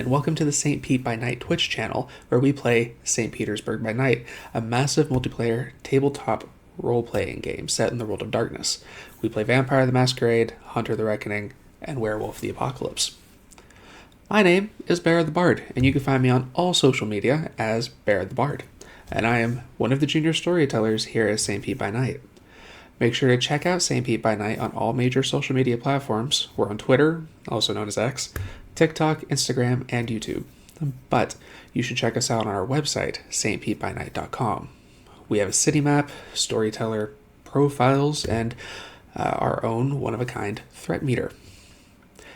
and welcome to the St. Pete by Night Twitch channel, where we play St. Petersburg by Night, a massive multiplayer tabletop role-playing game set in the world of darkness. We play Vampire the Masquerade, Hunter the Reckoning, and Werewolf the Apocalypse. My name is Bear the Bard, and you can find me on all social media as Bear the Bard, and I am one of the junior storytellers here at St. Pete by Night. Make sure to check out St. Pete by Night on all major social media platforms. We're on Twitter, also known as X, TikTok, Instagram, and YouTube. But you should check us out on our website, stpetbynight.com. We have a city map, storyteller profiles, and our own one-of-a-kind threat meter.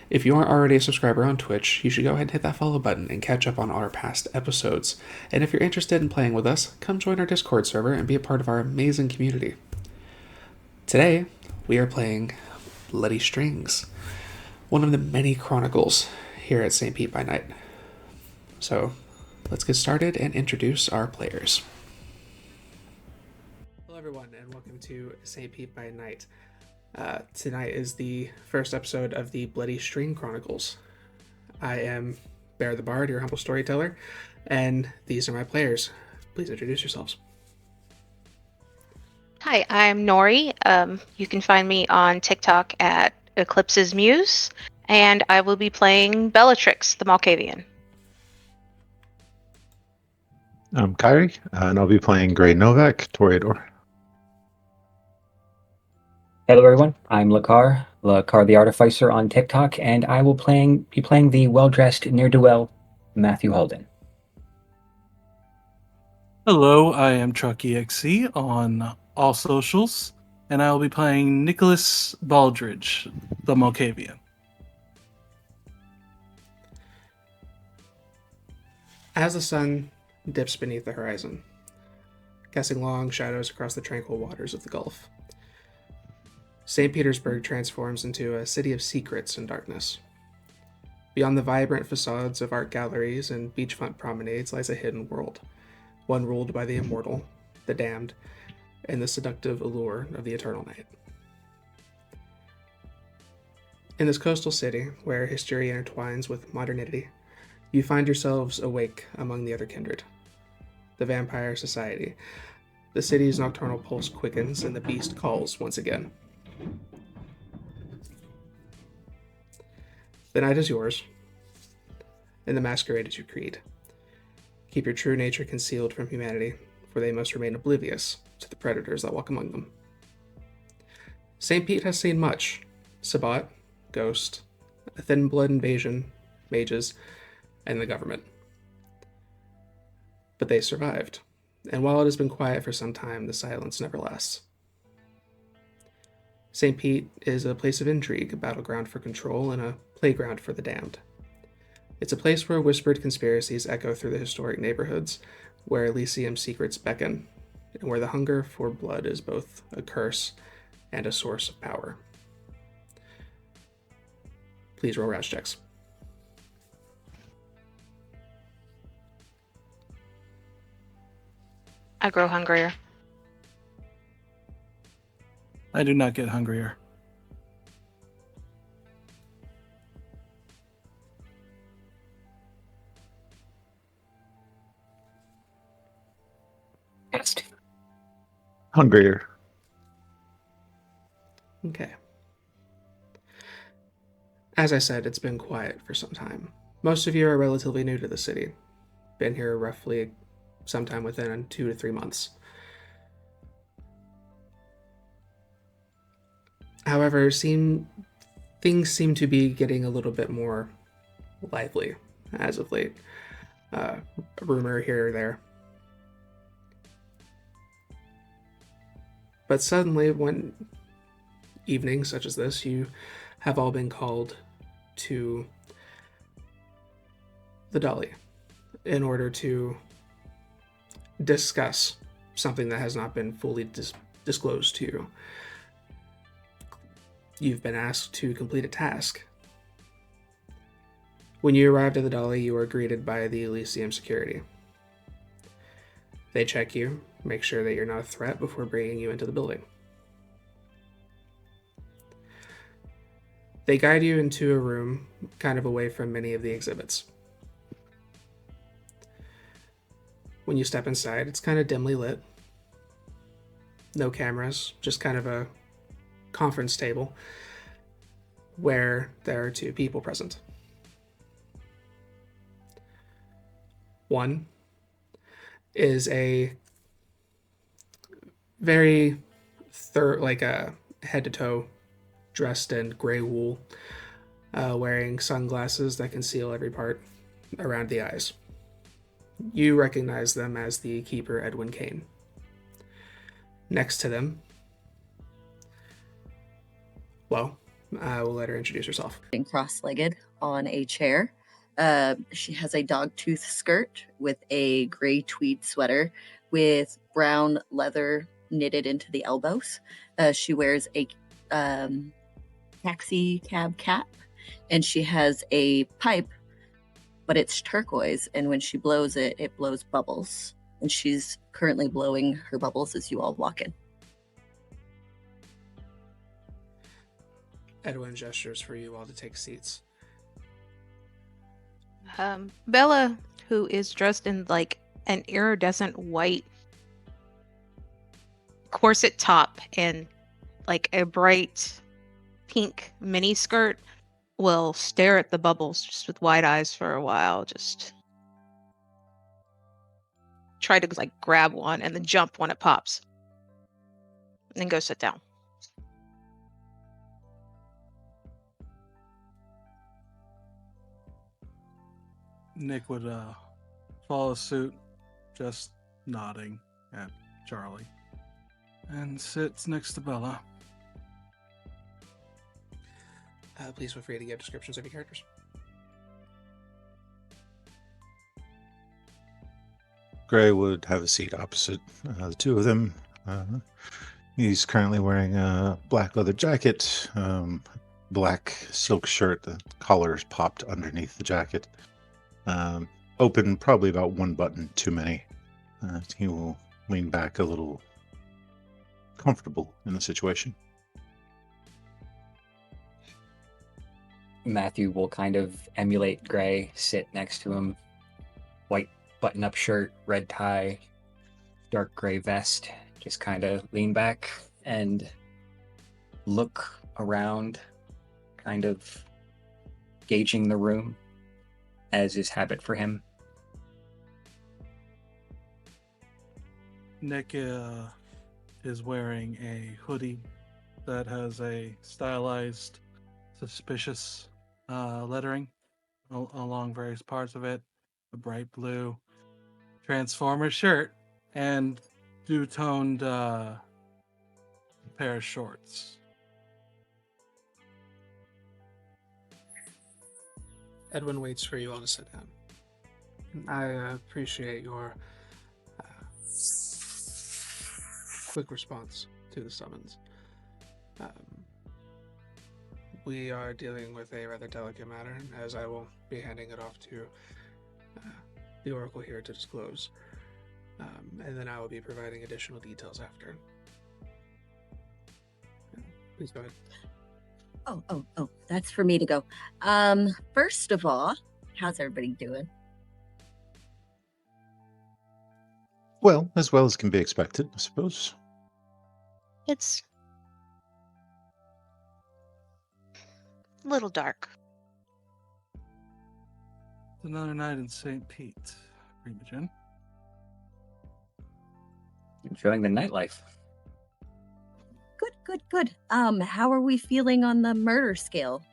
If you aren't already a subscriber on Twitch, you should go ahead and hit that follow button and catch up on our past episodes. And if you're interested in playing with us, come join our Discord server and be a part of our amazing community. Today, we are playing Bloody Strings, one of the many chronicles here at St. Pete by Night. So, let's get started and introduce our players. Hello everyone, and welcome to St. Pete by Night. Tonight is the first episode of the Bloody String Chronicles. I am Bear the Bard, your humble storyteller, and these are my players. Please introduce yourselves. Hi, I'm Nori. You can find me on TikTok at Eclipse's Muse, and I will be playing Bellatrix, the Malkavian. I'm Kyrie, and I'll be playing Grey Novak, Toreador. Hello everyone, I'm Lakar the Artificer on TikTok, and I will be playing the well-dressed ne'er-do-well Matthew Holden. Hello, I am Truck.exe on all socials, and I will be playing Nicholas Baldridge, the Malkavian. As the sun dips beneath the horizon, casting long shadows across the tranquil waters of the Gulf, St. Petersburg transforms into a city of secrets and darkness. Beyond the vibrant facades of art galleries and beachfront promenades lies a hidden world, one ruled by the immortal, the damned, and the seductive allure of the eternal night. In this coastal city, where history intertwines with modernity, you find yourselves awake among the other kindred. The Vampire Society. The city's nocturnal pulse quickens, and the beast calls once again. The night is yours, and the masquerade is your creed. Keep your true nature concealed from humanity, for they must remain oblivious to the predators that walk among them. St. Pete has seen much: Sabbat, Ghost, a thin blood invasion, mages, and the government. But they survived, and while it has been quiet for some time, the silence never lasts. St. Pete is a place of intrigue, a battleground for control, and a playground for the damned. It's a place where whispered conspiracies echo through the historic neighborhoods, where Elysium secrets beckon, and where the hunger for blood is both a curse and a source of power. Please roll rash checks. I grow hungrier. I do not get hungrier. Next. Hungrier. Okay. As I said, it's been quiet for some time. Most of you are relatively new to the city. Been here roughly sometime within 2 to 3 months. However, things seem to be getting a little bit more lively as of late. A rumor here or there. But suddenly, one evening such as this, you have all been called to the Dolly in order to discuss something that has not been fully disclosed to you. You've been asked to complete a task. When you arrived at the Dolly, you are greeted by the Elysium security. They check you, make sure that you're not a threat before bringing you into the building. They guide you into a room kind of away from many of the exhibits. When you step inside, it's kind of dimly lit. No cameras, just kind of a conference table where there are two people present. One is a very head to toe dressed in gray wool, wearing sunglasses that conceal every part around the eyes. You recognize them as the keeper, Edwin Kane. Next to them, well, I will let her introduce herself. Cross-legged on a chair. She has a dogtooth skirt with a gray tweed sweater with brown leather knitted into the elbows. She wears a taxi cab cap, and she has a pipe, but it's turquoise, and when she blows it, it blows bubbles. And she's currently blowing her bubbles as you all walk in. Edwin gestures for you all to take seats. Bella, who is dressed in like an iridescent white corset top and like a bright pink mini skirt, will stare at the bubbles just with wide eyes for a while, just try to like grab one and then jump when it pops, and then go sit down. Nick would follow suit, just nodding at Charlie, and sits next to Bella. Please feel free to give descriptions of your characters. Gray would have a seat opposite the two of them. He's currently wearing a black leather jacket, black silk shirt. The collar is popped underneath the jacket. Open probably about one button too many. He will lean back a little comfortable in the situation. Matthew will kind of emulate Gray, sit next to him, white button-up shirt, red tie, dark gray vest, just kind of lean back and look around, kind of gauging the room, as is habit for him. Nick is wearing a hoodie that has a stylized, suspicious lettering along various parts of it, a bright blue Transformer shirt, and two-toned pair of shorts. Edwin waits for you all to sit down. I appreciate your quick response to the summons. We are dealing with a rather delicate matter, as I will be handing it off to the Oracle here to disclose. And then I will be providing additional details after. Please go ahead. Oh, that's for me to go. First of all, how's everybody doing? Well as can be expected, I suppose. It's a little dark. It's another night in St. Pete, Imogen. Enjoying the nightlife. Good. How are we feeling on the murder scale?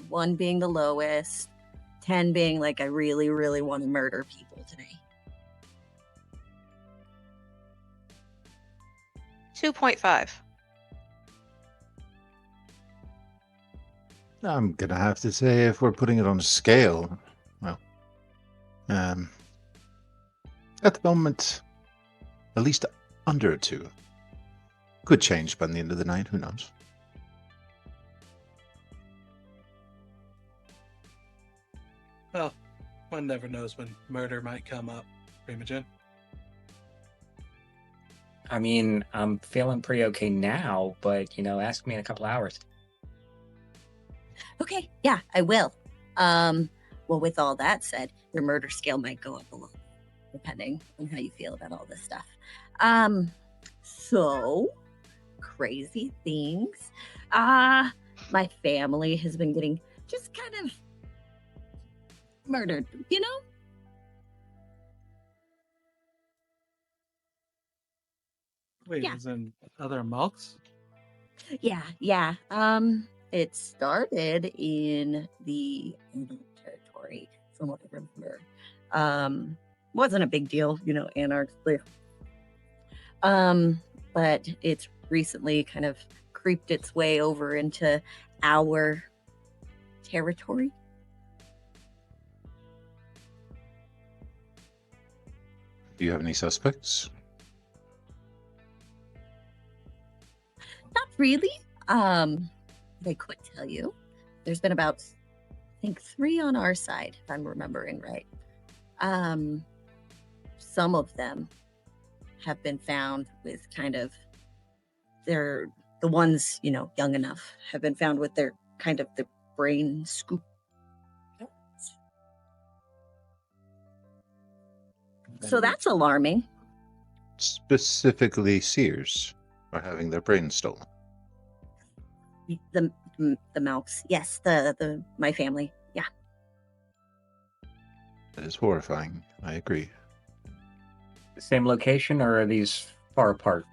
1 being the lowest, 10 being like I really, really want to murder people today. 2.5. I'm gonna have to say, if we're putting it on a scale, well, at the moment, at least under a 2. Could change by the end of the night, who knows? Well, one never knows when murder might come up, Imogen. I mean, I'm feeling pretty okay now, but, ask me in a couple hours. Okay, yeah, I will. Well, with all that said, your murder scale might go up a little. depending on how you feel about all this stuff. So crazy things. My family has been getting just kind of murdered, you know? Wait, Yeah. as in other monks? Yeah. It started in the Indian territory, from what I remember. Wasn't a big deal, you know, anarchs. But it's recently kind of creeped its way over into our territory. Do you have any suspects? Not really. They could tell you. There's been about, I think, 3 on our side, if I'm remembering right. Some of them have been found with kind of the ones, you know, young enough have been found with their kind of the brain scoop. So that's alarming. Specifically Sears are having their brains stolen. The Malks, yes, the my family, yeah. That is horrifying. I agree. Same location, or are these far apart?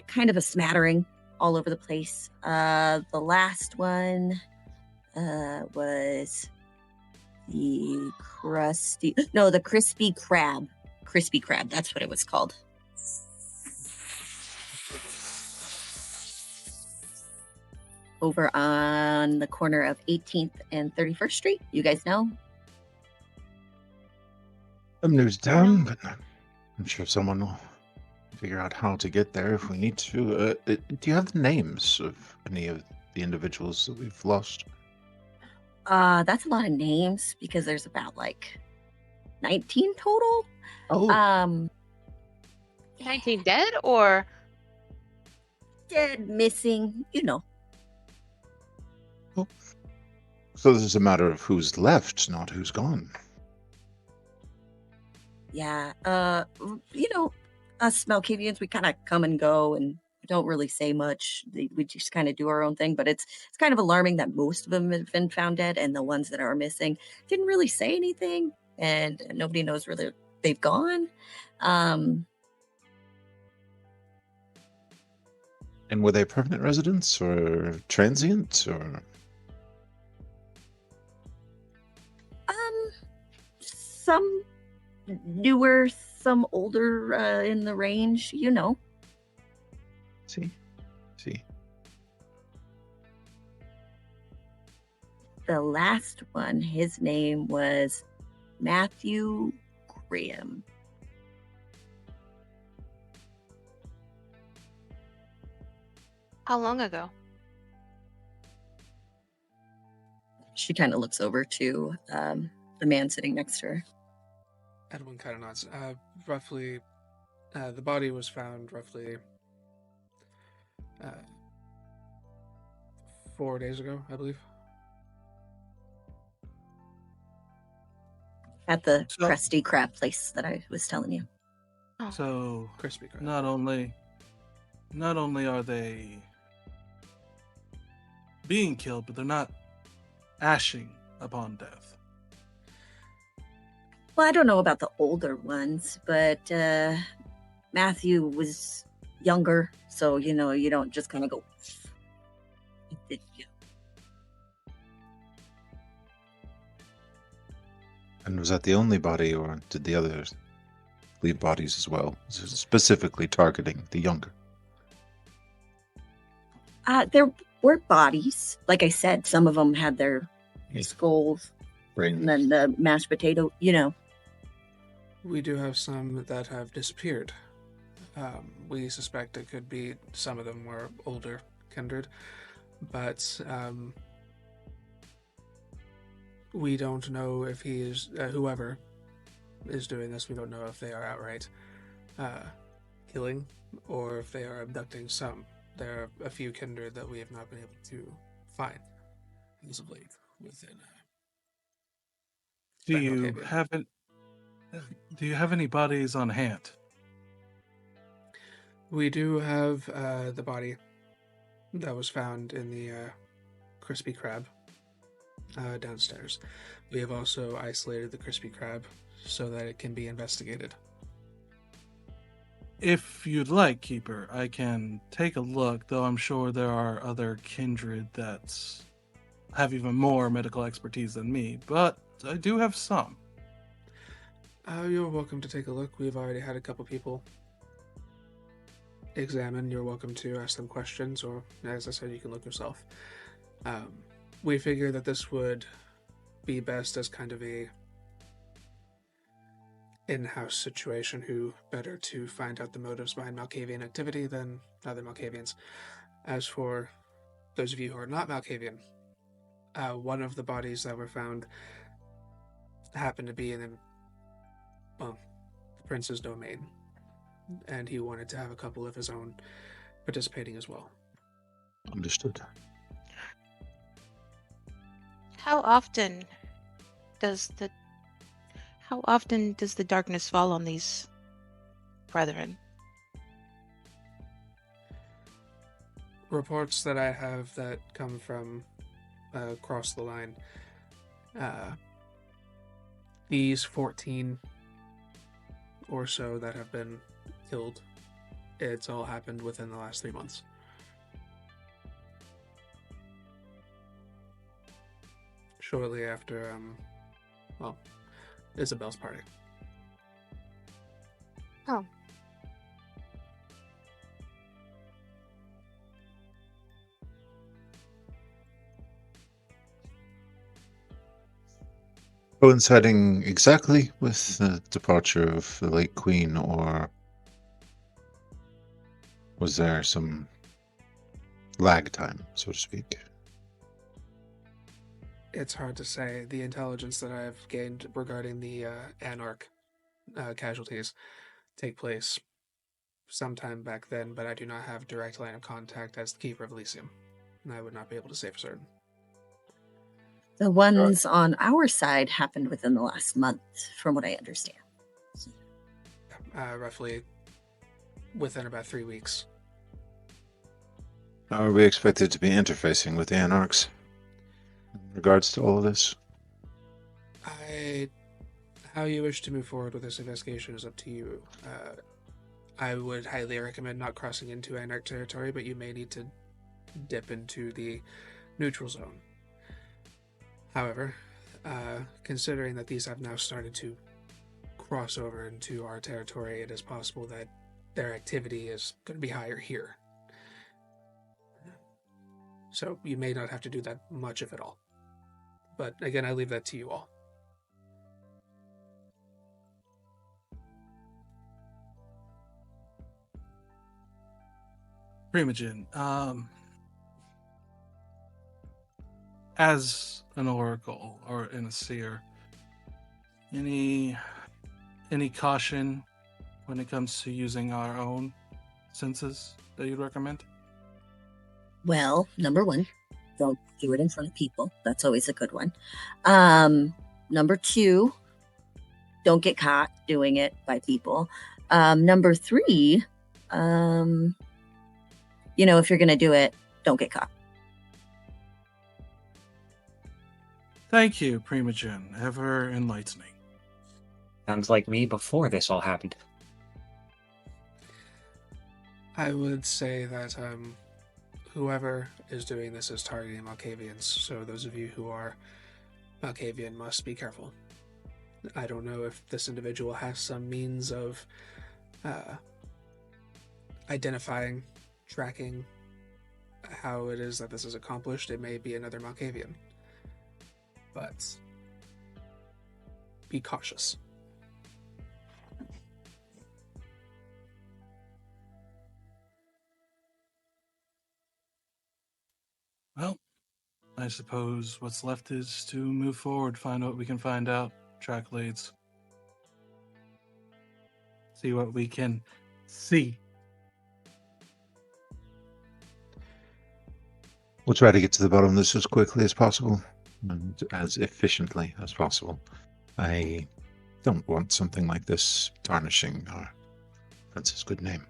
Kind of a smattering all over the place. The last one was the crispy crab. Crispy crab, that's what it was called. Over on the corner of 18th and 31st Street. You guys know? I'm news down, but I'm sure someone will figure out how to get there if we need to. Do you have the names of any of the individuals that we've lost? That's a lot of names because there's about like 19 total. Oh, 19 dead or Dead, missing, you know. so this is a matter of who's left, not who's gone. Yeah. You know, us Malkavians, we kind of come and go and don't really say much. We just kind of do our own thing, but it's kind of alarming that most of them have been found dead and the ones that are missing didn't really say anything and nobody knows where they've gone. And were they permanent residents or transient or? Some newer, some older in the range, you know. See. The last one, his name was Matthew Graham. how long ago? She kind of looks over to the man sitting next to her. Edwin kind of nods. Roughly, the body was found roughly 4 days ago, I believe. At the So- crusty crab place that I was telling you. So Crispy crab. not only are they being killed, but they're not ashing upon death. Well, I don't know about the older ones, but Matthew was younger, so you know you don't just kind of go. And was that the only body, or did the others leave bodies as well? Specifically targeting the younger. There were bodies, like I said. Some of them had their skulls, and then the mashed potato. You know. We do have some that have disappeared. We suspect it could be some of them were older Kindred, but we don't know if he is whoever is doing this. We don't know if they are outright killing or if they are abducting some. There are a few Kindred that we have not been able to find as of late within. Do you Spectral have Do you have any bodies on hand? We do have the body that was found in the crispy crab downstairs. We have also isolated the crispy crab so that it can be investigated. If you'd like, Keeper, I can take a look, though I'm sure there are other kindred that have even more medical expertise than me, but I do have some. You're welcome to take a look. We've already had a couple people examine. You're welcome to ask them questions, or as I said, you can look yourself. We figure that this would be best as kind of a in-house situation. Who better to find out the motives behind Malkavian activity than other Malkavians? As for those of you who are not Malkavian, one of the bodies that were found happened to be in the prince's domain, and he wanted to have a couple of his own participating as well. Understood. How often does the darkness fall on these brethren? Reports that I have that come from across the line, these 14 or so that have been killed, it's all happened within the last 3 months. Shortly after, Isabel's party. Oh. Coinciding exactly with the departure of the late queen, or was there some lag time, so to speak? It's hard to say. The intelligence that I've gained regarding the Anarch casualties take place sometime back then, but I do not have direct line of contact as the Keeper of Elysium, and I would not be able to say for certain. The ones on our side happened within the last month, from what I understand. Roughly within about 3 weeks. How are we expected to be interfacing with the Anarchs in regards to all of this? How you wish to move forward with this investigation is up to you. I would highly recommend not crossing into Anarch territory, but you may need to dip into the neutral zone. However, considering that these have now started to cross over into our territory, it is possible that their activity is going to be higher here. So you may not have to do that much of it all. But again, I leave that to you all. Primogen, as an oracle or an seer, any caution when it comes to using our own senses that you'd recommend? Well, number one, don't do it in front of people. That's always a good one. Number two, don't get caught doing it by people. Number three, if you're going to do it, don't get caught. Thank you, Primogen. Ever enlightening. Sounds like me before this all happened. I would say that whoever is doing this is targeting Malkavians, so those of you who are Malkavian must be careful. I don't know if this individual has some means of identifying, tracking how it is that this is accomplished. It may be another Malkavian. But be cautious. Well, I suppose what's left is to move forward, find what we can find out, track leads. See what we can see. We'll try to get to the bottom of this as quickly as possible and as efficiently as possible. I don't want something like this tarnishing our prince's good name.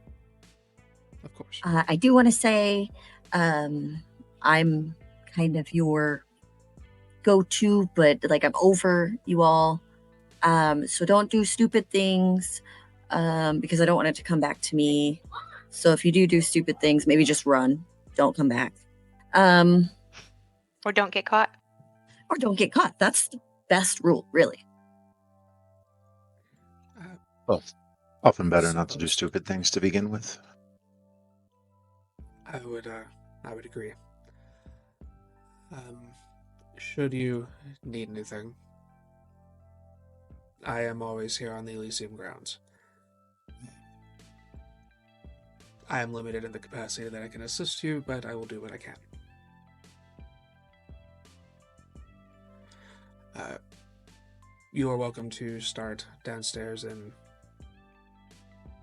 Of course. I do want to say I'm kind of your go-to, but like I'm over you all. So don't do stupid things because I don't want it to come back to me. So if you do stupid things, maybe just run. Don't come back. Or don't get caught. Or don't get caught. That's the best rule, really. Well, often better not to do stupid things to begin with. I would agree. Should you need anything, I am always here on the Elysium grounds. I am limited in the capacity that I can assist you, but I will do what I can. You are welcome to start downstairs in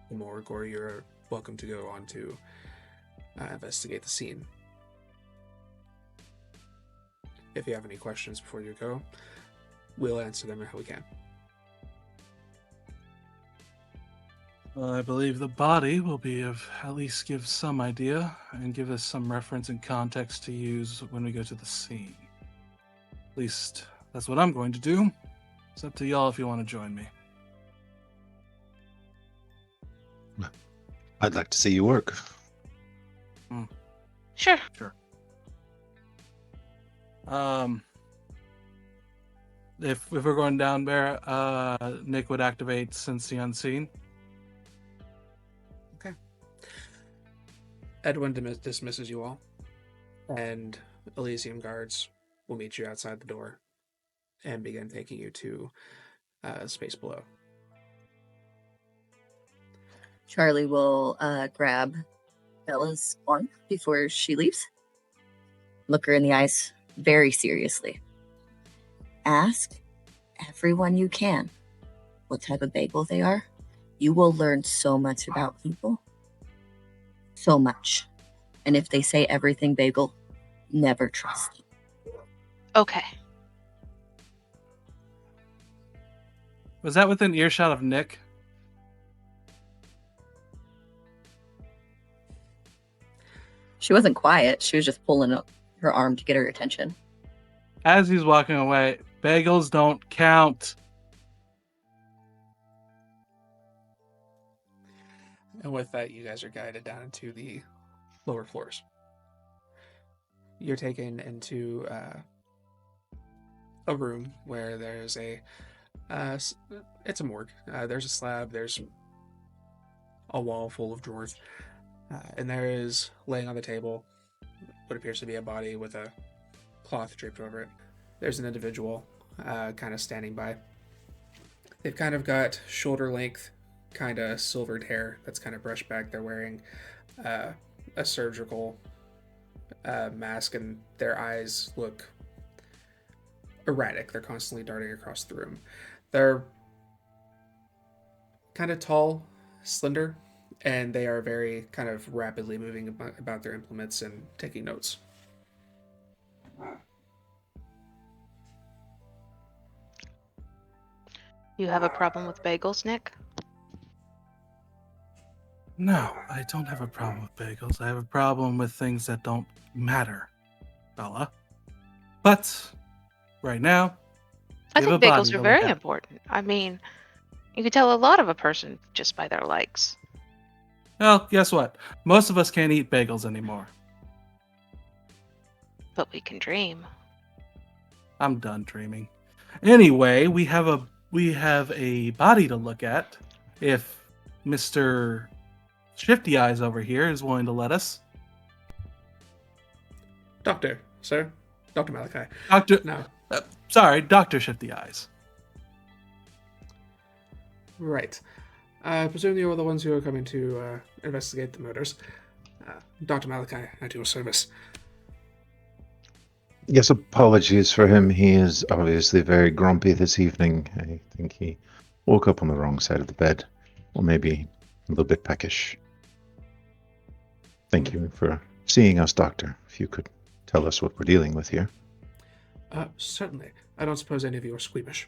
the morgue, or you're welcome to go on to investigate the scene. If you have any questions before you go, we'll answer them how we can. Well, I believe the body will be of at least give some idea and give us some reference and context to use when we go to the scene. At least that's what I'm going to do. It's up to y'all if you want to join me. I'd like to see you work. Sure. If we're going down there, Nick would activate Sense the Unseen. Okay. Edwin dismisses you all, and Elysium guards will meet you outside the door and begin taking you to space below. Charlie will grab Bella's arm before she leaves. Look her in the eyes very seriously. Ask everyone you can what type of bagel they are. You will learn so much about people. So much. And if they say everything bagel, never trust them. Okay. Was that within earshot of Nick? She wasn't quiet. She was just pulling up her arm to get her attention. As he's walking away, bagels don't count. And with that, you guys are guided down into the lower floors. You're taken into a room where there's it's a morgue. There's a slab, there's a wall full of drawers, and there is, laying on the table, what appears to be a body with a cloth draped over it. There's an individual kind of standing by. They've kind of got shoulder length, kind of silvered hair that's kind of brushed back. They're wearing a surgical mask, and their eyes look erratic. They're constantly darting across the room. They're kind of tall, slender, and they are very kind of rapidly moving about their implements and taking notes. You have a problem with bagels, Nick? No, I don't have a problem with bagels. I have a problem with things that don't matter, Bella. But right now, I we have think a body bagels to are look very at. important. I mean, you can tell a lot of a person just by their likes. Well, guess what? Most of us can't eat bagels anymore. But we can dream. I'm done dreaming. Anyway, we have a body to look at. If Mr. Shifty Eyes over here is willing to let us. Doctor, sir? Dr. Malachi. Doctor. No. Sorry, Dr. Shifty Eyes. Right. I presume you are the ones who are coming to investigate the murders. Dr. Malachi, at your service. Yes, apologies for him. He is obviously very grumpy this evening. I think he woke up on the wrong side of the bed, or maybe a little bit peckish. Thank you for seeing us, Doctor. If you could tell us what we're dealing with here. Certainly. I don't suppose any of you are squeamish.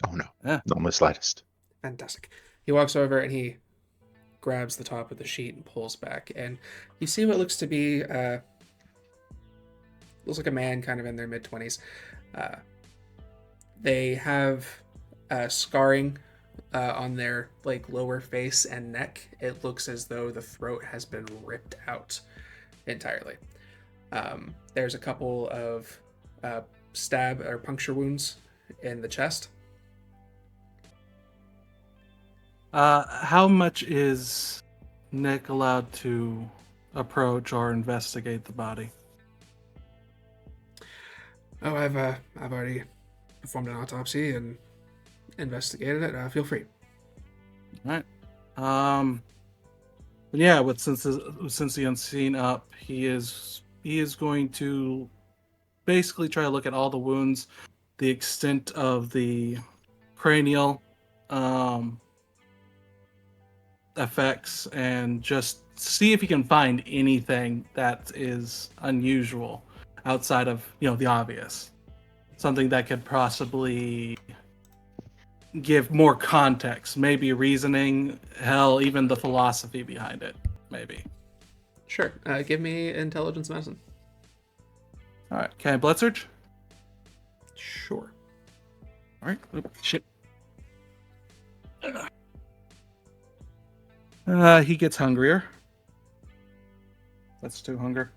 Oh no, Yeah. not my slightest. Fantastic. He walks over and he grabs the top of the sheet and pulls back, and you see what looks to be looks like a man kind of in their mid-20s. They have scarring on their like lower face and neck. It looks as though the throat has been ripped out entirely. There's a couple of stab or puncture wounds in the chest. How much is Nick allowed to approach or investigate the body? Oh, I've already performed an autopsy and investigated it. Feel free. All right. But yeah, since the unseen up, he is going to basically try to look at all the wounds, the extent of the cranial effects, and just see if he can find anything that is unusual outside of the obvious, something that could possibly give more context, maybe reasoning, hell, even the philosophy behind it, maybe. Sure. Give me intelligence medicine. All right, can I blood search? Sure. All right. Oop, shit. He gets hungrier. That's 2 hunger.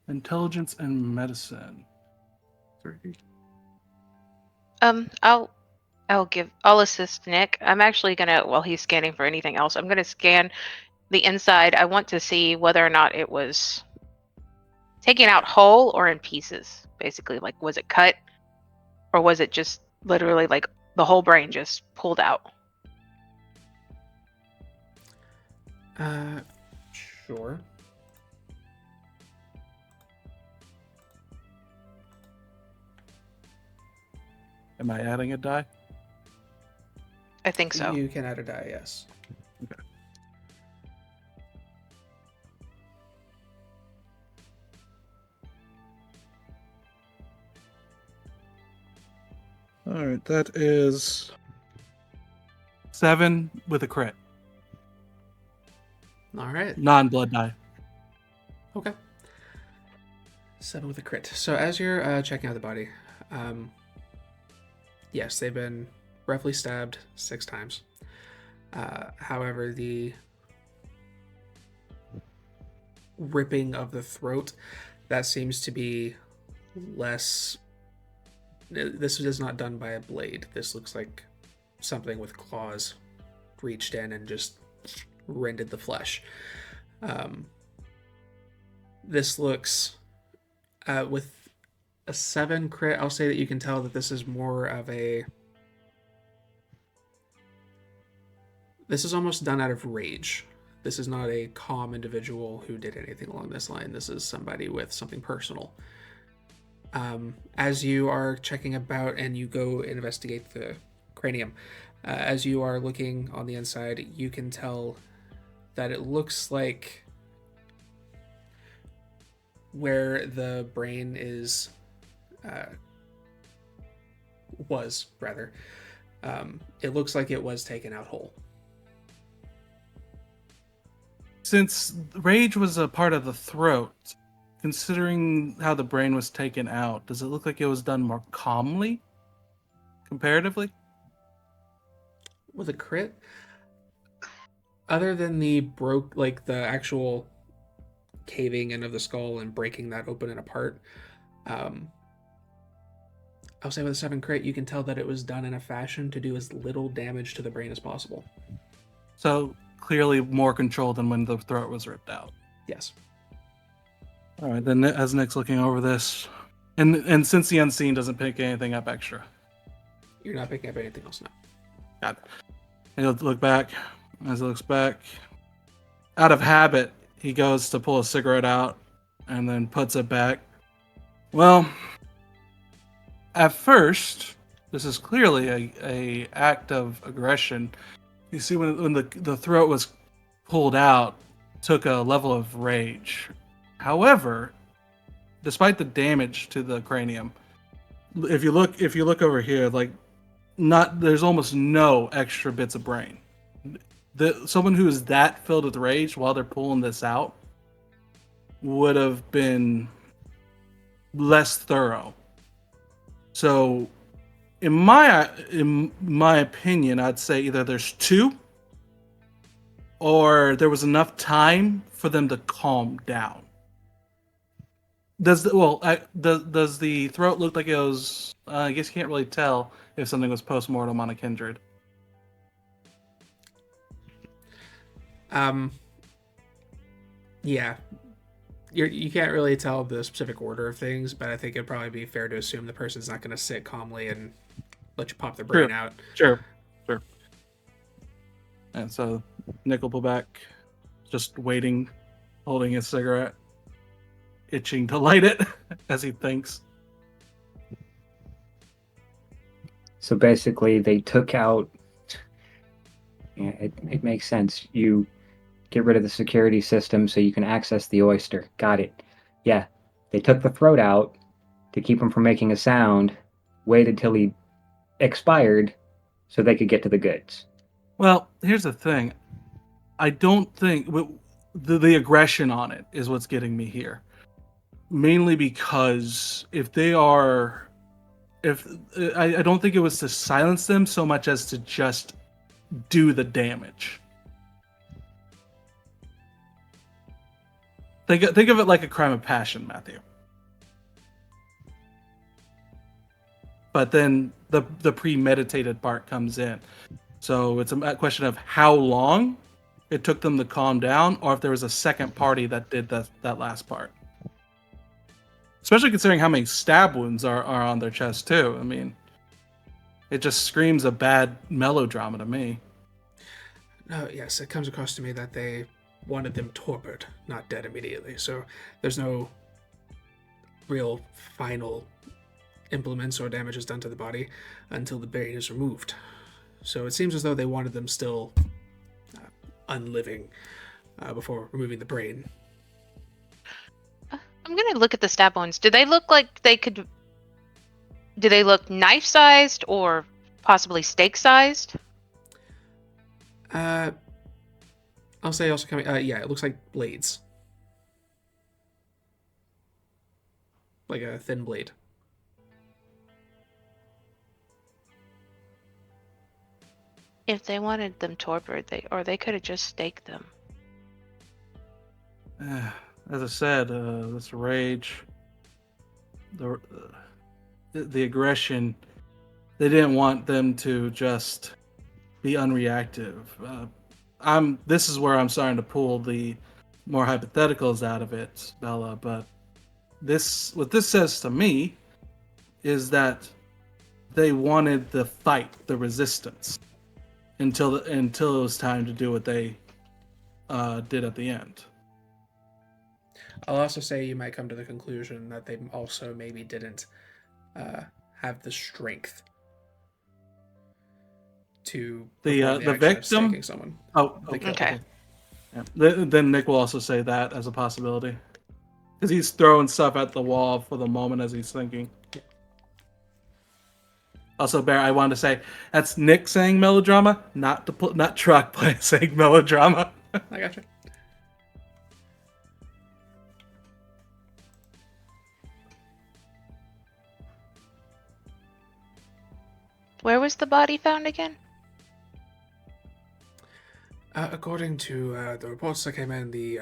Intelligence and medicine. 3. I'll assist Nick. I'm actually gonna, while he's scanning for anything else, I'm gonna scan the inside. I want to see whether or not it was taken out whole or in pieces. Basically, like, was it cut, or was it just literally like the whole brain just pulled out? Sure. Am I adding a die? I think so. You can add a die, yes. Okay. All right, that is 7 with a crit. All right. Non-blood die. Okay. 7 with a crit. So as you're checking out the body, yes, they've been roughly stabbed 6 times. However, the ripping of the throat, that seems to be less... This is not done by a blade. This looks like something with claws reached in and just rended the flesh. This looks... with a 7 crit, I'll say that you can tell that this is more of a... This is almost done out of rage. This is not a calm individual who did anything along this line. This is somebody with something personal. As you are checking about and you go investigate the cranium, as you are looking on the inside, you can tell that it looks like where the brain is, it looks like it was taken out whole. Since rage was a part of the throat, considering how the brain was taken out, does it look like it was done more calmly, comparatively? With a crit? Other than the actual caving in of the skull and breaking that open and apart, I'll say with a 7 crit, you can tell that it was done in a fashion to do as little damage to the brain as possible. So clearly more control than when the throat was ripped out. Yes. All right, then as Nick's looking over this, and since the unseen doesn't pick anything up extra. You're not picking up anything else now. Got it. And he'll look back. As he looks back, out of habit, he goes to pull a cigarette out and then puts it back. Well, at first, this is clearly a act of aggression. You see, when the throat was pulled out, took a level of rage. However, despite the damage to the cranium, if you look over here, like there's almost no extra bits of brain. Someone who is that filled with rage while they're pulling this out would have been less thorough. So, in my opinion, I'd say either there's two, or there was enough time for them to calm down. Does the throat look like it was? I guess you can't really tell if something was post-mortem on a Kindred. Yeah. You can't really tell the specific order of things, but I think it'd probably be fair to assume the person's not going to sit calmly and let you pop their brain out. Sure. And so Nick will pull back, just waiting, holding his cigarette, itching to light it as he thinks. So basically, they took out. Yeah, it makes sense. You get rid of the security system so you can access the oyster. Got it. Yeah, they took the throat out to keep him from making a sound, waited till he expired so they could get to the goods. Well, here's the thing. I don't think the aggression on it is what's getting me here. Mainly because I don't think it was to silence them so much as to just do the damage. Think of it like a crime of passion, Matthew. But then the premeditated part comes in. So it's a question of how long it took them to calm down, or if there was a second party that did that last part. Especially considering how many stab wounds are on their chest, too. I mean, it just screams a bad melodrama to me. Yes, it comes across to me that they wanted them torpid, not dead immediately. So there's no real final implements or damages done to the body until the brain is removed. So it seems as though they wanted them still unliving before removing the brain. I'm going to look at the stab wounds. Do they look like they could... Do they look knife-sized or possibly steak-sized? I'll say also coming... yeah, it looks like blades. Like a thin blade. If they wanted them torpid, they could have just staked them. As I said, this rage, the aggression, they didn't want them to just be unreactive. This is where I'm starting to pull the more hypotheticals out of it, Bella. But what this says to me is that they wanted the fight, the resistance, until it was time to do what they did at the end. I'll also say you might come to the conclusion that they also maybe didn't have the strength to the victim. Someone. Oh, okay. Yeah. Then Nick will also say that as a possibility, because he's throwing stuff at the wall for the moment as he's thinking. Yeah. Also, Bear, I wanted to say that's Nick saying melodrama, not Truck saying melodrama. I gotcha. Where was the body found again? According to the reports that came in, the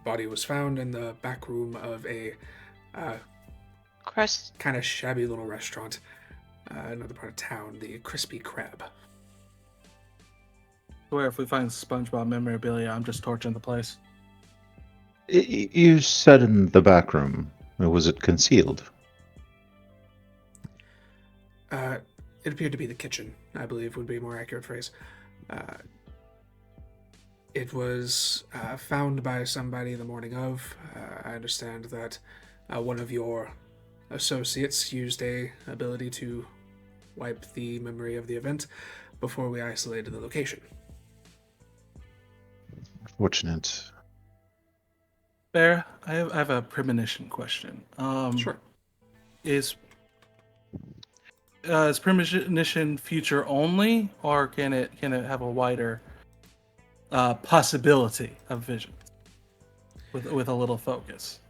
body was found in the back room of a Crust. kind of shabby little restaurant, another part of town, the Crispy Crab. Where if we find SpongeBob memorabilia, I'm just torching the place. You said in the back room. Was it concealed? It appeared to be the kitchen, I believe would be a more accurate phrase. It was found by somebody the morning of. I understand that one of your associates used a ability to wipe the memory of the event before we isolated the location. Fortunate. Bear, I have a premonition question. Sure. is premonition future only, or can it have a wider possibility of vision with a little focus?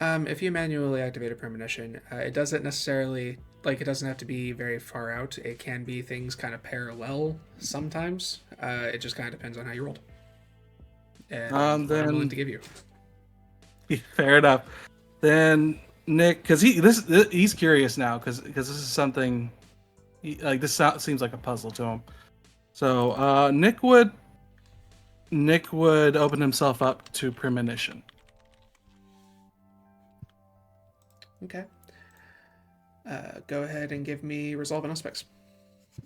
If you manually activate a premonition, it doesn't necessarily, like, it doesn't have to be very far out. It can be things kind of parallel sometimes. It just kind of depends on how you rolled. And what I'm willing to give you. Fair enough. Then Nick, because he's curious now, because this is something this seems like a puzzle to him. So Nick would open himself up to premonition. Okay. Go ahead and give me resolve and aspects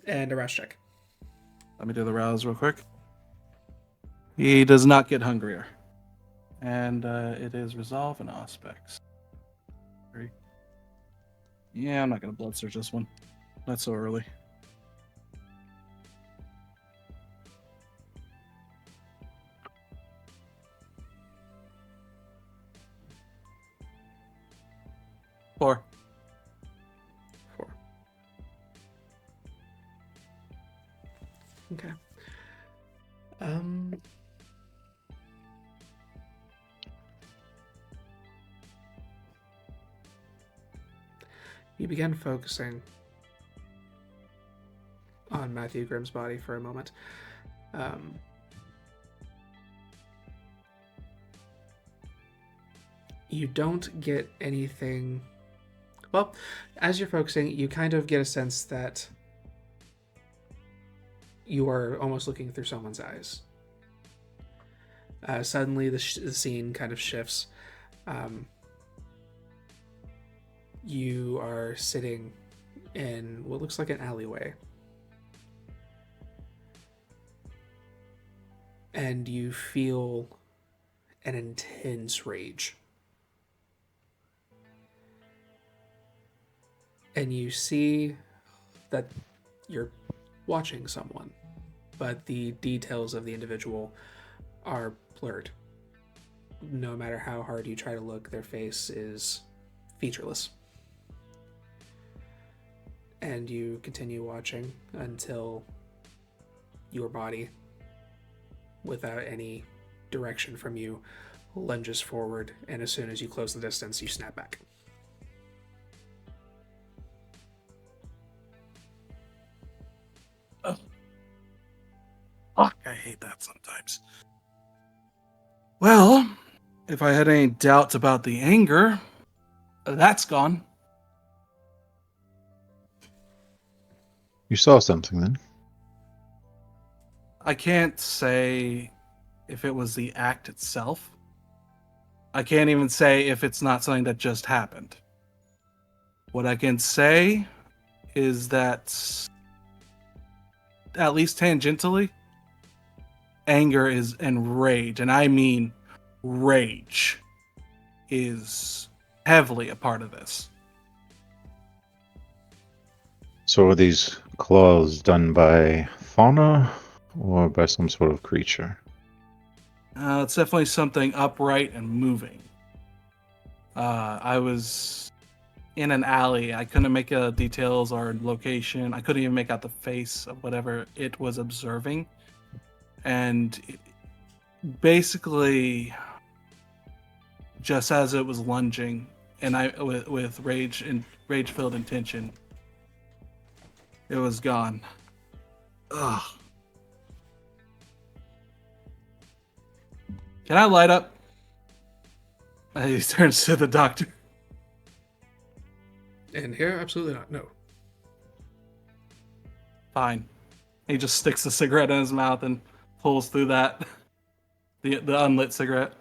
and a rouse check. Let me do the rouse real quick. He does not get hungrier, and it is resolve and aspects. Yeah, I'm not gonna blood search this one. Not so early. Four. Okay. You begin focusing on Matthew Grimm's body for a moment. You don't get anything. Well, as you're focusing, you kind of get a sense that you are almost looking through someone's eyes. Suddenly, the scene kind of shifts. You are sitting in what looks like an alleyway. And you feel an intense rage. And you see that you're watching someone, but the details of the individual are blurred. No matter how hard you try to look, their face is featureless. And you continue watching until your body, without any direction from you, lunges forward, and as soon as you close the distance, you snap back. Fuck, I hate that sometimes. Well, if I had any doubts about the anger, that's gone. You saw something then? I can't say if it was the act itself. I can't even say if it's not something that just happened. What I can say is that, at least tangentially, anger and rage, and I mean rage, is heavily a part of this. So are these claws done by fauna or by some sort of creature? It's definitely something upright and moving. I was in an alley. I couldn't make out details or location. I couldn't even make out the face of whatever it was observing. And basically, just as it was lunging, and with rage-filled intention, it was gone. Ugh. Can I light up? He turns to the doctor. And here, absolutely not. No. Fine. He just sticks the cigarette in his mouth and pulls through that. The unlit cigarette.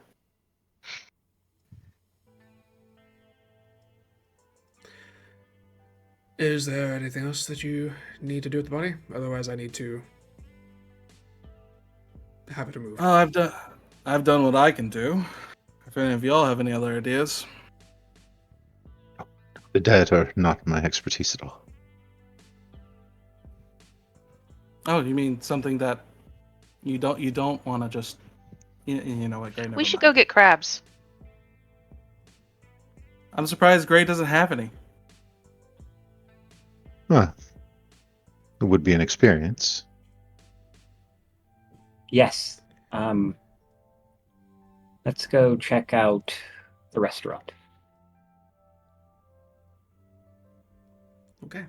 Is there anything else that you need to do with the body? Otherwise, I need to have it removed. Oh, I've done what I can do. If any of y'all have any other ideas. The dead are not my expertise at all. Oh, you mean something that you don't want to just you know what? We should go get crabs. I'm surprised Gray doesn't have any. Well, it would be an experience. Yes. Let's go check out the restaurant. Okay.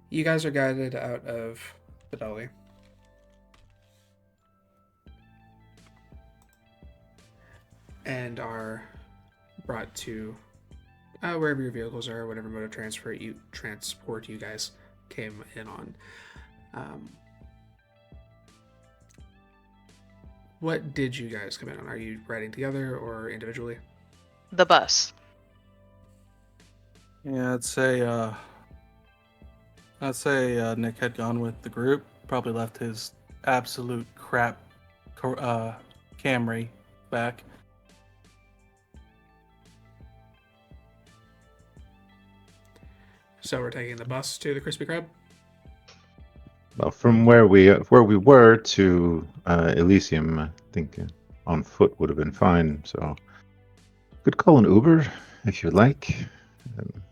You guys are guided out of the deli. And are brought to wherever your vehicles are, whatever mode of transport you guys came in on. What did you guys come in on? Are you riding together or individually? The bus. Yeah, I'd say Nick had gone with the group. Probably left his absolute crap Camry back. So we're taking the bus to the Krispy Kreme? Well, from where we were to Elysium, I think on foot would have been fine. So, could call an Uber if you like.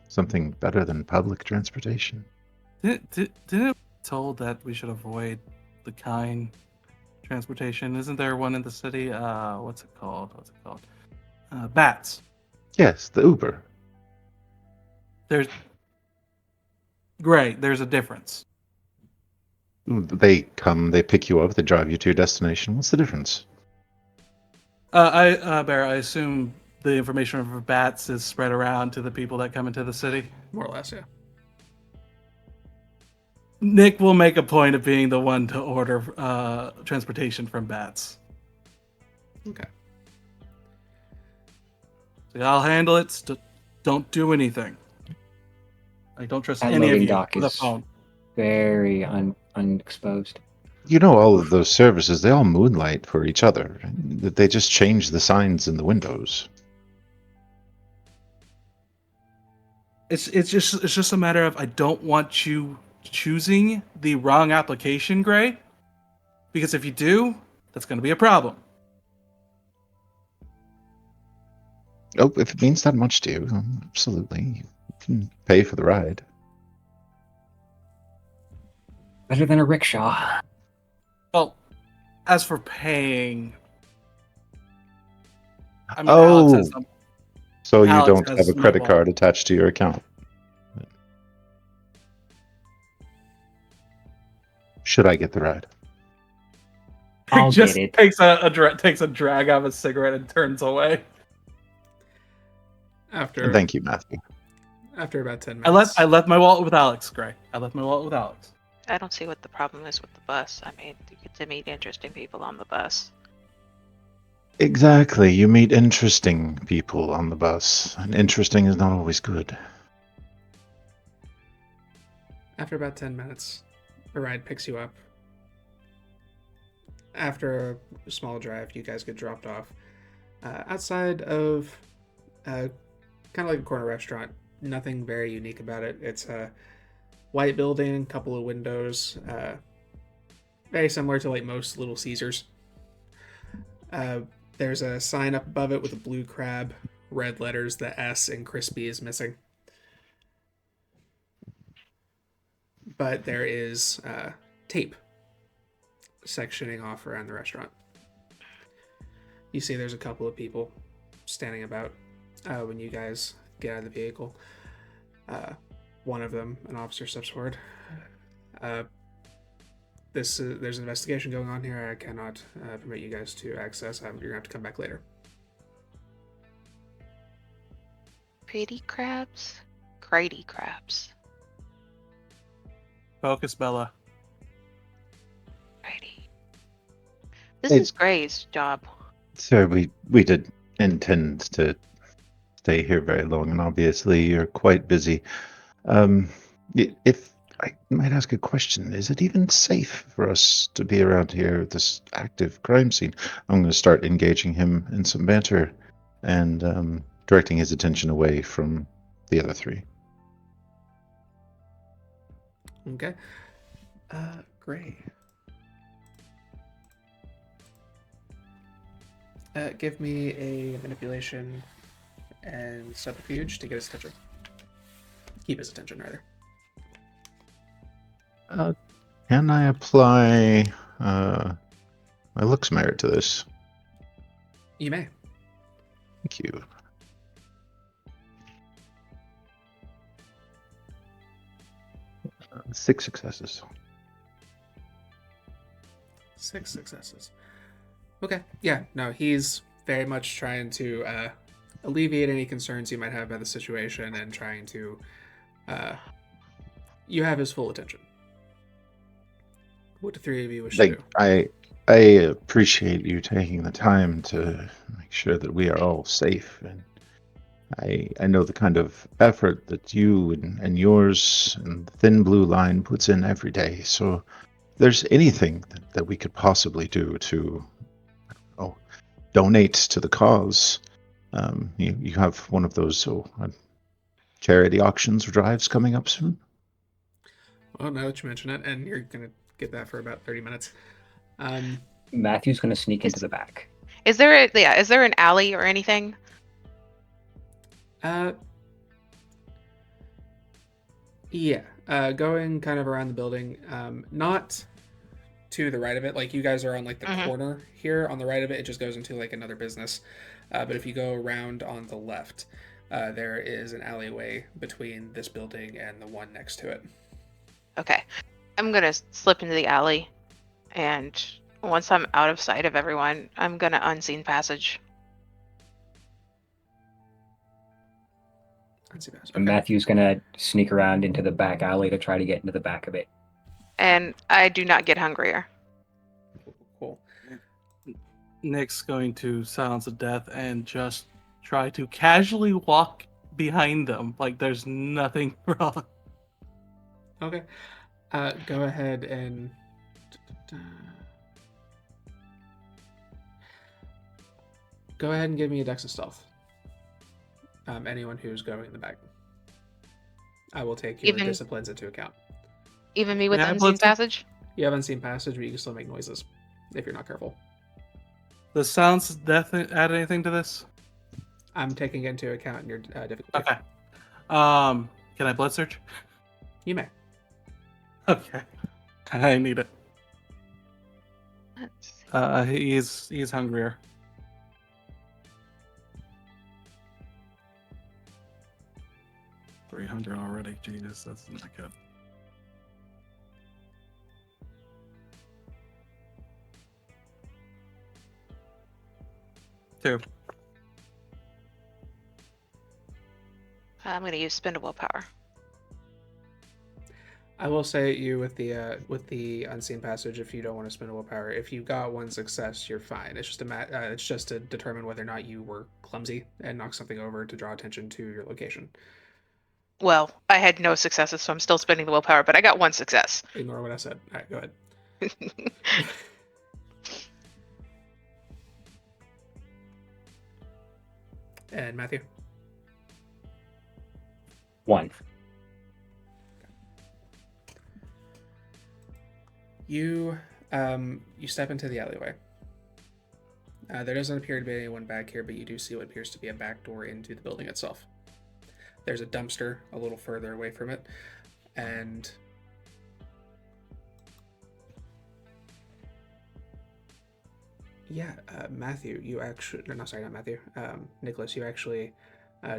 Something better than public transportation. Didn't it told that we should avoid the kind transportation? Isn't there one in the city? What's it called? Bats. Yes, the Uber. There's a difference. They come, they pick you up, they drive you to your destination. What's the difference? I assume the information for bats is spread around to the people that come into the city. More or less, yeah. Nick will make a point of being the one to order transportation from bats. Okay. So I'll handle it. Don't do anything. I don't trust That any of loading you dock with a is phone. very unexposed. You know, all of those services, they all moonlight for each other. They just change the signs in the windows. It's just a matter of I don't want you choosing the wrong application, Gray. Because if you do, that's going to be a problem. Oh, if it means that much to you, absolutely. You can pay for the ride. Better than a rickshaw. Well, as for paying, I mean, Alex has some. So you Alex don't has have a no credit wallet. card attached to your account. Should I get the ride? I'll just get it. takes a drag out of a cigarette and turns away. Thank you, Matthew. After about 10 minutes. I left my wallet with Alex, Gray. I left my wallet with Alex. I don't see what the problem is with the bus. I mean, you get to meet interesting people on the bus. Exactly. You meet interesting people on the bus, and interesting is not always good. After about 10 minutes, a ride picks you up. After a small drive, you guys get dropped off outside of kind of like a corner restaurant. Nothing very unique about it. It's a white building, couple of windows, very similar to like most Little Caesars. There's a sign up above it with a blue crab, red letters, the S in crispy is missing. But there is tape sectioning off around the restaurant. You see there's a couple of people standing about when you guys get out of the vehicle. One of them, an officer, steps forward. There's an investigation going on here. I cannot permit you guys to access. You're going to have to come back later. Pretty crabs? Grady crabs. Focus, Bella. Grady. This Hey. is Gray's job. Sir, we did intend to stay here very long, and obviously you're quite busy. If I might ask a question, is it even safe for us to be around here at this active crime scene? I'm going to start engaging him in some banter and directing his attention away from the other three. Okay. Great. Give me a manipulation and subterfuge to get his attention. Keep his attention, rather. Can I apply my looks merit to this? You may. Thank you. Six successes. 6 successes. Okay. Yeah. No, he's very much trying to alleviate any concerns you might have about the situation and trying to. You have his full attention. What do three of you wish to do? I appreciate you taking the time to make sure that we are all safe, and I know the kind of effort that you and yours and the Thin Blue Line puts in every day. So if there's anything that we could possibly do to donate to the cause, you have one of those charity auctions or drives coming up soon. Well, now that you mention it, and you're gonna get that for about 30 minutes. Matthew's going to sneak into the back. Is there an alley or anything? Yeah. Going kind of around the building, not to the right of it. Like, you guys are on like the corner here. On the right of it, it just goes into like another business. But if you go around on the left, there is an alleyway between this building and the one next to it. Okay. I'm gonna slip into the alley, and once I'm out of sight of everyone, I'm gonna unseen passage. Unseen passage. And Okay. Matthew's going to sneak around into the back alley to try to get into the back of it. And I do not get hungrier. Cool. Nick's going to silence the death and just try to casually walk behind them like there's nothing wrong. Okay. Go ahead and go ahead and give me a dex of stealth. Anyone who's going in the back. I will take your disciplines into account. Even me with Yeah, unseen passage? You have unseen passage, but you can still make noises if you're not careful. Does silence the death add anything to this? I'm taking into account your difficulty. Okay. Can I blood search? You may. Okay. I need it. Let's see. He's hungrier. $300 already. Jesus, that's not good. Two. I'm gonna use spend a willpower. I will say you with the unseen passage. If you don't want to spend a willpower, if you got one success, you're fine. It's just it's just to determine whether or not you were clumsy and knocked something over to draw attention to your location. Well, I had no successes, so I'm still spending the willpower, but I got one success. Ignore what I said. All right, go ahead. And Matthew? 1. You step into the alleyway. There doesn't appear to be anyone back here, but you do see what appears to be a back door into the building itself. There's a dumpster a little further away from it, and yeah, Matthew, you actually, no, sorry, not Matthew, Nicholas, you actually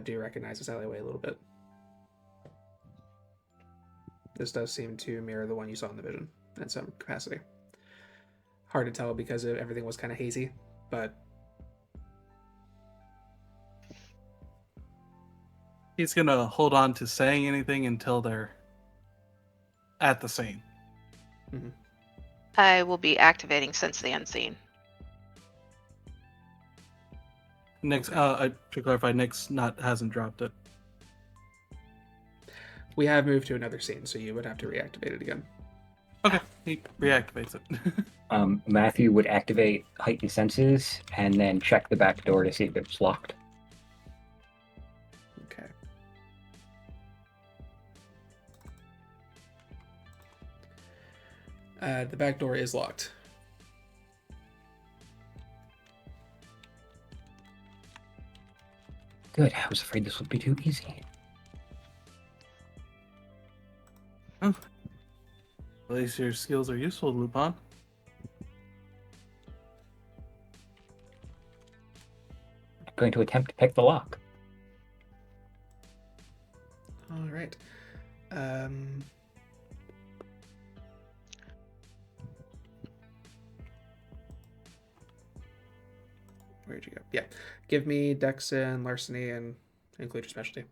do recognize this alleyway a little bit. This does seem to mirror the one you saw in the vision in some capacity. Hard to tell because everything was kind of hazy, but He's gonna hold on to saying anything until they're at the scene. I will be activating Sense the Unseen. Nick's, to clarify, Nick's hasn't dropped it. we have moved to another scene, so you would have to reactivate it again. Okay, he reactivates it. Matthew would activate heightened senses and then check the back door to see if it was locked. Okay. The back door is locked. Good. I was afraid this would be too easy. At least your skills are useful, Lupin. I'm going to attempt to pick the lock. All right. Where'd you go? Yeah. Give me Dex and Larceny and include your specialty.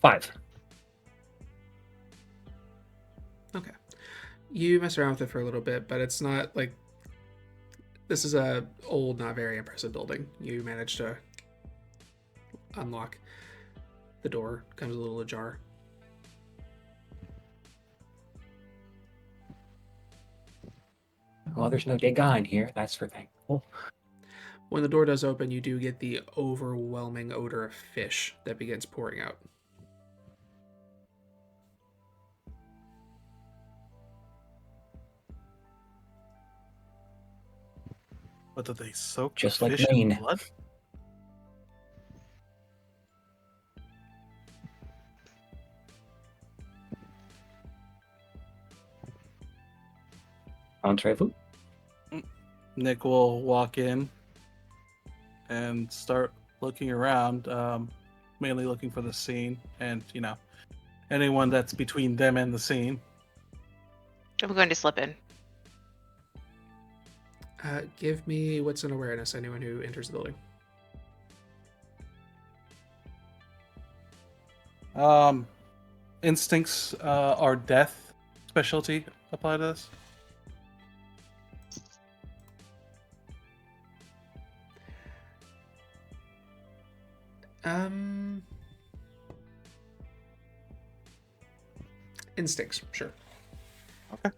Five. Okay. You mess around with it for a little bit, but it's not like this is a old, not very impressive building. You manage to unlock the door. Comes a little ajar. Well, there's no Dagon here. That's for thankful. When the door does open, you do get the overwhelming odor of fish that begins pouring out. What did they soak the Just like fish in Maine. blood? Entrez-vous? Nick will walk in and start looking around, mainly looking for the scene and, anyone that's between them and the scene. I'm going to slip in. Give me what's an awareness, anyone who enters the building. Instincts are death specialty apply to this? Instincts, sure. Okay.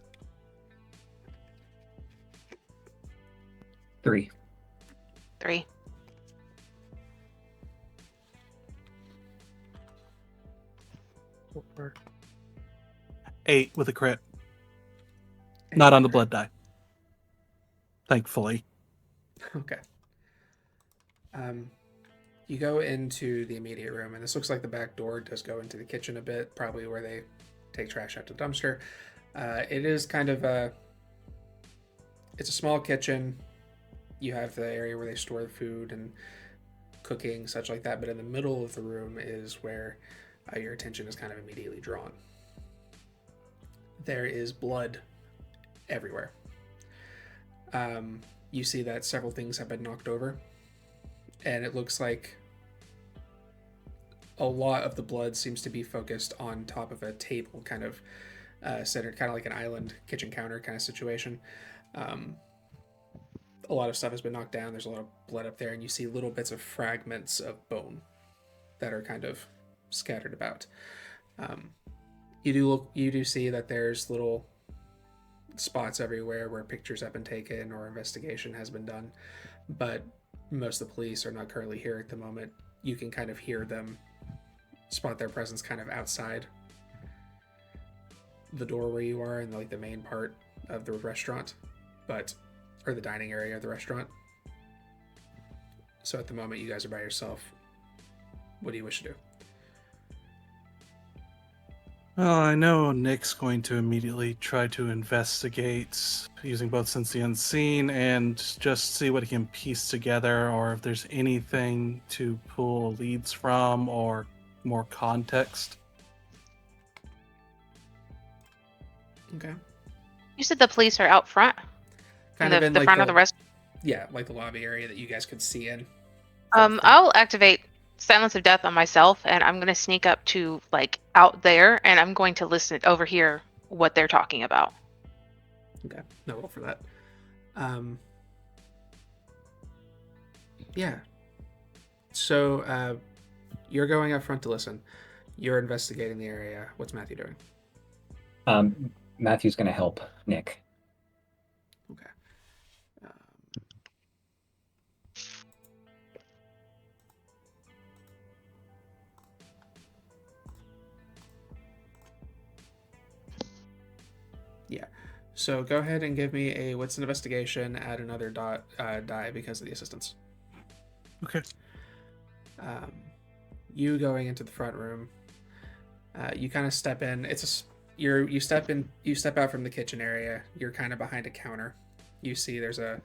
3. 3. Four. 8 with a crit. Not on the blood die. Thankfully. Okay. You go into the immediate room, and this looks like the back door does go into the kitchen a bit, probably where they take trash out to the dumpster. It is kind of it's a small kitchen. You have the area where they store the food and cooking, such like that, but in the middle of the room is where your attention is kind of immediately drawn. There is blood everywhere. You see that several things have been knocked over, and it looks like a lot of the blood seems to be focused on top of a table, kind of centered, kind of like an island kitchen counter kind of situation. A lot of stuff has been knocked down. There's a lot of blood up there, and you see little bits of fragments of bone that are kind of scattered about. You do see that there's little spots everywhere where pictures have been taken or investigation has been done, but most of the police are not currently here at the moment. You can kind of hear them spot their presence kind of outside the door where you are in like the main part of the restaurant, or the dining area of the restaurant. So at the moment you guys are by yourself. What do you wish to do? Well, I know Nick's going to immediately try to investigate using both Sense the Unseen and just see what he can piece together, or if there's anything to pull leads from or more context. Okay. You said the police are out front? Kind of in the like front of the restaurant? Yeah, like the lobby area that you guys could see in. I'll activate Silence of Death on myself, and I'm going to sneak up to, like, out there, and I'm going to overhear what they're talking about. Okay, no roll for that. Yeah. So, you're going up front to listen. You're investigating the area. What's Matthew doing? Matthew's going to help Nick. Okay. So go ahead and give me a wits and investigation. Add another die because of the assistance. Okay. You going into the front room. You kind of step in. You step out from the kitchen area. You're kind of behind a counter. You see there's a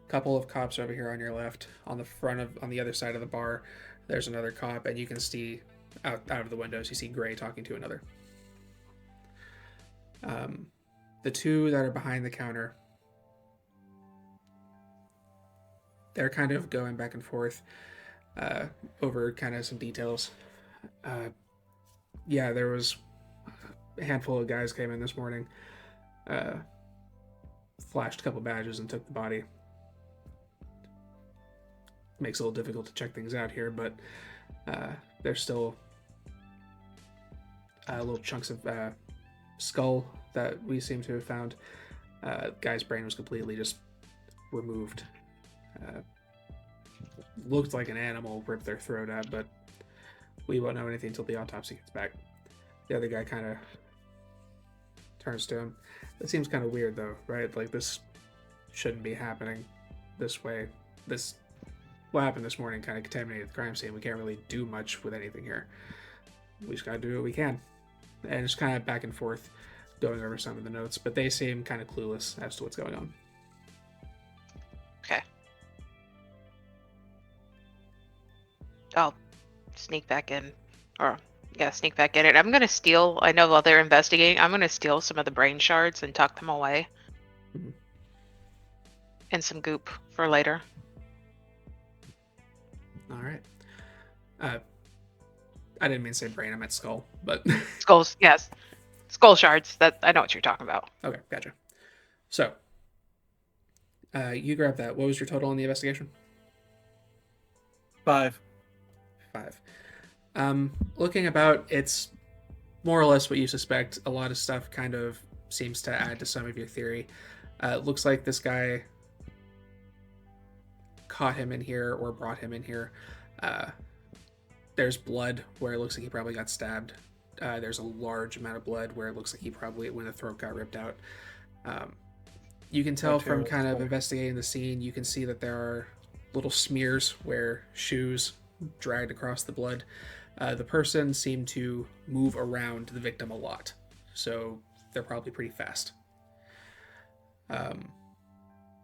couple of cops over here on your left. On the other side of the bar, there's another cop, and you can see out of the windows. You see Gray talking to another. The two that are behind the counter, they're kind of going back and forth over kind of some details. Yeah, there was a handful of guys came in this morning, flashed a couple badges and took the body. Makes it a little difficult to check things out here, but there's still little chunks of skull that we seem to have found. Guy's brain was completely just removed. Looked like an animal ripped their throat out, but we won't know anything until the autopsy gets back. The other guy kind of turns to him. That seems kind of weird, though, right? Like, this shouldn't be happening this way. What happened this morning kind of contaminated the crime scene. We can't really do much with anything here. We just gotta do what we can. And it's kind of back and forth, going over some of the notes, but they seem kind of clueless as to what's going on. Okay. I'll sneak back in. Sneak back in. And I'm going to steal, I know while they're investigating, I'm going to steal some of the brain shards and tuck them away. Mm-hmm. And some goop for later. All right. I didn't mean to say brain, I meant skull, but... Skulls, yes. Skull shards, that I know what you're talking about. Okay, gotcha. So, you grab that. What was your total on the investigation? 5. 5. Looking about, it's more or less what you suspect. A lot of stuff kind of seems to add to some of your theory. It looks like this guy caught him in here or brought him in here. There's blood where it looks like he probably got stabbed. There's a large amount of blood where it looks like he probably, when the throat got ripped out. You can tell from kind of investigating the scene, you can see that there are little smears where shoes dragged across the blood. The person seemed to move around the victim a lot, so they're probably pretty fast. And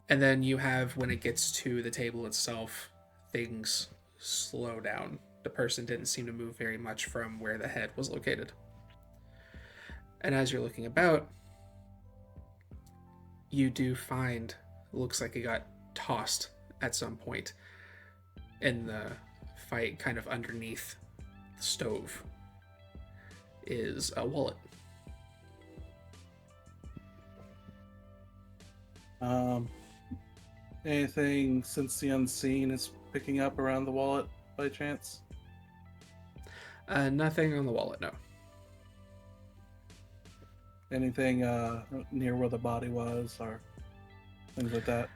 then you have, when it gets to the table itself, things slow down. The person didn't seem to move very much from where the head was located. And as you're looking about, you do find, looks like it got tossed at some point in the fight, kind of underneath the stove, is a wallet. Anything since the unseen is picking up around the wallet by chance? Nothing on the wallet, no. Anything near where the body was or things like that?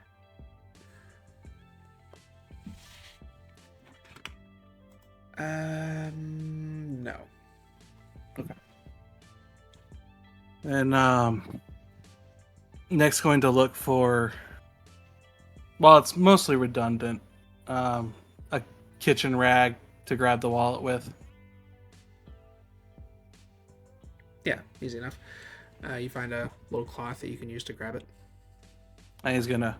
No. Okay. And next going to look for, well, it's mostly redundant, a kitchen rag to grab the wallet with. Yeah, easy enough. You find a little cloth that you can use to grab it. And he's gonna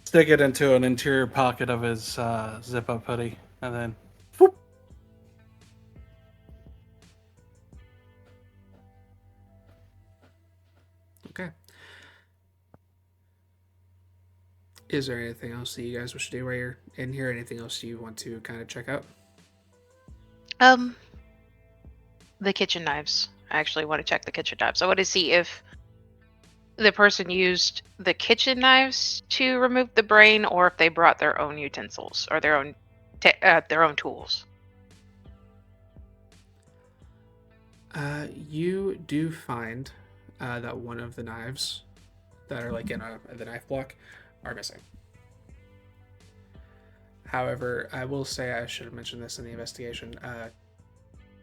stick it into an interior pocket of his zip-up hoodie, and then whoop. Okay. Is there anything else that you guys wish to do while you're in here? Anything else you want to kind of check out? The kitchen knives. I actually want to check the kitchen knives. I want to see if the person used the kitchen knives to remove the brain, or if they brought their own utensils or their own tools. You do find that one of the knives that are like in the knife block are missing. However, I will say, I should have mentioned this in the investigation,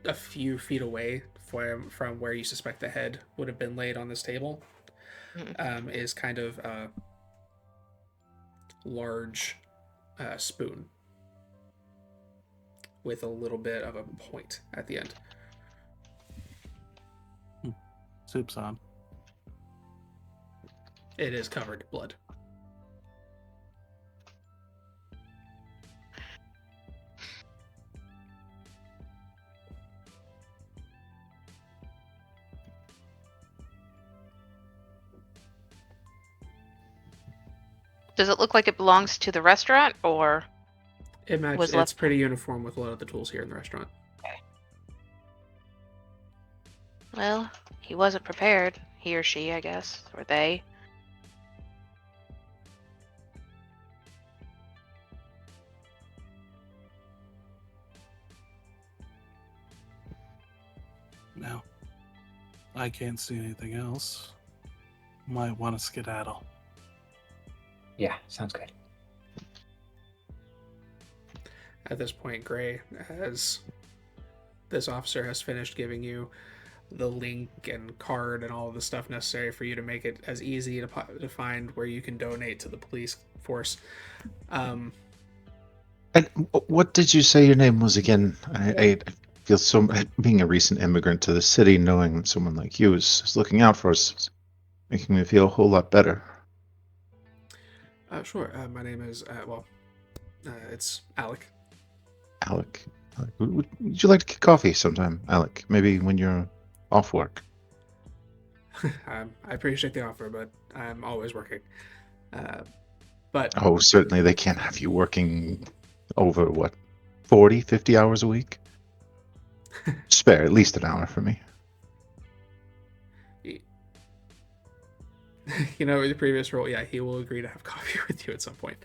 a few feet away from where you suspect the head would have been laid on this table, is kind of a large spoon with a little bit of a point at the end. Soup's on. It is covered in blood. Does it look like it belongs to the restaurant, or was It's left? pretty uniform with a lot of the tools here in the restaurant. Well, he wasn't prepared. He or she, I guess, or they. Now, I can't see anything else. Might want to skedaddle. Yeah, sounds good. At this point, Gray, as this officer has finished giving you the link and card and all of the stuff necessary for you to make it as easy to find where you can donate to the police force. And what did you say your name was again? I feel so, being a recent immigrant to the city, knowing someone like you is looking out for us, is making me feel a whole lot better. Sure. My name is, it's Alec. Alec. Would you like to get coffee sometime, Alec? Maybe when you're off work. I appreciate the offer, but I'm always working. But Oh, certainly they can't have you working over, 40, 50 hours a week? Spare at least an hour for me. The previous role, yeah, he will agree to have coffee with you at some point.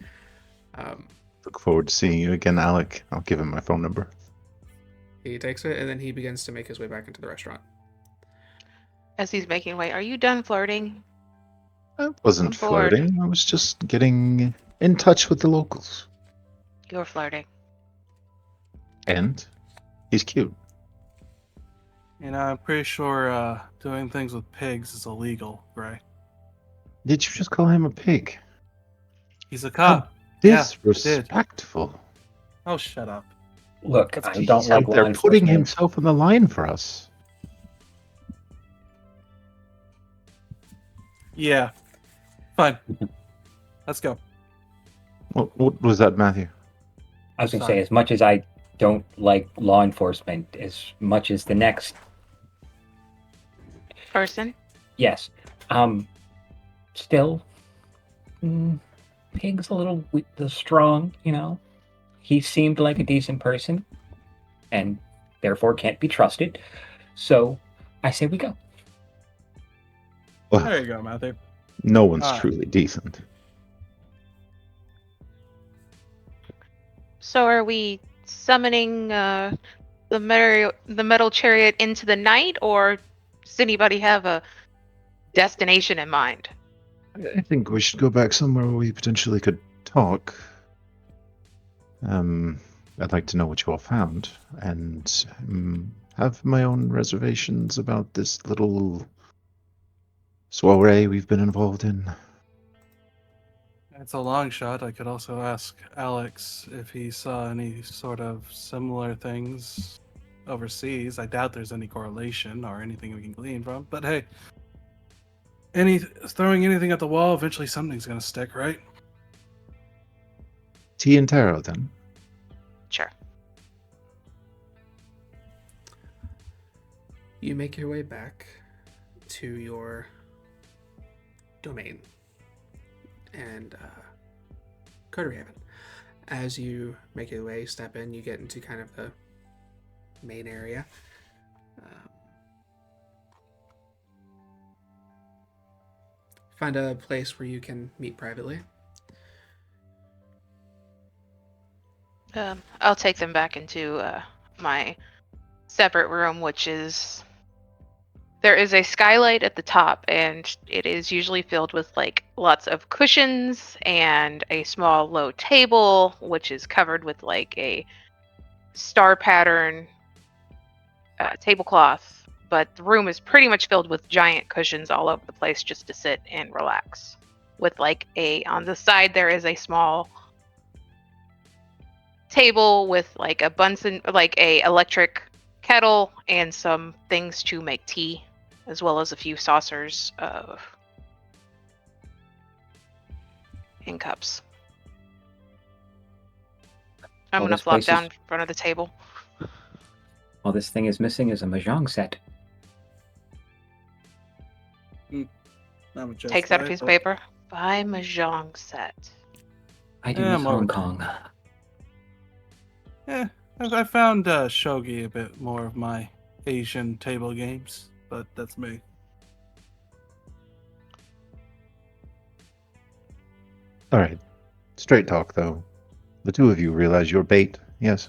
Look forward to seeing you again, Alec. I'll give him my phone number. He takes it, and then he begins to make his way back into the restaurant. As he's making way, are you done flirting? I wasn't I'm bored. flirting. I was just getting in touch with the locals. You're flirting. And he's cute. I'm pretty sure doing things with pigs is illegal, Gray. Did you just call him a pig? He's a cop. Disrespectful. Oh, shut up. Look, That's I don't He's like out there law putting enforcement. himself on the line for us. Yeah. Fine. Let's go. What was that, Matthew? I was going to Sorry. say, as much as I don't like law enforcement, as much as the next, Person? yes, still, Pig's a little strong, He seemed like a decent person, and therefore can't be trusted. So, I say we go. Well, There you go, Matthew. no one's Alright. truly decent. So are we summoning the metal chariot into the night, or does anybody have a destination in mind? I think we should go back somewhere where we potentially could talk. I'd like to know what you all found, and have my own reservations about this little soiree we've been involved in. It's a long shot. I could also ask Alex if he saw any sort of similar things overseas. I doubt there's any correlation or anything we can glean from. But hey, throwing anything at the wall, eventually something's gonna stick, right? Tea and tarot, then. Sure. You make your way back to your domain and Coterie Haven. As you make your way, step in, you get into kind of the main area. Find a place where you can meet privately. I'll take them back into my separate room, which is... There is a skylight at the top, and it is usually filled with like lots of cushions and a small low table, which is covered with like a star pattern tablecloth but the room is pretty much filled with giant cushions all over the place just to sit and relax. With like on the side there is a small table with like a Bunsen, like a electric kettle and some things to make tea, as well as a few saucers and cups. I'm All gonna this flop place down is- in front of the table. All this thing is missing is a mahjong set. I'm just Takes out a piece of but- paper. Buy mahjong set. I do Yeah, miss I'm Hong over- Kong. Yeah, I found shogi a bit more of my Asian table games, but that's me. All right. Straight talk, though. The two of you realize you're bait, yes?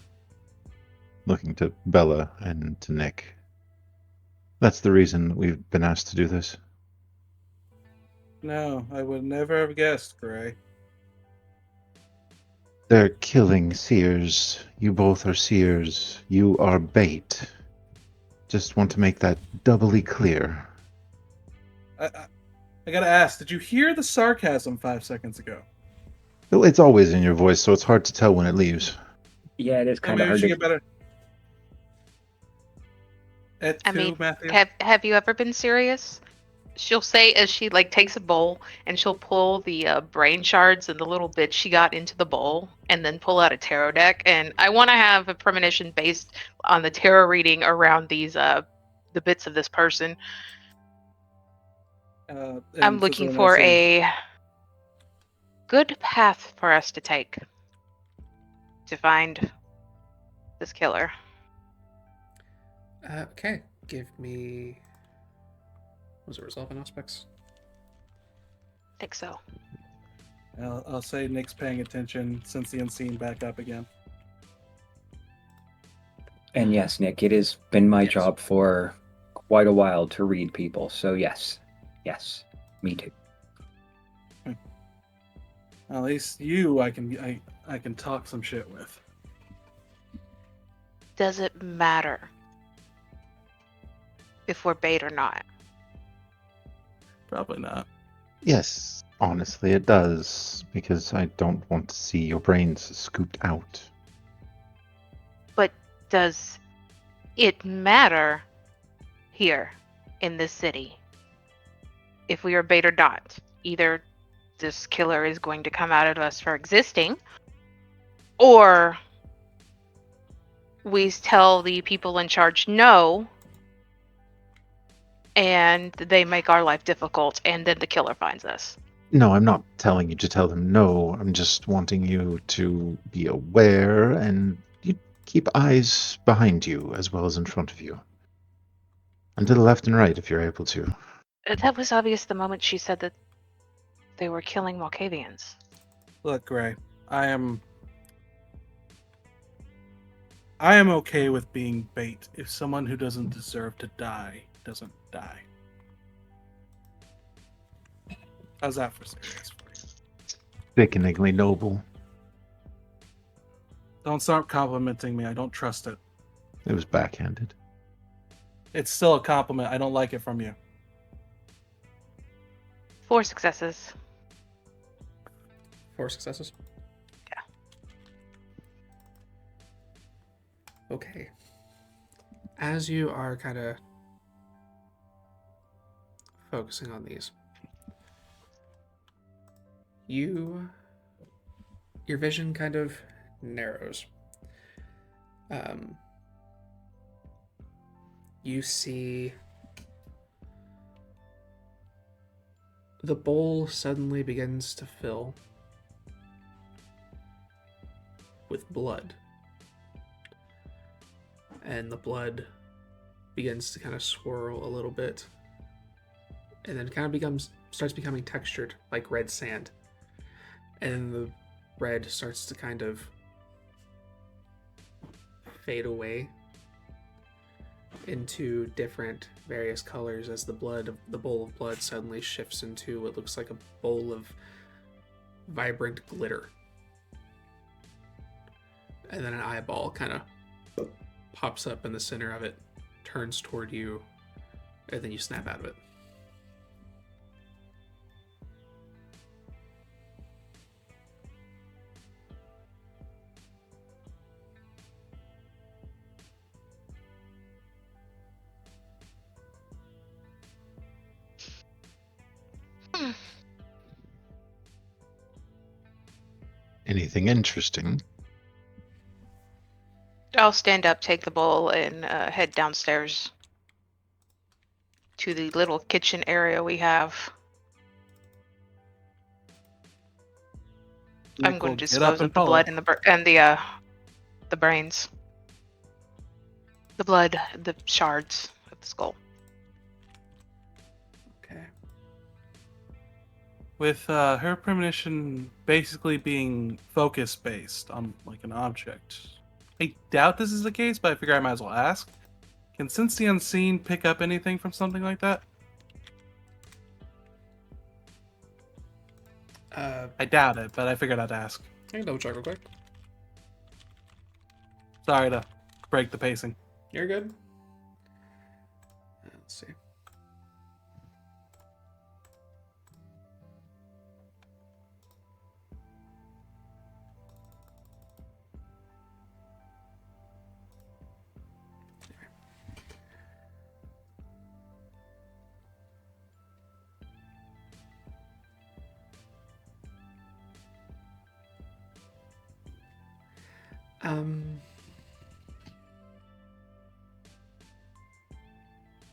Looking to Bella and to Nick. That's the reason we've been asked to do this. No, I would never have guessed, Gray. They're killing seers. You both are seers. You are bait. Just want to make that doubly clear. I gotta ask, did you hear the sarcasm 5 seconds ago? Well, it's always in your voice, so it's hard to tell when it leaves. Yeah, it is Yeah, kind maybe of we hard should to... get better. I mean, Matthew? have you ever been serious? She'll say as she like takes a bowl and she'll pull the brain shards and the little bits she got into the bowl and then pull out a tarot deck. And I want to have a premonition based on the tarot reading around these the bits of this person. I'm And looking someone for else a good path for us to take to find this killer. Okay, give me. Was it resolving aspects? I think so. I'll say Nick's paying attention since the unseen back up again. And yes, Nick, it has been my Yes. job for quite a while to read people. So yes, me too. At least you, I can talk some shit with. Does it matter if we're bait or not? Probably not. Yes, honestly, it does, because I don't want to see your brains scooped out. But does it matter here in this city if we are bait or not? Either this killer is going to come out of us for existing, or we tell the people in charge no, and they make our life difficult, and then the killer finds us. No, I'm not telling you to tell them no. I'm just wanting you to be aware and you keep eyes behind you as well as in front of you. And to the left and right if you're able to. That was obvious the moment she said that they were killing Malkavians. Look, Gray, I am okay with being bait if someone who doesn't deserve to die doesn't die. How's that for serious for you? Sickeningly noble. Don't start complimenting me. I don't trust it. It was backhanded. It's still a compliment. I don't like it from you. 4 successes. 4 successes? Yeah. Okay. As you are kind of focusing on these, your vision kind of narrows. You see the bowl suddenly begins to fill with blood. And the blood begins to kind of swirl a little bit. And then kind of starts becoming textured like red sand. And then the red starts to kind of fade away into different various colors as the bowl of blood suddenly shifts into what looks like a bowl of vibrant glitter. And then an eyeball kind of pops up in the center of it, turns toward you, and then you snap out of it. Anything interesting? I'll stand up, take the bowl, and head downstairs to the little kitchen area we have. I'm Nick going will to get up dispose and of the follow. blood and the brains, the blood, the shards of the skull. Okay. With her premonition basically being focus based on like an object. I doubt this is the case, but I figure I might as well ask. Can Sense the Unseen pick up anything from something like that? I doubt it, but I figured I'd ask. I can double check real quick. Sorry to break the pacing. You're good. Let's see.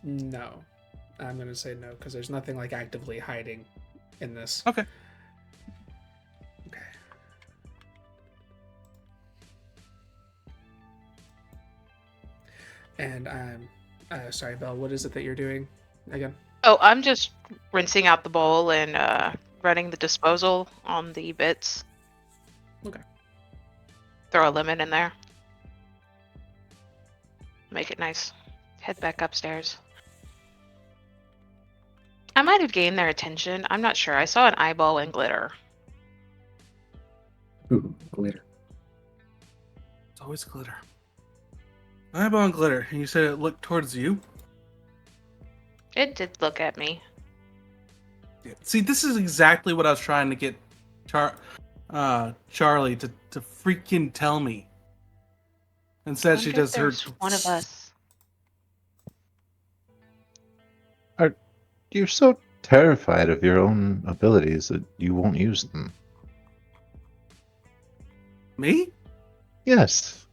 No. I'm going to say no, because there's nothing like actively hiding in this. Okay. Okay. And I'm sorry, Belle, what is it that you're doing again? Oh, I'm just rinsing out the bowl and running the disposal on the bits. Okay. Throw a lemon in there. Make it nice. Head back upstairs. I might have gained their attention. I'm not sure. I saw an eyeball and glitter. Ooh, glitter. It's always glitter. Eyeball and glitter. And you said it looked towards you? It did look at me. Yeah. See, this is exactly what I was trying to get Charlie to freaking tell me. Instead, she Wonder if just heard there's one of us. You're so terrified of your own abilities that you won't use them. Me? Yes.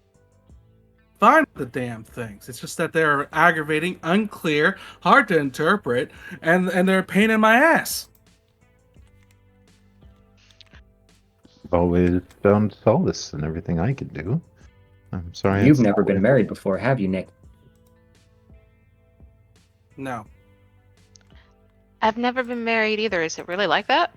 Fine with the damn things. It's just that they're aggravating, unclear, hard to interpret, and they're a pain in my ass. I've always found solace in everything I can do. I'm sorry. You've it's never not been worth married it. before, have you, Nick? No. I've never been married either. Is it really like that?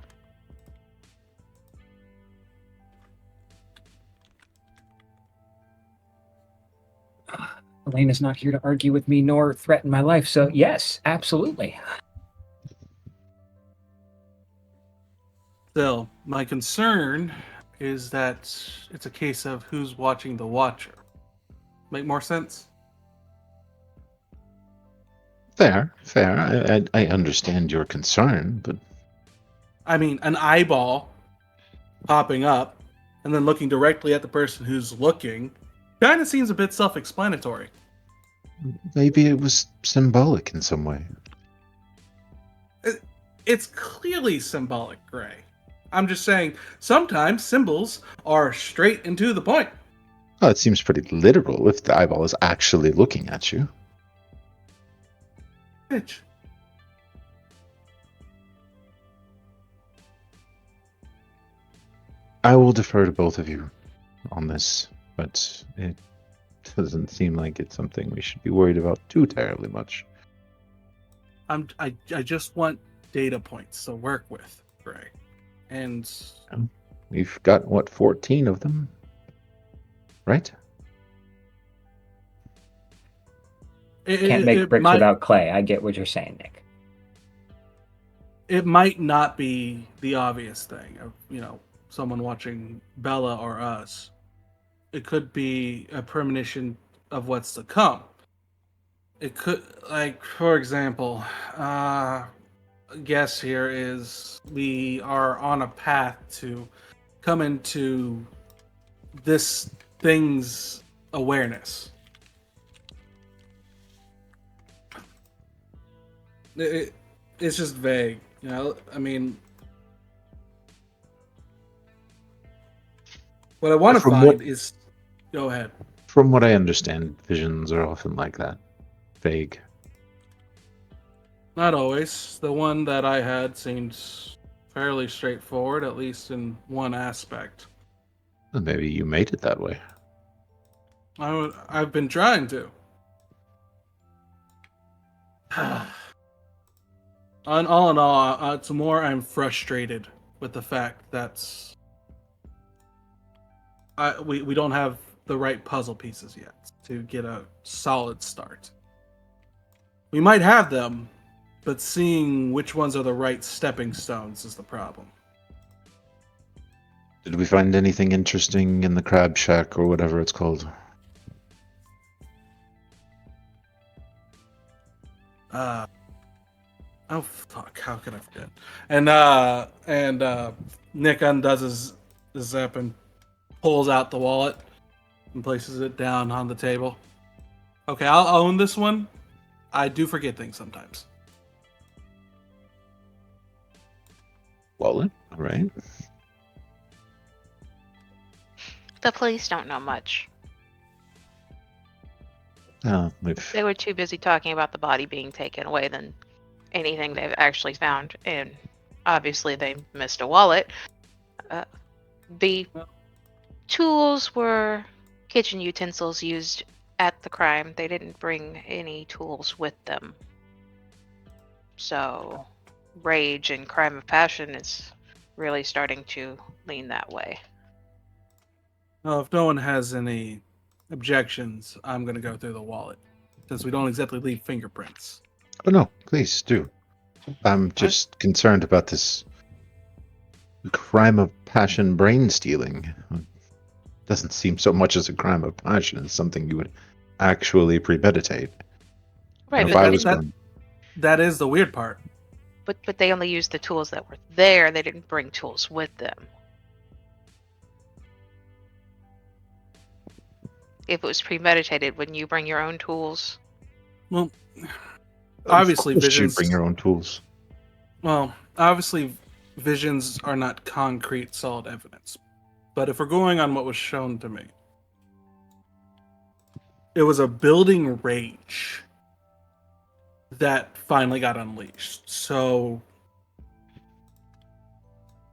Elena's not here to argue with me nor threaten my life, so yes, absolutely. Still, my concern is that it's a case of who's watching the watcher. Make more sense? Fair. I understand your concern, but I mean, an eyeball popping up and then looking directly at the person who's looking kind of seems a bit self-explanatory. maybe it was symbolic in some way. It's clearly symbolic, Gray. I'm just saying, sometimes symbols are straight and to the point. Well, it seems pretty literal if the eyeball is actually looking at you. Bitch. I will defer to both of you on this, but it doesn't seem like it's something we should be worried about too terribly much. I just want data points to work with, Gray. And We've got, what, 14 of them? Right? Can't make bricks without clay. I get what you're saying, Nick. It might not be the obvious thing of, someone watching Bella or us. It could be a premonition of what's to come. It could, like, for example, guess here is we are on a path to come into this thing's awareness. It's just vague, you know. I mean, what I want to find is. Go ahead. From what I understand, visions are often like that, vague. Not always. The one that I had seems fairly straightforward, at least in one aspect. Well, maybe you made it that way. I've been trying to. On all in all, it's more I'm frustrated with the fact that we don't have the right puzzle pieces yet to get a solid start. We might have them, but seeing which ones are the right stepping stones is the problem. Did we find anything interesting in the crab shack or whatever it's called? Oh fuck! How could I forget? And Nick undoes his zip and pulls out the wallet and places it down on the table. Okay, I'll own this one. I do forget things sometimes. Wallet, all right. The police don't know much. If They were too busy talking about the body being taken away than anything they've actually found. And obviously they missed a wallet. The tools were kitchen utensils used at the crime. They didn't bring any tools with them. So rage and crime of passion is really starting to lean that way. Well, if no one has any objections, I'm going to go through the wallet, since we don't exactly leave fingerprints. Oh no, please do. I'm just concerned about this crime of passion brain stealing. Doesn't seem so much as a crime of passion as something you would actually premeditate. Right, If but I they was didn't- going, That is the weird part. But they only used the tools that were there. They didn't bring tools with them. If it was premeditated, wouldn't you bring your own tools? Well, obviously, of course you visions. bring your own tools. Well, obviously, visions are not concrete, solid evidence. But if we're going on what was shown to me, it was a building rage that finally got unleashed. So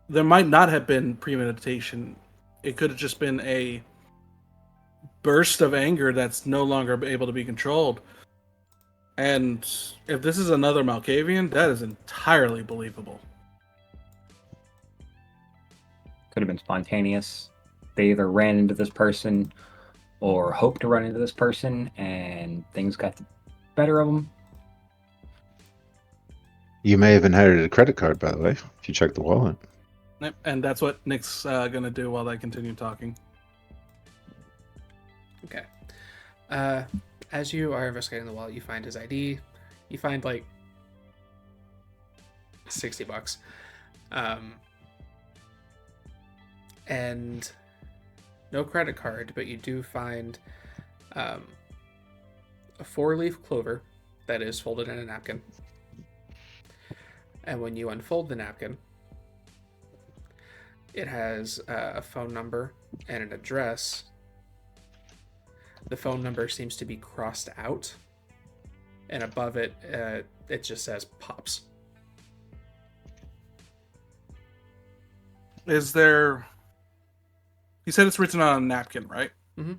there might not have been premeditation. It could have just been a burst of anger that's no longer able to be controlled. And if this is another Malkavian, that is entirely believable. Could have been spontaneous. They either ran into this person or hoped to run into this person, and things got the better of them. You may have inherited a credit card, by the way, if you check the wallet. Yep, and that's what Nick's going to do while they continue talking. Okay. As you are investigating the wallet, you find his ID. You find like $60. And no credit card, but you do find a 4-leaf clover that is folded in a napkin. And when you unfold the napkin, it has a phone number and an address. The phone number seems to be crossed out, and above it, it just says Pops. Is there... You said it's written on a napkin, right? Mm-hmm.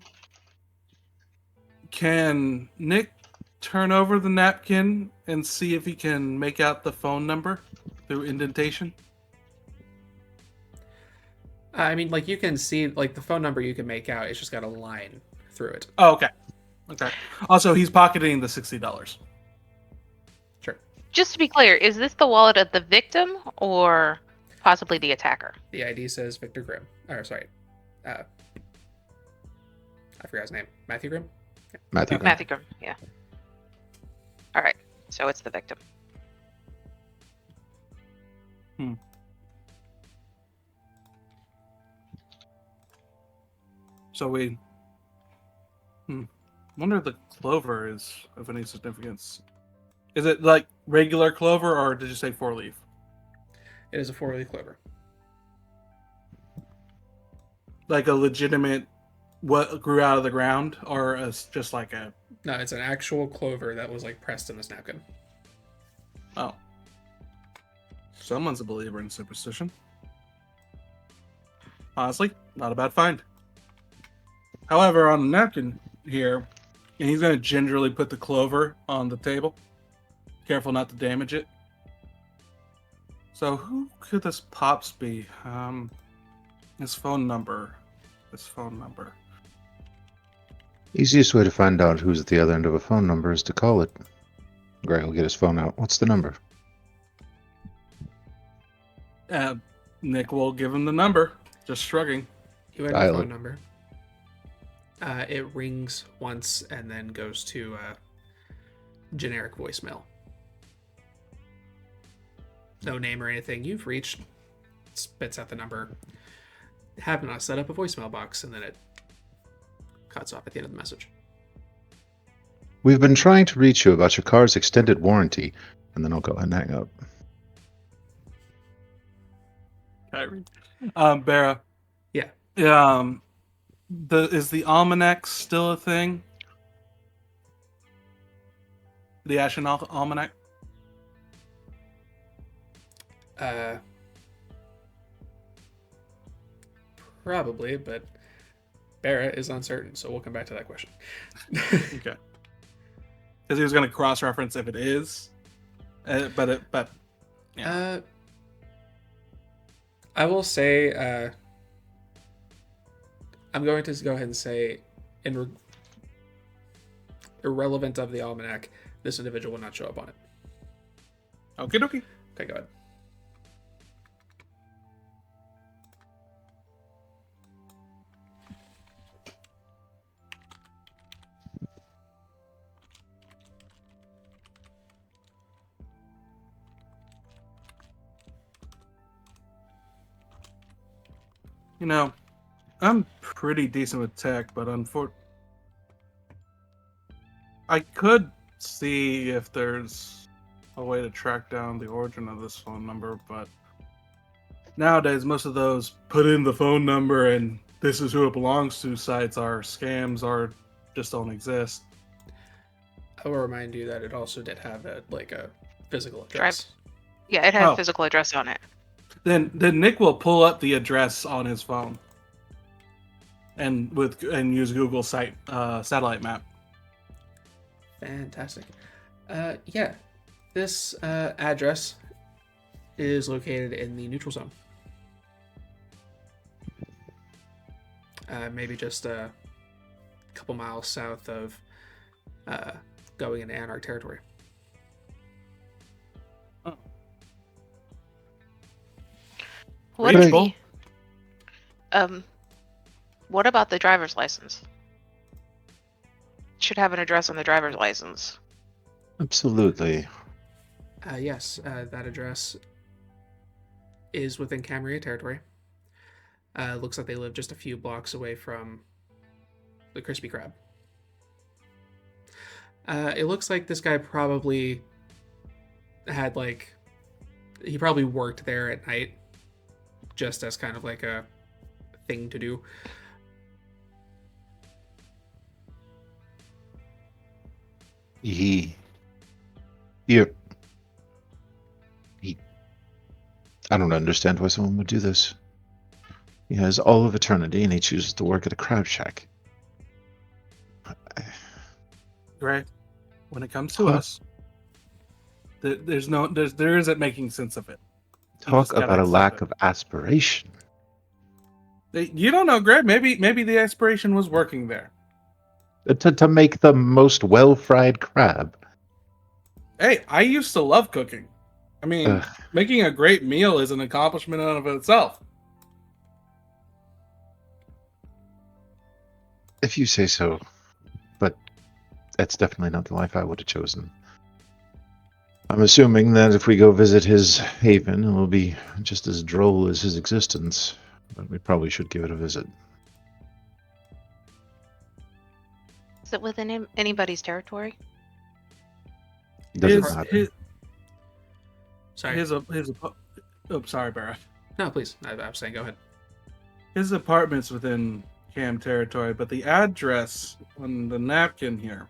Can Nick turn over the napkin and see if he can make out the phone number through indentation? I mean, like, you can see, like, the phone number you can make out. It's just got a line through it. Oh, okay. Okay. Also, he's pocketing the $60. Sure. Just to be clear, is this the wallet of the victim or possibly the attacker? The ID says Victor Grimm. Or, sorry. I forgot his name. Matthew Grimm? Matthew. Okay. Matthew Grimm, yeah. So it's the victim. So we wonder if the clover is of any significance. Is it like regular clover, or did you say 4-leaf? It is a 4-leaf clover. Like a legitimate what grew out of the ground, or just like a... No, it's an actual clover that was like pressed in this napkin. Oh. Someone's a believer in superstition. Honestly, not a bad find. However, on the napkin here, and he's going to gingerly put the clover on the table. Careful not to damage it. So who could this Pops be? His phone number. Easiest way to find out who's at the other end of a phone number is to call it. Gray will get his phone out. What's the number? Nick will give him the number. Just shrugging. You have Dial your phone it. number. It rings once and then goes to generic voicemail. No name or anything. You've reached. Spits out the number. Have not set up a voicemail box, and then it cuts off at the end of the message. We've been trying to reach you about your car's extended warranty, and then I'll go ahead and hang up. Bera. Yeah. Is the almanac still a thing? The Ashen Almanac? Probably, but Barrett is uncertain, so we'll come back to that question. Okay. Because he was going to cross-reference if it is, but yeah. I will say, I'm going to go ahead and say, irrelevant of the almanac, this individual will not show up on it. Okie dokie. Okay, go ahead. You know, I'm pretty decent with tech, but I could see if there's a way to track down the origin of this phone number, but nowadays most of those put in the phone number and this is who it belongs to sites are scams or just don't exist. I will remind you that it also did have a physical address. Yeah, it had a physical address on it. Then Nick will pull up the address on his phone and use Google satellite map. Fantastic. Yeah, this address is located in the neutral zone. Maybe just a couple miles south of going into Anarch territory. What about the driver's license? Should have an address on the driver's license. Absolutely. Yes, that address is within Camarilla territory. Looks like they live just a few blocks away from the Crispy Crab. It looks like this guy probably had he probably worked there at night, just as kind of like a thing to do. I don't understand why someone would do this. He has all of eternity and he chooses to work at a crab shack. Right. When it comes to us, there isn't making sense of it. Talk about a lack of aspiration. You don't know, Greg. Maybe the aspiration was working there. To make the most well-fried crab. Hey, I used to love cooking. I mean, making a great meal is an accomplishment in and of itself. If you say so. But that's definitely not the life I would have chosen. I'm assuming that if we go visit his haven, it will be just as droll as his existence. But we probably should give it a visit. Is it within anybody's territory? Doesn't His- matter. his- Sorry. Oh, sorry, Barra. No, please. I was saying, go ahead. His apartment's within Cam territory, but the address on the napkin here,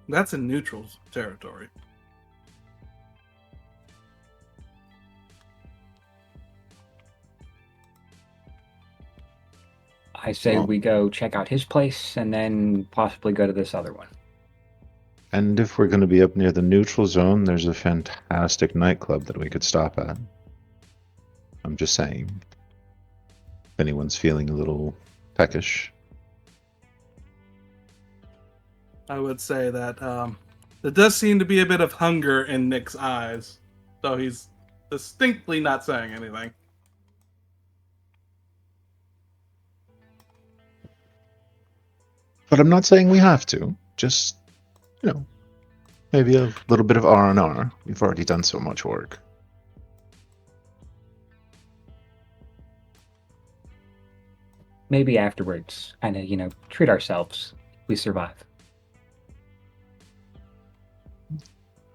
that's in neutral territory. I say Well- we go check out his place and then possibly go to this other one. And if we're going to be up near the neutral zone, there's a fantastic nightclub that we could stop at. I'm just saying. If anyone's feeling a little peckish. I would say that there does seem to be a bit of hunger in Nick's eyes, though he's distinctly not saying anything. But I'm not saying we have to. Just, maybe a little bit of R&R. We've already done so much work. Maybe afterwards, kind of, treat ourselves. We survive.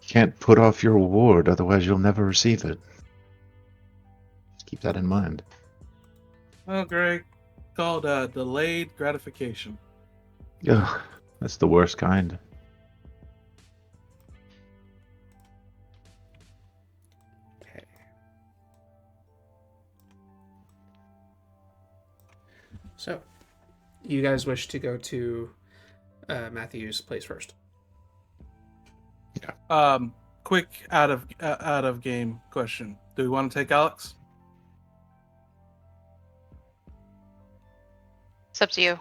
Can't put off your reward, otherwise you'll never receive it. Just keep that in mind. Well, Greg, called delayed gratification. Ugh, that's the worst kind. Okay. So, you guys wish to go to Matthew's place first. Quick out of game question. Do we want to take Alex? It's up to you.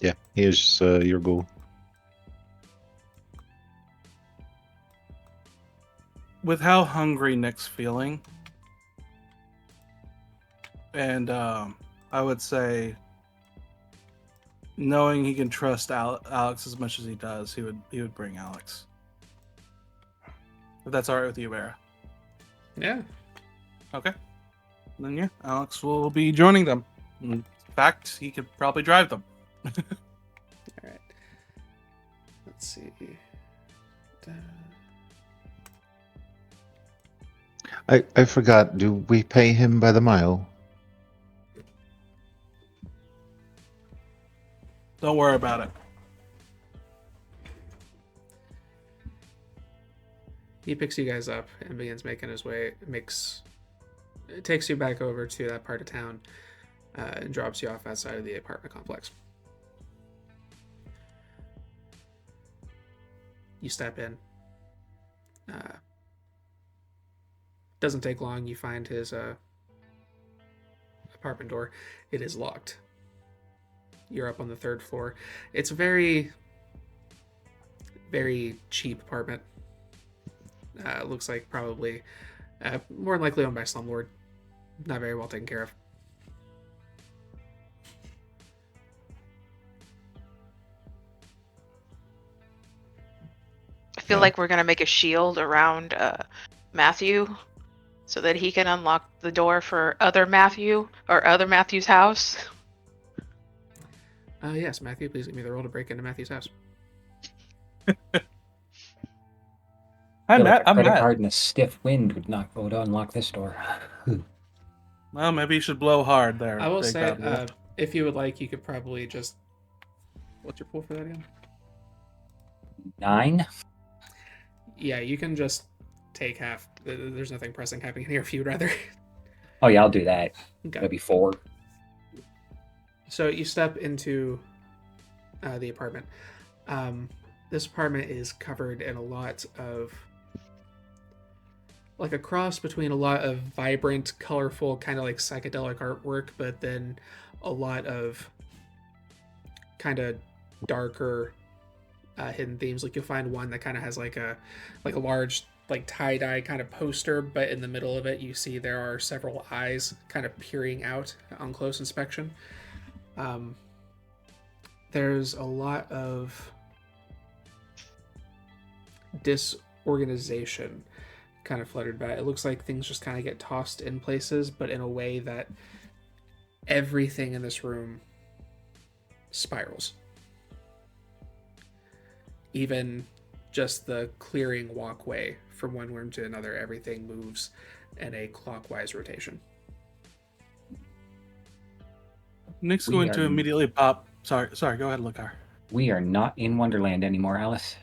Yeah, here's your goal. With how hungry Nick's feeling, and I would say, knowing he can trust Alex as much as he does, he would bring Alex. If that's all right with you, Vera. Yeah. Okay. Then yeah, Alex will be joining them. In fact, he could probably drive them. All right. Let's see. I forgot, do we pay him by the mile? Don't worry about it. He picks you guys up and begins making his way. It takes you back over to that part of town and drops you off outside of the apartment complex. You step in. Doesn't take long. You find his apartment door. It is locked. You're up on the 3rd floor. It's a very, very cheap apartment. Looks like probably more than likely owned by a slumlord. Not very well taken care of. I feel like we're gonna make a shield around Matthew, so that he can unlock the door for other Matthew or other Matthew's house. Yes, Matthew, please give me the roll to break into Matthew's house. I'm Feel like a I'm credit mad. card and a stiff wind would unlock this door. Well, maybe you should blow hard there. I will Big say, Bad Wolf. if you would like, you could probably just... What's your pool for that again? 9? Yeah, you can just take half. There's nothing pressing happening here if you'd rather. Oh yeah, I'll do that. Okay. Maybe 4. So you step into the apartment. This apartment is covered in a lot of, like, a cross between a lot of vibrant, colorful, kind of like psychedelic artwork, but then a lot of kind of darker hidden themes. Like, you'll find one that kind of has like a large, like, tie-dye kind of poster, but in the middle of it you see there are several eyes kind of peering out on close inspection. There's a lot of disorganization kind of fluttered by. It looks like things just kind of get tossed in places, but in a way that everything in this room spirals. Even just the clearing walkway from one room to another, everything moves in a clockwise rotation. Nick's We going are- to immediately pop. Sorry, go ahead, Lakar. We are not in Wonderland anymore, Alice.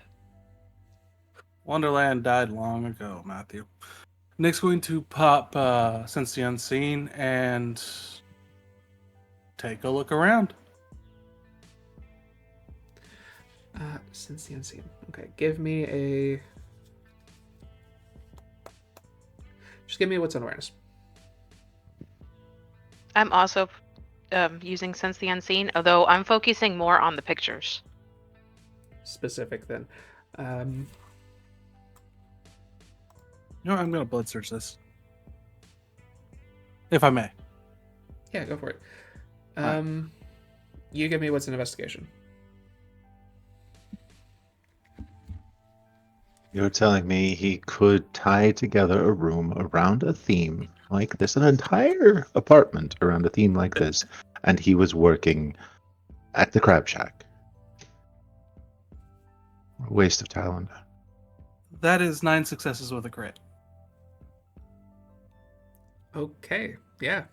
Wonderland died long ago, Matthew. Nick's going to pop Sense the Unseen and take a look around. Since the unseen. Okay, give me a... Just give me what's on awareness. I'm also using Sense the Unseen, although I'm focusing more on the pictures. Specific then. You know what, I'm going to blood search this. If I may. Yeah, go for it. Alright. You give me what's an investigation. You're telling me he could tie together a room around a theme like this, an entire apartment around a theme like this, and he was working at the Crab Shack. Waste of talent. That is 9 successes with a crit. Okay, yeah,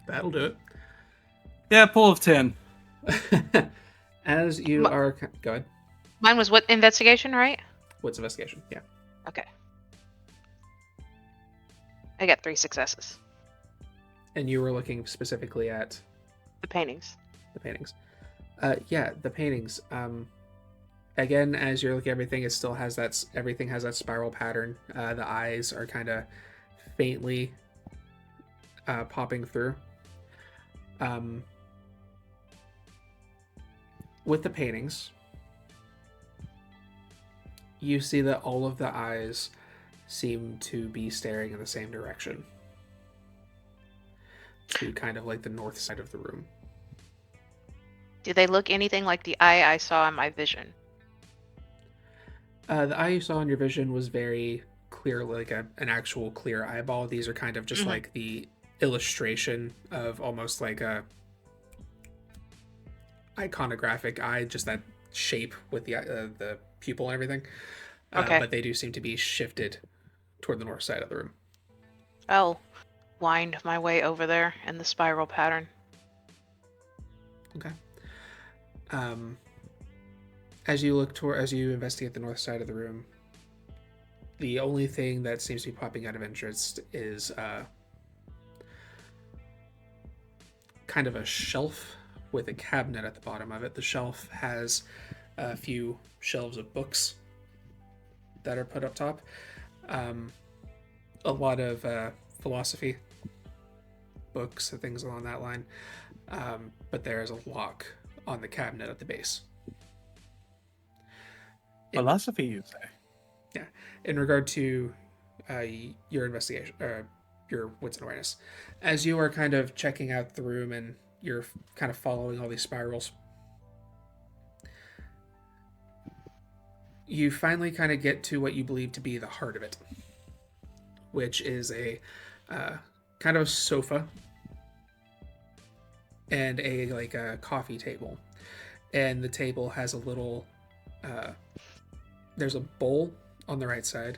that'll do Yeah, pull of 10. it. As you are... Go ahead. Mine was what, investigation, right? What's investigation? Yeah. Okay. I got 3 successes. And you were looking specifically at The paintings. the paintings. Yeah, the paintings. Again, as you're looking at everything, it still has that... Everything has that spiral pattern. The eyes are kind of faintly popping through. With the paintings, you see that all of the eyes seem to be staring in the same direction, to kind of like the north side of the room. Do they look anything like the eye I saw in my vision? The eye you saw in your vision was very clear, like an actual clear eyeball. These are kind of just like the illustration of almost like a iconographic eye, just that shape with the pupil and everything. Okay. But they do seem to be shifted toward the north side of the room. I'll wind my way over there in the spiral pattern. Okay. As you investigate the north side of the room, the only thing that seems to be popping out of interest is kind of a shelf with a cabinet at the bottom of it. The shelf has a few shelves of books that are put up top. A lot of philosophy books and things along that line. But there is a lock on the cabinet at the base. Philosophy, you say? Yeah. In regard to your investigation, your wits and awareness, as you are kind of checking out the room and you're kind of following all these spirals, you finally kind of get to what you believe to be the heart of it, which is a kind of sofa and a coffee table. And the table has a little there's a bowl on the right side.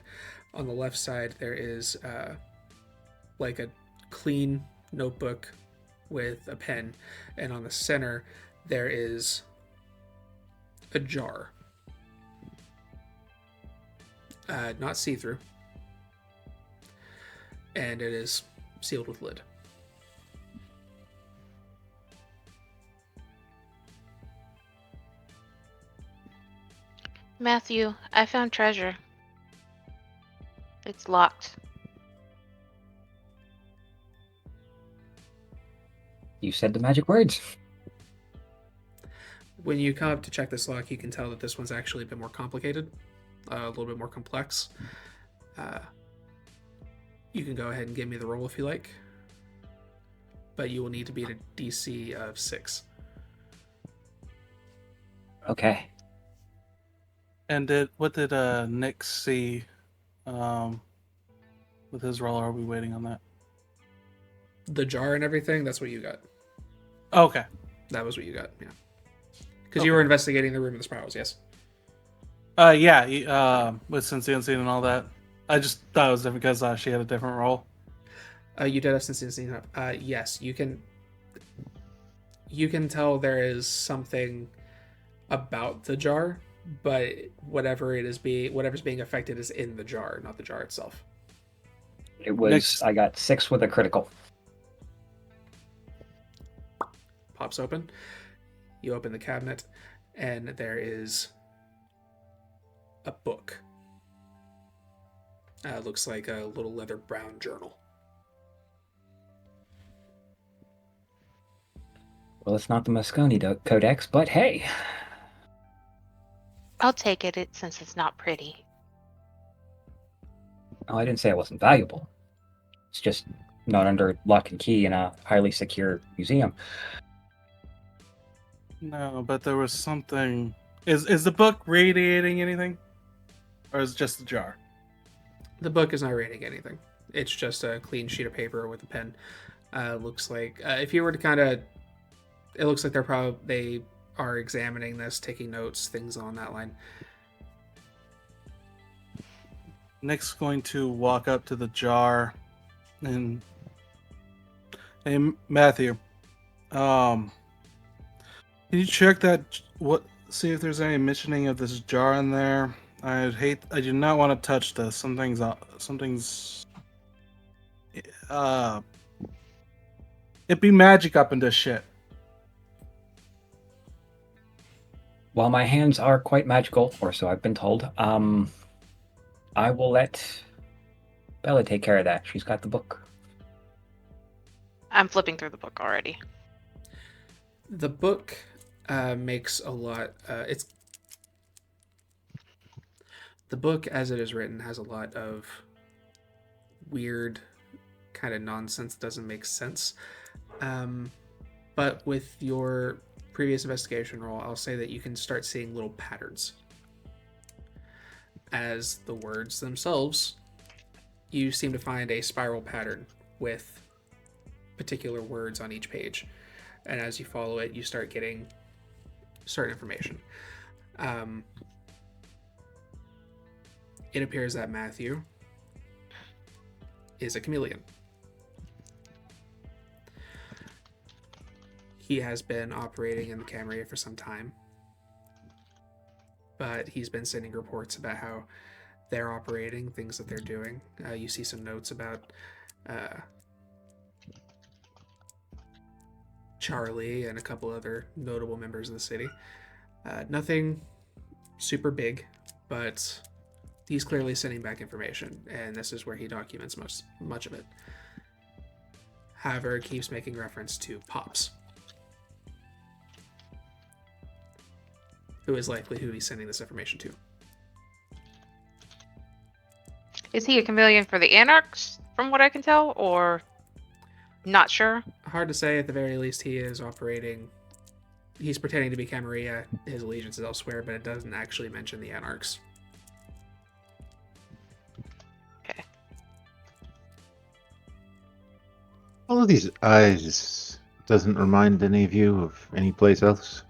On the left side there is like a clean notebook with a pen, and on the center there is a jar, not see-through, and it is sealed with lid. Matthew, I found treasure. It's locked. You said the magic words. When you come up to check this lock, you can tell that this one's actually a bit more complicated, a little bit more complex. You can go ahead and give me the roll if you like, but you will need to beat a DC of 6. Okay. And what did Nick see with his roll? Are we waiting on that? The jar and everything, that's what you got. Okay. That was what you got, yeah. Because you were investigating the room of the spirals, yes? With Cynthia Unseen and all that. I just thought it was different because she had a different role. You did have Cynthia Unseen. Yes, you can tell there is something about the jar, but whatever's being affected is in the jar, not the jar itself. It was, I got 6 with a critical. Pops open. You open the cabinet, and there is a book. Looks like a little leather brown journal. Well, it's not the Moscone Codex, but hey. I'll take it since it's not pretty. Oh, I didn't say it wasn't valuable. It's just not under lock and key in a highly secure museum. No, but there was something. Is the book radiating anything? Or is it just the jar? The book is not radiating anything. It's just a clean sheet of paper with a pen. Looks like if you were to kind of, it looks like they are examining this, taking notes, things along that line. Nick's going to walk up to the jar and, hey Matthew, can you check that? See if there's any mentioning of this jar in there. I do not want to touch this. Something's it be magic up in this shit. Well, my hands are quite magical, or so I've been told. I will let Bella take care of that. She's got the book. I'm flipping through the book already. The book makes a lot. The book, as it is written, has a lot of weird kind of nonsense. Doesn't make sense. But with your previous investigation roll, I'll say that you can start seeing little patterns. As the words themselves, you seem to find a spiral pattern with particular words on each page. And as you follow it, you start getting certain information. It appears that Matthew is a chameleon. He has been operating in the Camarilla for some time, but he's been sending reports about how they're operating, things that they're doing. You see some notes about Charlie and a couple other notable members of the city. Nothing super big, but he's clearly sending back information, and this is where he documents much of it. However, it keeps making reference to Pops, who is likely who he's sending this information to. Is he a chameleon for the Anarchs, from what I can tell, or not sure? Hard to say. At the very least, he is operating. He's pretending to be Camarilla. His allegiance is elsewhere, but it doesn't actually mention the Anarchs. Okay. All of these eyes doesn't remind any of you of any place else?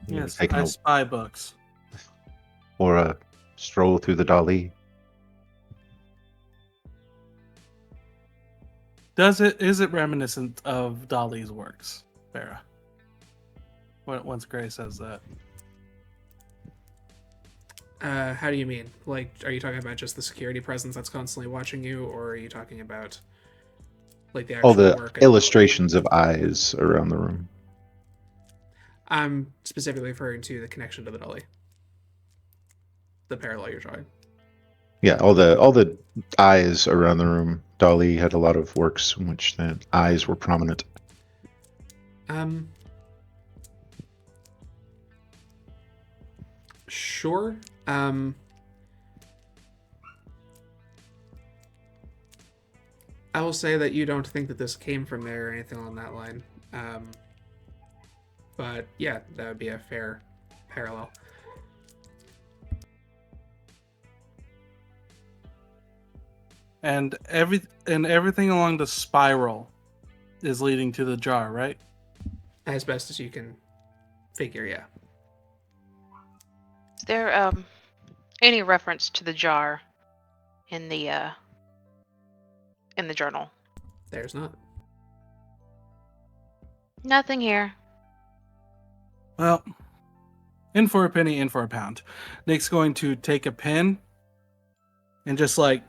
Yes, Taking I a- spy books. or a stroll through the Dali? Is it reminiscent of Dali's works, Farah? Once Gray says that. How do you mean? Like, are you talking about just the security presence that's constantly watching you, or are you talking about like the actual All the work? illustrations of eyes around the room. I'm specifically referring to the connection to the dolly. The parallel you're drawing. Yeah, all the eyes around the room. Dali had a lot of works in which the eyes were prominent. Sure. I will say that you don't think that this came from there or anything along that line. But yeah, that would be a fair parallel. And everything along the spiral is leading to the jar, right? As best as you can figure, yeah. Is there any reference to the jar in the journal? There's not. Nothing here. Well, in for a penny, in for a pound. Nick's going to take a pen and just click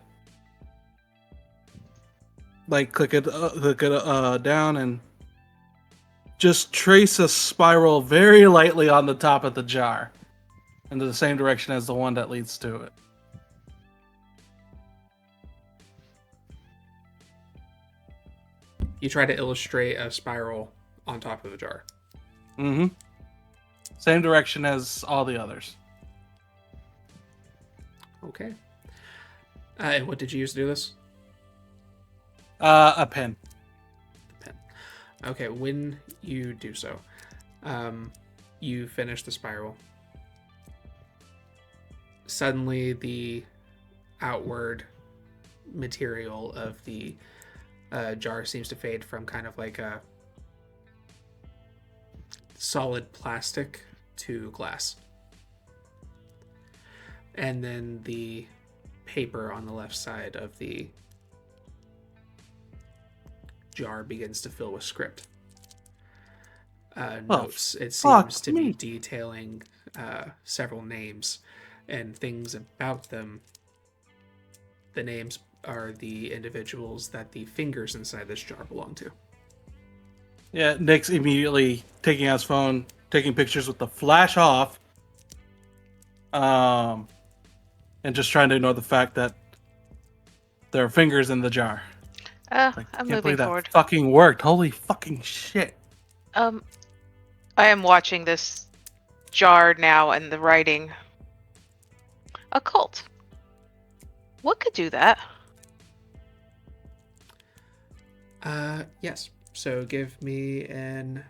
it down and just trace a spiral very lightly on the top of the jar into the same direction as the one that leads to it. You try to illustrate a spiral on top of a jar. Mm-hmm. Same direction as all the others. Okay. And what did you use to do this? A pen. The pen. Okay, when you do so, you finish the spiral. Suddenly, the outward material of the jar seems to fade from kind of like a solid plastic to glass. And then the paper on the left side of the jar begins to fill with script. Notes. It seems to be detailing several names and things about them. The names are the individuals that the fingers inside this jar belong to. Yeah, Nick's immediately taking out his phone, taking pictures with the flash off, and just trying to ignore the fact that there are fingers in the jar. I'm can't moving believe that forward. fucking worked. Holy fucking shit. I am watching this jar now and the writing. Occult. What could do that? Yes. So give me an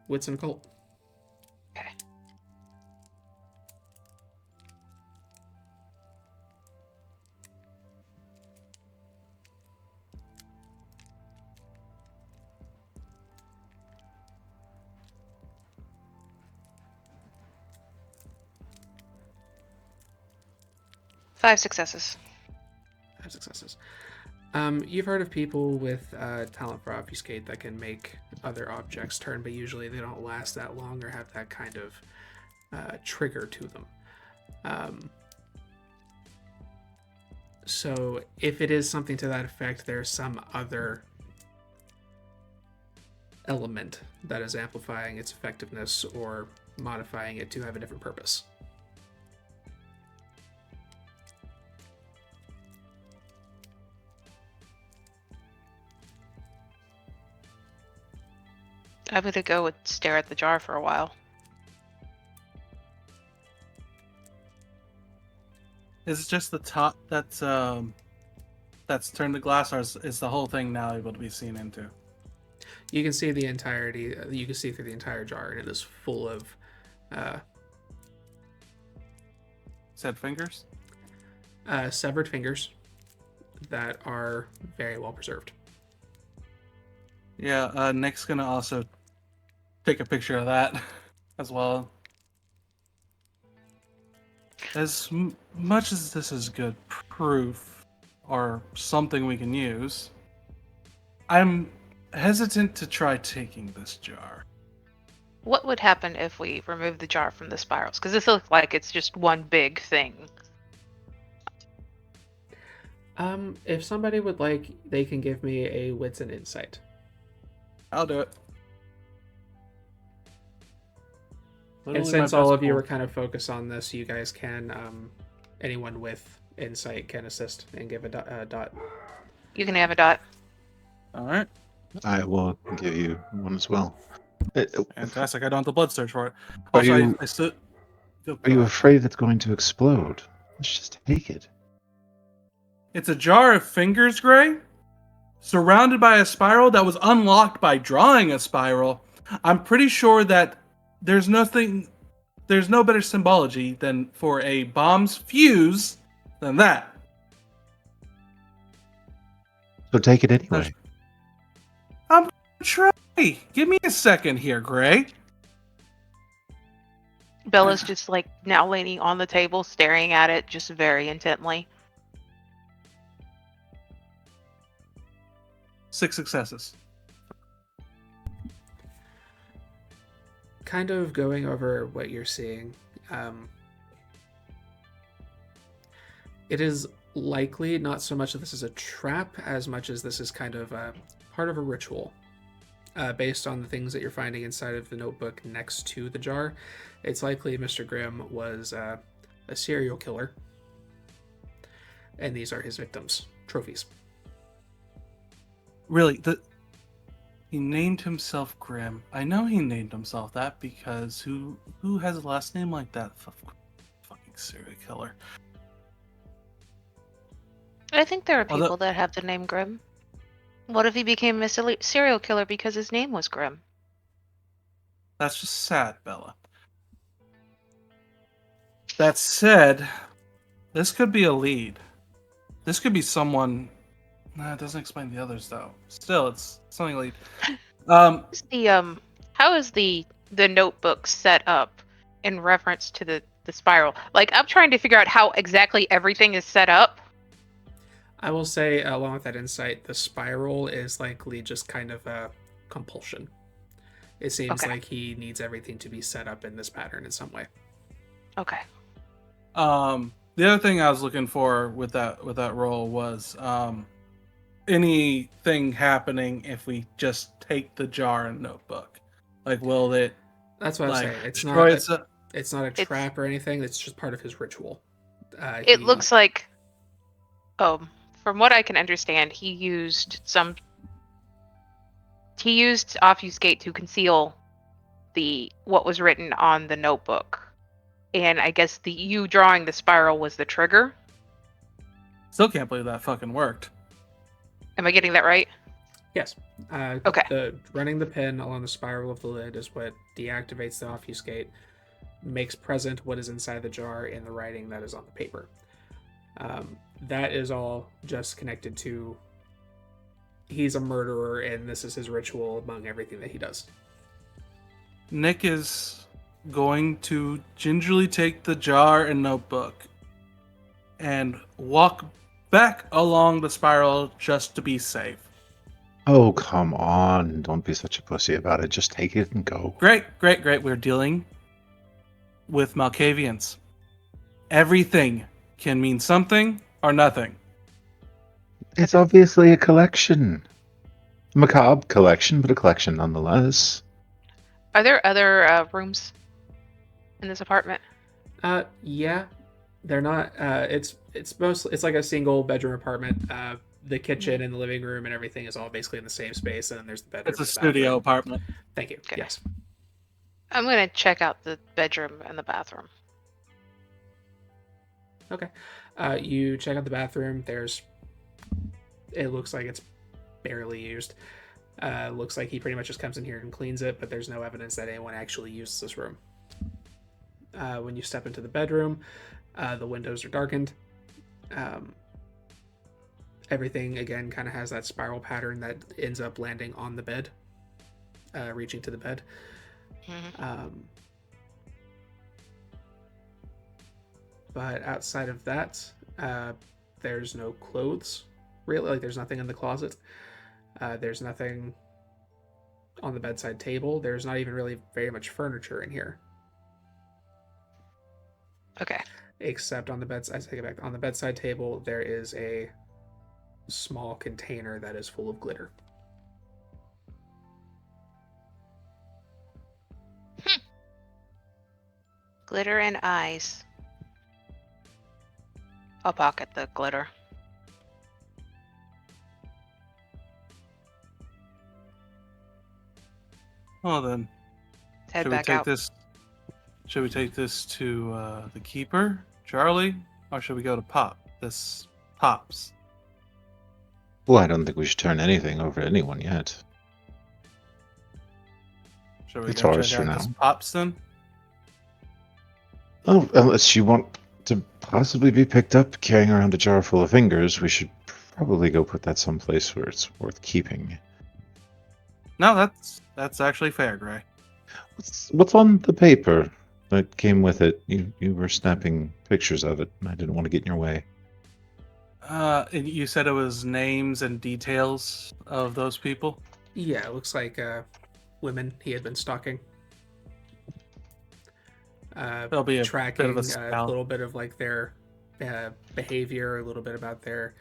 wits and occult. Okay. Five successes. 5 successes. You've heard of people with talent for obfuscate that can make other objects turn, but usually they don't last that long or have that kind of trigger to them. So if it is something to that effect, there's some other element that is amplifying its effectiveness or modifying it to have a different purpose. I'm gonna go and stare at the jar for a while. Is it just the top that's turned to glass, or is the whole thing now able to be seen into? You can see the entirety. You can see through the entire jar, and it is full of Said fingers? severed fingers that are very well preserved. Yeah, Nick's gonna also take a picture of that as well. As much as this is good proof or something we can use, I'm hesitant to try taking this jar. What would happen if we remove the jar from the spirals? Because this looks like it's just one big thing. If somebody would like, they can give me a wits and insight. I'll do it. And Literally since my all best of you pull. are kind of focused on this, you guys can, anyone with insight can assist and give a dot. You can have a dot. All right, I will give you one as well. fantastic. I don't have the blood search for it. Are Also, you- I still. Are you afraid it's going to explode? Let's just take it. It's a jar of fingers, Gray, surrounded by a spiral that was unlocked by drawing a spiral. I'm pretty sure that there's no better symbology than for a bomb's fuse than that. So take it anyway. I'm gonna try. Give me a second here, Gray. Bella's just like now leaning on the table, staring at it just very intently. 6 successes. Kind of going over what you're seeing. It is likely not so much that this is a trap as much as this is kind of part of a ritual. Based on the things that you're finding inside of the notebook next to the jar, it's likely Mr. Grimm was a serial killer, and these are his victims' trophies. Really, he named himself Grimm. I know he named himself that because who has a last name like that? Fucking serial killer. I think there are Although- people that have the name Grimm. What if he became a serial killer because his name was Grimm? That's just sad, Bella. That said, this could be a lead. This could be someone. Nah, it doesn't explain the others though. Still, it's something lead. How is the notebook set up in reference to the spiral? Like, I'm trying to figure out how exactly everything is set up. I will say, along with that insight, the spiral is likely just kind of a compulsion. It seems like he needs everything to be set up in this pattern in some way. Okay. The other thing I was looking for with that roll was anything happening if we just take the jar and notebook. Like, will it? That's what like, I'm saying. It's not a trap or anything. It's just part of his ritual. It looks like, from what I can understand, he used obfuscate to conceal what was written on the notebook, and I guess you drawing the spiral was the trigger. Still can't believe that fucking worked. Am I getting that right? Yes. Okay. Running the pin along the spiral of the lid is what deactivates the obfuscate, makes present what is inside the jar in the writing that is on the paper. That is all just connected to he's a murderer and this is his ritual among everything that he does. Nick is going to gingerly take the jar and notebook and walk back along the spiral just to be safe. Oh, come on. Don't be such a pussy about it. Just take it and go. Great. We're dealing with Malkavians. Everything can mean something or nothing. It's obviously a collection. Macabre collection, but a collection nonetheless. Are there other rooms in this apartment? Yeah. They're not it's mostly it's like a single bedroom apartment. The kitchen and the living room and everything is all basically in the same space, and then there's the bedroom. It's a studio apartment. Thank you. Okay. Yes. I'm gonna check out the bedroom and the bathroom. Okay. You check out the bathroom. It looks like it's barely used. Looks like he pretty much just comes in here and cleans it, but there's no evidence that anyone actually uses this room. When you step into the bedroom, the windows are darkened. Everything, again, kind of has that spiral pattern that ends up landing on the bed, reaching to the bed. Mm-hmm. But outside of that, there's no clothes, really. Like, there's nothing in the closet. There's nothing on the bedside table. There's not even really very much furniture in here. Okay. Except on the bedside, I take it back. On the bedside table, there is a small container that is full of glitter. Glitter and eyes. I'll pocket the glitter. Well then, Head should we back take out. this? Should we take this to the keeper, Charlie, or should we go to Pops? Well, I don't think we should turn anything over to anyone yet. Should we It's go ours check for out this now. Pops then? Oh, unless you want to possibly be picked up carrying around a jar full of fingers, we should Probably go put that someplace where it's worth keeping. No, that's actually fair, Gray. What's on the paper that came with it? You were snapping pictures of it, and I didn't want to get in your way. And you said it was names and details of those people? Yeah, it looks like women he had been stalking. There'll be a Tracking bit of a a spell. little bit of like their behavior, a little bit about their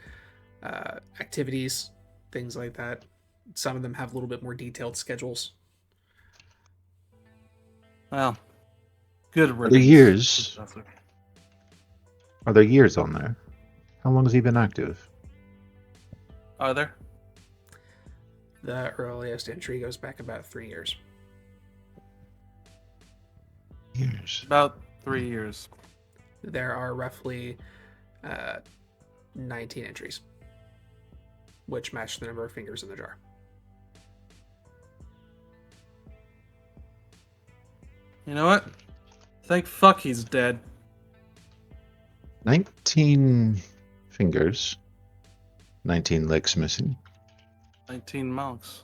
activities, things like that. Some of them have a little bit more detailed schedules. Well, good Are there riddance. years? Professor. Are there years on there? How long has he been active? Are there? The earliest entry goes back about 3 years. Years. About 3 years. There are roughly 19 entries, which match the number of fingers in the jar. You know what? Thank fuck he's dead. 19 fingers. 19 legs missing. 19 monks.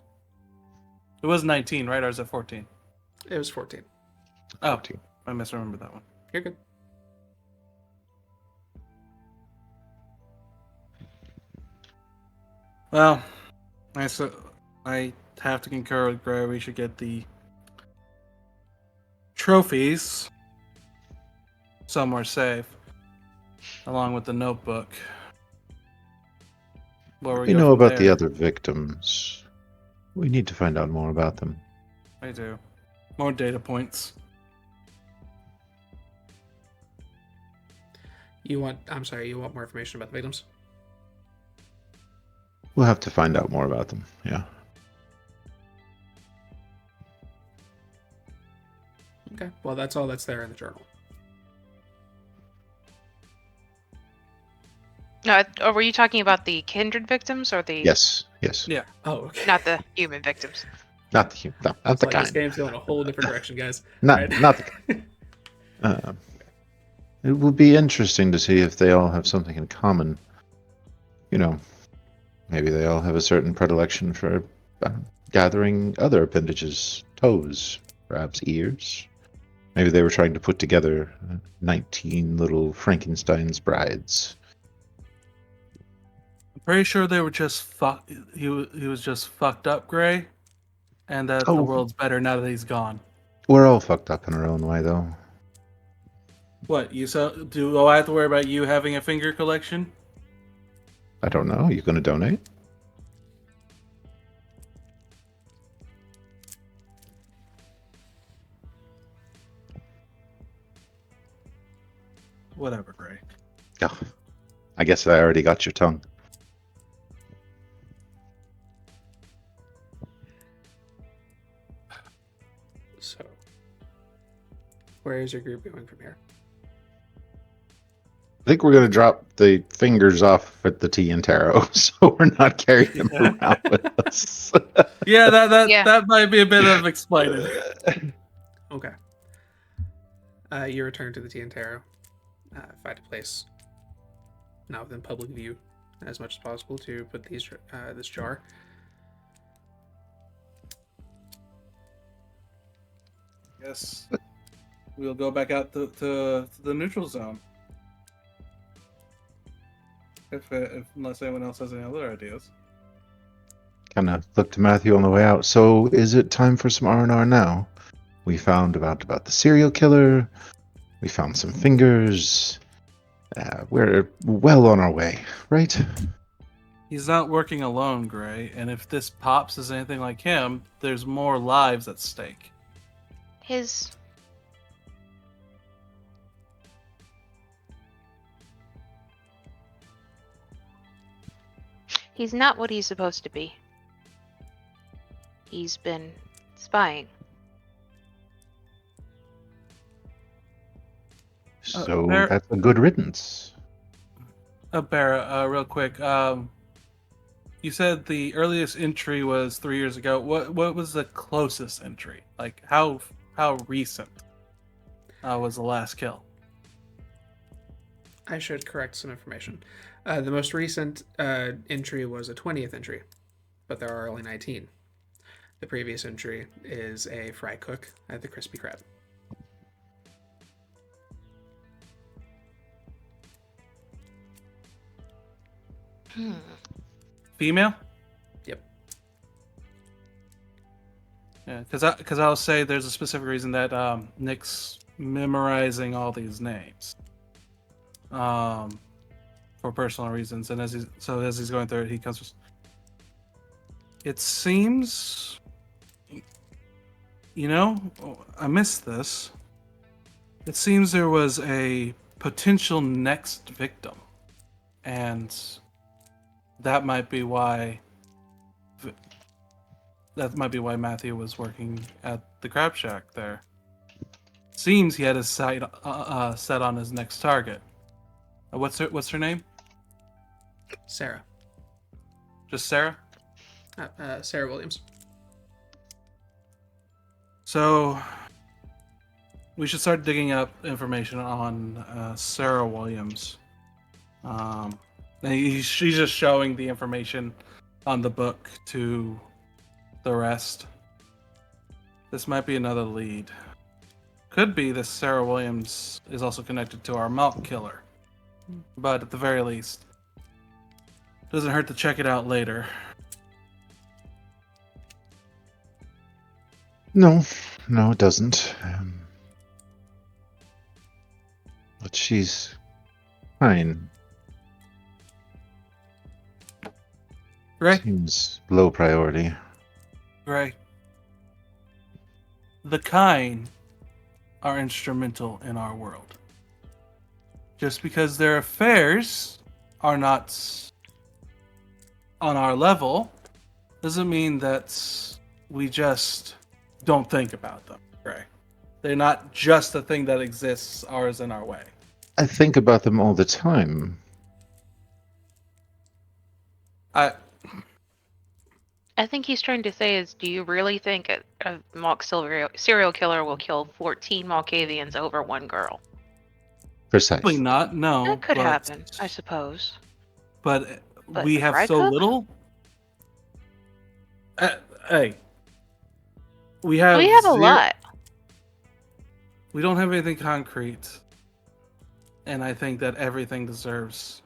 It was 19, right? Or is it 14? It was 14. Oh, 14. I misremembered that one. You're good. Well, I have to concur with Gray. We should get the trophies somewhere safe, along with the notebook. Where We go know from about the there. other victims. We need to find out more about them. I do. More data points. You want more information about the victims? We'll have to find out more about them. Yeah. Okay. Well, that's all that's there in the journal. Or were you talking about the kindred victims or the Yes. Yes. Yeah. Oh, okay. not the human victims? Not the human. Not It's the like this kind. game's going a whole different direction, guys. Not Right? not the kind. It would be interesting to see if they all have something in common. You know, maybe they all have a certain predilection for gathering other appendages, toes, perhaps ears. Maybe they were trying to put together 19 little Frankenstein's brides. I'm pretty sure they were just he was just fucked up, Gray, and that Oh. the world's better now that he's gone. We're all fucked up in our own way, though. What you so do? I have to worry about you having a finger collection? I don't know. You going to donate? Whatever, Gray. Oh, I guess I already got your tongue. So, where is your group going from here? I think we're going to drop the fingers off at the tea and tarot, so we're not carrying them around with us. Yeah, Yeah. that might be a bit of explaining. Okay. You return to the tea and tarot. Find a place not within public view as much as possible to put these this jar. Yes. We'll go back out to the neutral zone. If unless anyone else has any other ideas. Kind of look to Matthew on the way out. So, is it time for some R&R now? We found about the serial killer. We found some fingers. We're well on our way, right? He's not working alone, Gray, and if this Pops is anything like him, there's more lives at stake. His He's not what he's supposed to be. He's been spying. So there- that's a good riddance. Barra, real quick. You said the earliest entry was 3 years ago. What was the closest entry? Like how recent was the last kill? I should correct some information. The most recent entry was a 20th entry, but there are only 19. The previous entry is a fry cook at the Crispy Crab. Female? Yep. Yeah, because I'll say there's a specific reason that Nick's memorizing all these names, for personal reasons, and as he's going through it, he comes. It seems, I missed this. It seems there was a potential next victim, and that might be why Matthew was working at the Crab Shack there. Seems he had his sight set on his next target. What's her name? Sarah. Just Sarah? Sarah Williams. So we should start digging up information on Sarah Williams. She's just showing the information on the book to the rest. This might be another lead. Could be that Sarah Williams is also connected to our mountain killer. But at the very least, doesn't hurt to check it out later. No, it doesn't. But she's fine. Right? Seems low priority. Right. The kind are instrumental in our world. Just because their affairs are not on our level doesn't mean that we just don't think about them, Gray. They're not just a thing that exists ours in our way. I think about them all the time. I think he's trying to say is, do you really think a mock serial killer will kill 14 Malkavians over one girl? Precisely. Probably not, no. That could happen, I suppose. But But we the have fry so cook? little. Hey. We have a lot. We don't have anything concrete. And I think that everything deserves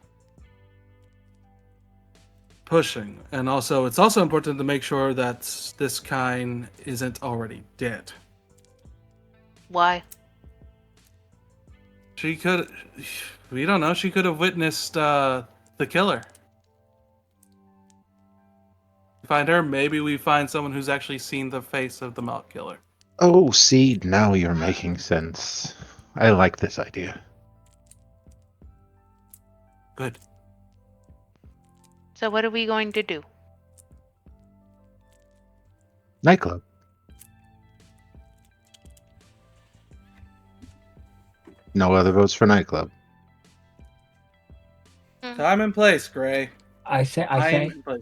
pushing. And also, it's also important to make sure that this kind isn't already dead. Why? We don't know, she could have witnessed the killer. Find her, maybe we find someone who's actually seen the face of the mock killer. Oh, see, now you're making sense. I like this idea. Good. So what are we going to do? Nightclub. No other votes for nightclub. Time and place, Gray. I say, Time and place.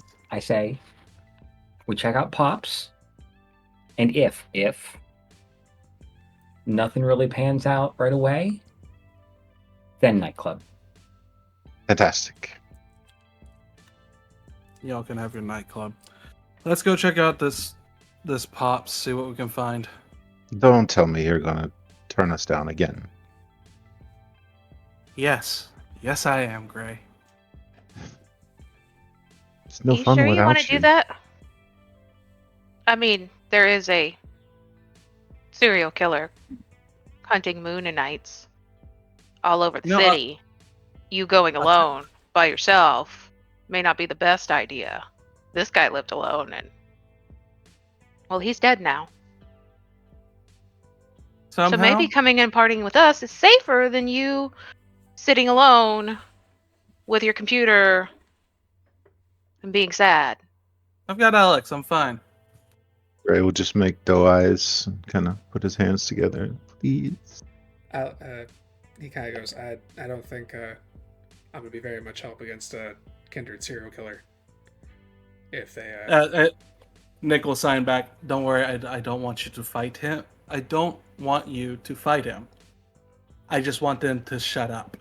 We check out Pops, and if nothing really pans out right away, then nightclub. Fantastic. Y'all can have your nightclub. Let's go check out this Pops, see what we can find. Don't tell me you're gonna turn us down again. Yes, I am, Gray. It's no you fun sure you without want to do that? I mean, there is a serial killer hunting Moonanites all over the city. You going alone by yourself may not be the best idea. This guy lived alone and, well, he's dead now. Somehow? So maybe coming and partying with us is safer than you sitting alone with your computer and being sad. I've got Alex, I'm fine. Ray will just make doe eyes and kind of put his hands together. Please. He kind of goes, I don't think I'm going to be very much help against a Kindred serial killer. If they... Nick will sign back. Don't worry, I don't want you to fight him. I don't want you to fight him. I just want them to shut up.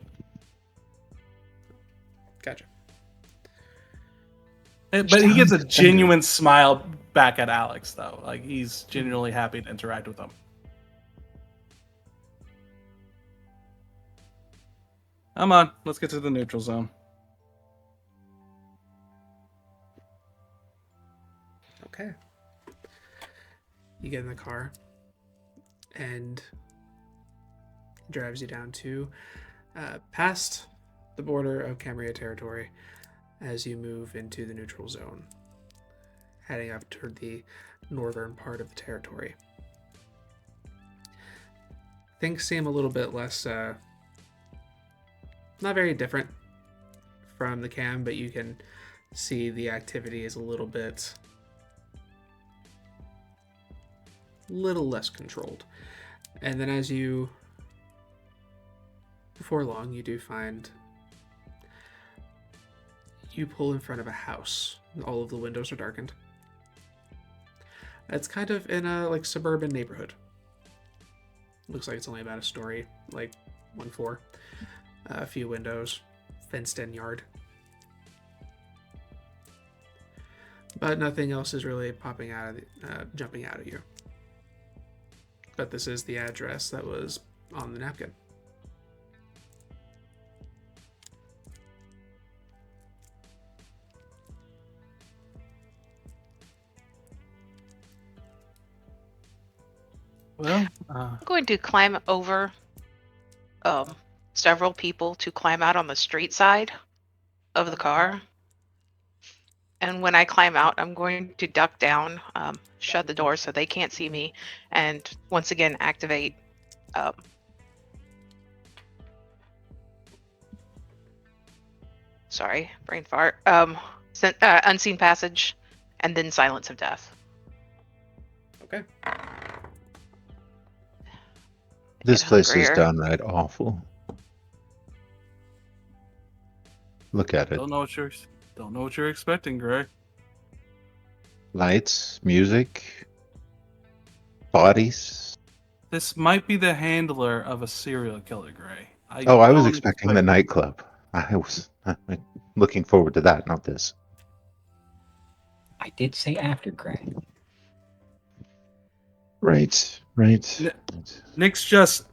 But he gets a genuine smile back at Alex, though. Like, he's genuinely happy to interact with him. Come on, let's get to the neutral zone. Okay. You get in the car, and it drives you down to past the border of Camaria territory as you move into the neutral zone, heading up toward the northern part of the territory. Things seem a little bit less, not very different from the cam, but you can see the activity is a little less controlled. And then before long, you do find you pull in front of a house. All of the windows are darkened. It's kind of in a suburban neighborhood. Looks like it's only about a story, like one floor, a few windows, fenced-in yard. But nothing else is really popping out of jumping out at you. But this is the address that was on the napkin. Well, I'm going to climb over several people to climb out on the street side of the car. And when I climb out, I'm going to duck down, shut the door so they can't see me, and once again activate sorry, brain fart. Unseen passage, and then silence of death. Okay. This Get place is hungrier. downright awful. Look at it. don't know what you're expecting, Gray. Lights, music, bodies. This might be the handler of a serial killer, Gray. I was don't expecting the nightclub. I was looking forward to that, not this. I did say after Gray. Right. Nick's just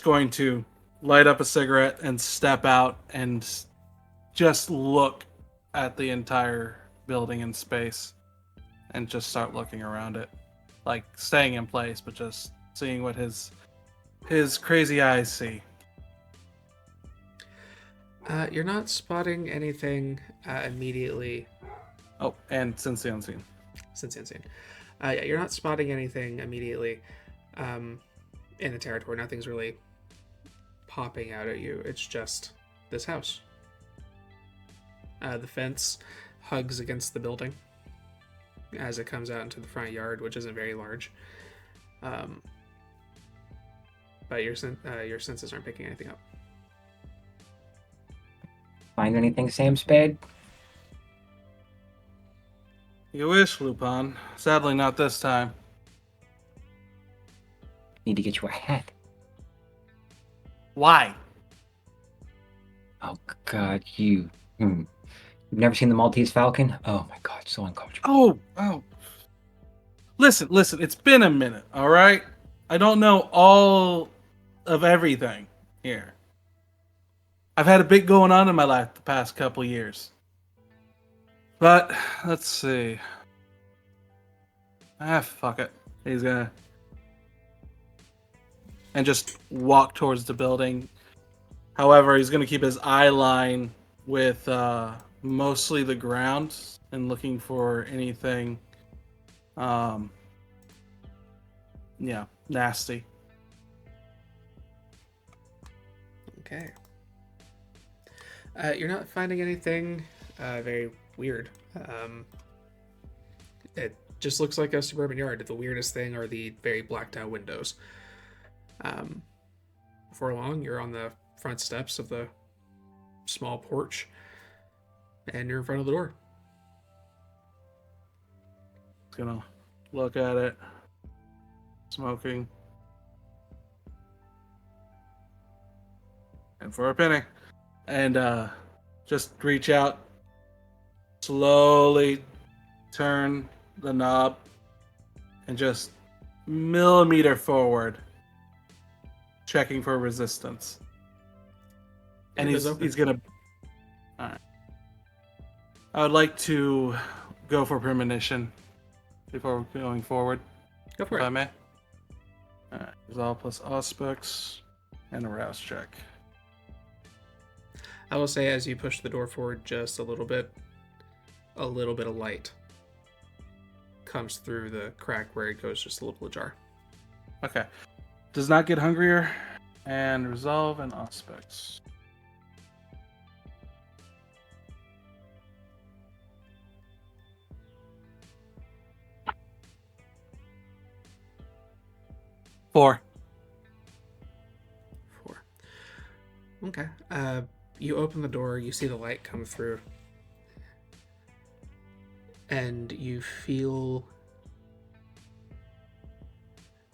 going to light up a cigarette and step out and just look at the entire building and space and just start looking around it, like staying in place, but just seeing what his crazy eyes see. You're not spotting anything immediately. Oh, and since the unseen. Yeah, you're not spotting anything immediately in the territory. Nothing's really popping out at you. It's just this house. The fence hugs against the building as it comes out into the front yard, which isn't very large. But your senses aren't picking anything up. Find anything, Sam Spade? You wish, Lupin. Sadly, not this time. Need to get you a hat. Why? Oh God, you. You've never seen the Maltese Falcon? Oh my God, so uncomfortable. Oh. Listen. It's been a minute, all right? I don't know all of everything here. I've had a bit going on in my life the past couple years. But, let's see. Fuck it. He's gonna... And just walk towards the building. However, he's gonna keep his eye line with mostly the ground and looking for anything, nasty. Okay. You're not finding anything very weird. It just looks like a suburban yard. The weirdest thing are the very blacked out windows. Before long, you're on the front steps of the small porch, and you're in front of the door. Gonna look at it. Smoking. And for a penny. And just reach out, slowly turn the knob and just millimeter forward, checking for resistance. And It is he's open. gonna. All right. I would like to go for premonition before going forward, Go for if I it. may. All right. Resolve plus aspects and a rouse check. I will say, as you push the door forward just a little bit of light comes through the crack where it goes just a little ajar. Okay. Does not get hungrier, and resolve and aspects. Four. 4. Okay. You open the door, you see the light come through, and you feel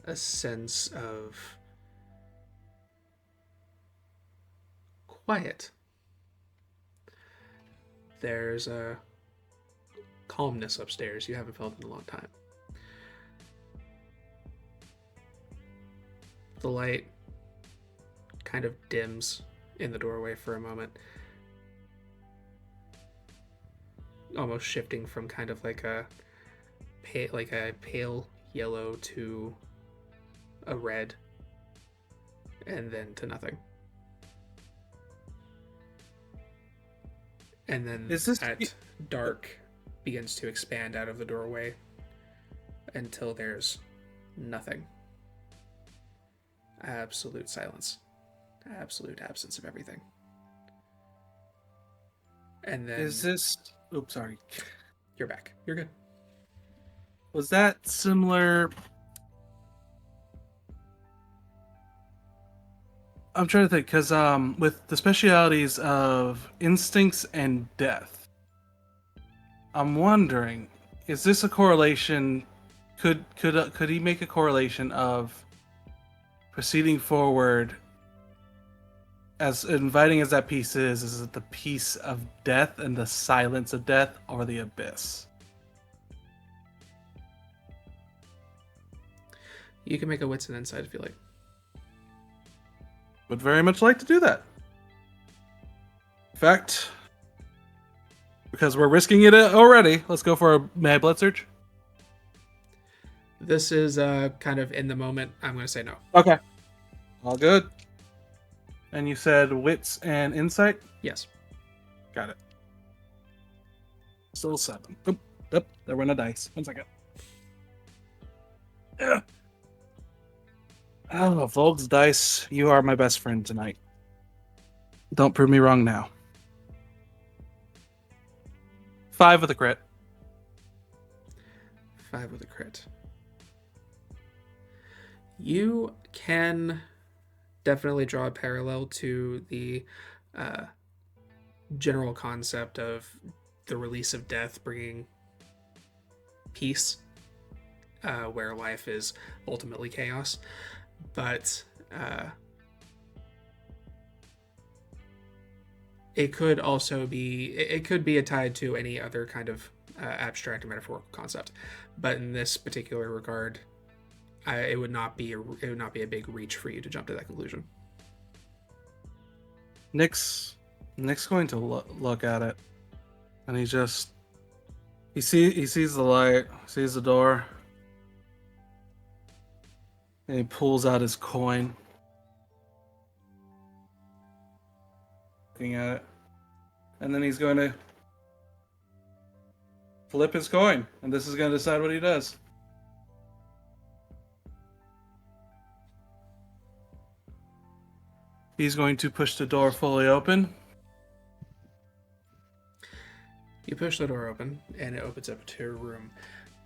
a sense of quiet. There's a calmness upstairs you haven't felt in a long time. The light kind of dims in the doorway for a moment, almost shifting from kind of like a pale yellow to a red, and then to nothing. And then that dark begins to expand out of the doorway until there's nothing. Absolute silence. Absolute absence of everything. And then Is this... Oops, sorry. you're back. You're good. Was that similar... I'm trying to think, because with the specialities of instincts and death, I'm wondering, is this a correlation? Could he make a correlation of proceeding forward, as inviting as that piece is it the piece of death and the silence of death, or the abyss? You can make a wits and insight if you like. Would very much like to do that. In fact, because we're risking it already, let's go for a mad blood search. This is kind of in the moment. I'm going to say no. Okay. All good. And you said wits and insight? Yes. Got it. Still 7. Oop, there went a dice. 1 second. Yeah. Oh, Volg's dice, you are my best friend tonight. Don't prove me wrong now. 5 with a crit. 5 with a crit. You can definitely draw a parallel to the general concept of the release of death bringing peace, where life is ultimately chaos. But it could also be, it could be tied to any other kind of abstract or metaphorical concept. But in this particular regard, it would not be a big reach for you to jump to that conclusion. Nick's going to look at it, and he sees the light, sees the door, and he pulls out his coin, looking at it, and then he's going to flip his coin, and this is going to decide what he does. He's going to push the door fully open. You push the door open, and it opens up to a room.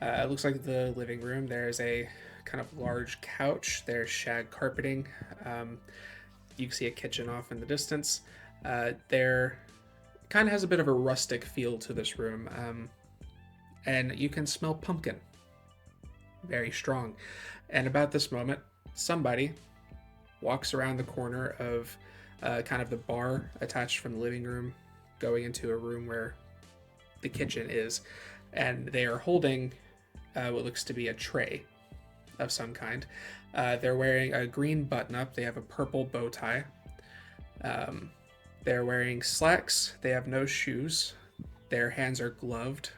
It looks like the living room. There's a kind of large couch. There's shag carpeting. You can see a kitchen off in the distance. There kind of has a bit of a rustic feel to this room. And you can smell pumpkin. Very strong. And about this moment, somebody walks around the corner of kind of the bar attached from the living room, going into a room where the kitchen is, and they are holding what looks to be a tray of some kind. They're wearing a green button-up. They have a purple bow tie. They're wearing slacks. They have no shoes. Their hands are gloved.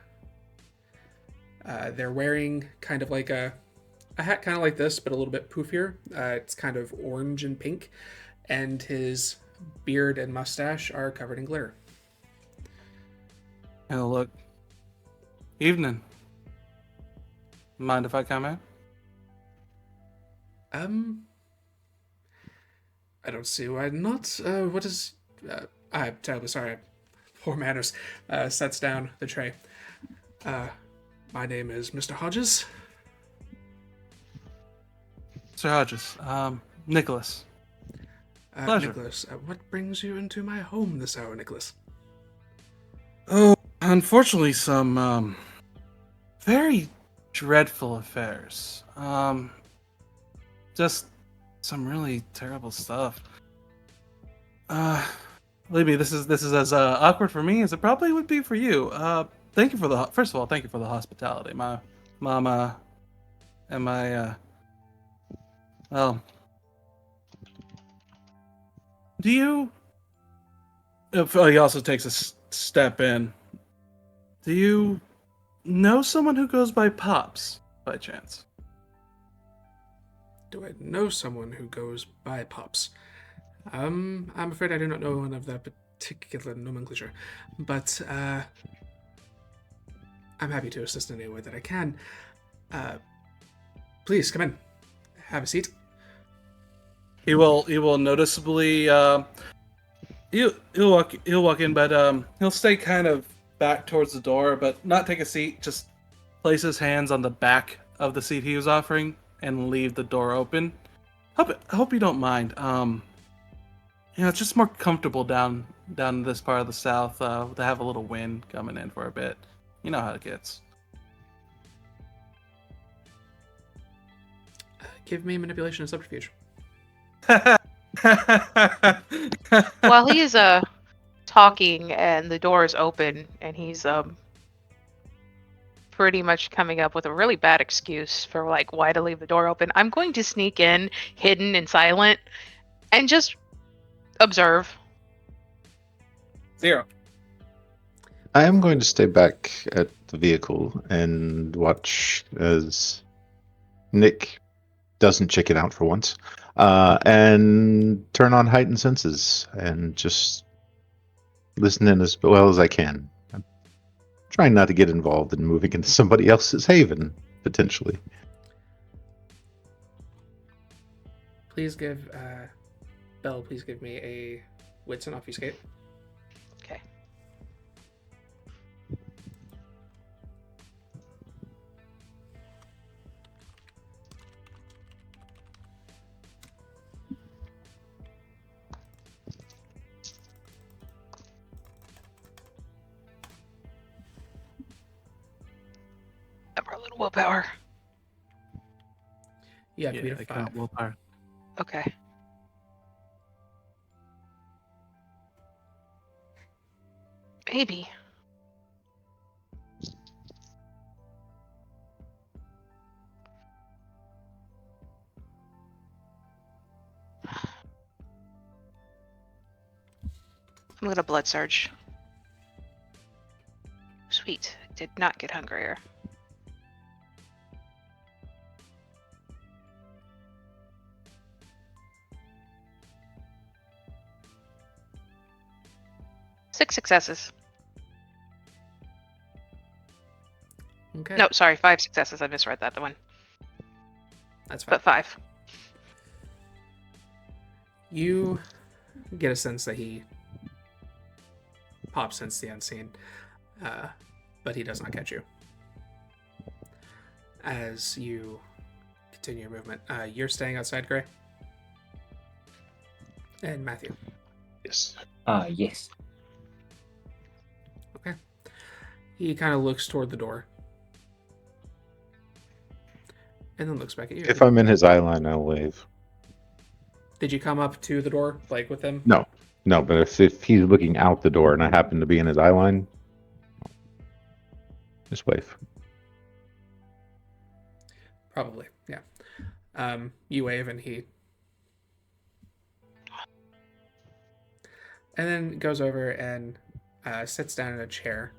They're wearing kind of like a hat kind of like this, but a little bit poofier. It's kind of orange and pink. And his beard and mustache are covered in glitter. And look. Evening. Mind if I come in? I don't see why not. What is... I'm terribly sorry. Poor manners. Sets down the tray. My name is Mr. Hodges. Sir Hodges. Nicholas. Pleasure. Nicholas, what brings you into my home this hour, Nicholas? Oh, unfortunately, some very dreadful affairs. Just some really terrible stuff. Believe me, this is as awkward for me as it probably would be for you. Thank you for the first of all, thank you for the hospitality. My mama and my well. Do you? He also takes a step in. Do you know someone who goes by Pops, by chance? Do I know someone who goes by Pops? I'm afraid I do not know one of that particular nomenclature, but I'm happy to assist in any way that I can. Please come in. Have a seat. He will noticeably he'll walk in, but he'll stay kind of back towards the door, but not take a seat. Just place his hands on the back of the seat he was offering and leave the door open. I hope you don't mind. It's just more comfortable down in this part of the south to have a little wind coming in for a bit. You know how it gets. Give me manipulation and subterfuge. While he is talking and the door is open and he's pretty much coming up with a really bad excuse for like why to leave the door open, I'm going to sneak in hidden and silent and just observe. 0. I am going to stay back at the vehicle and watch as Nick doesn't chicken out for once, and turn on heightened senses and just listen in as well as I can. I'm trying not to get involved in moving into somebody else's haven, potentially. Please give Belle, please give me a wits and obfuscate. Okay. For a little willpower. Yeah, give me a I 5. count willpower. Okay. Maybe. I'm gonna blood surge. Sweet. Did not get hungrier. Six successes. Okay. No, sorry, 5 successes. I misread that one. That's fine. But 5. You get a sense that he pops sense the unseen, but he does not catch you. As you continue your movement, you're staying outside, Gray? And Matthew? Yes. Yes. Okay. He kind of looks toward the door. And then looks back at you. If I'm in his eye line, I'll wave. Did you come up to the door, like, with him? No, but if he's looking out the door and I happen to be in his eye line, His wife. Probably, yeah. You wave and he... And then goes over and sits down in a chair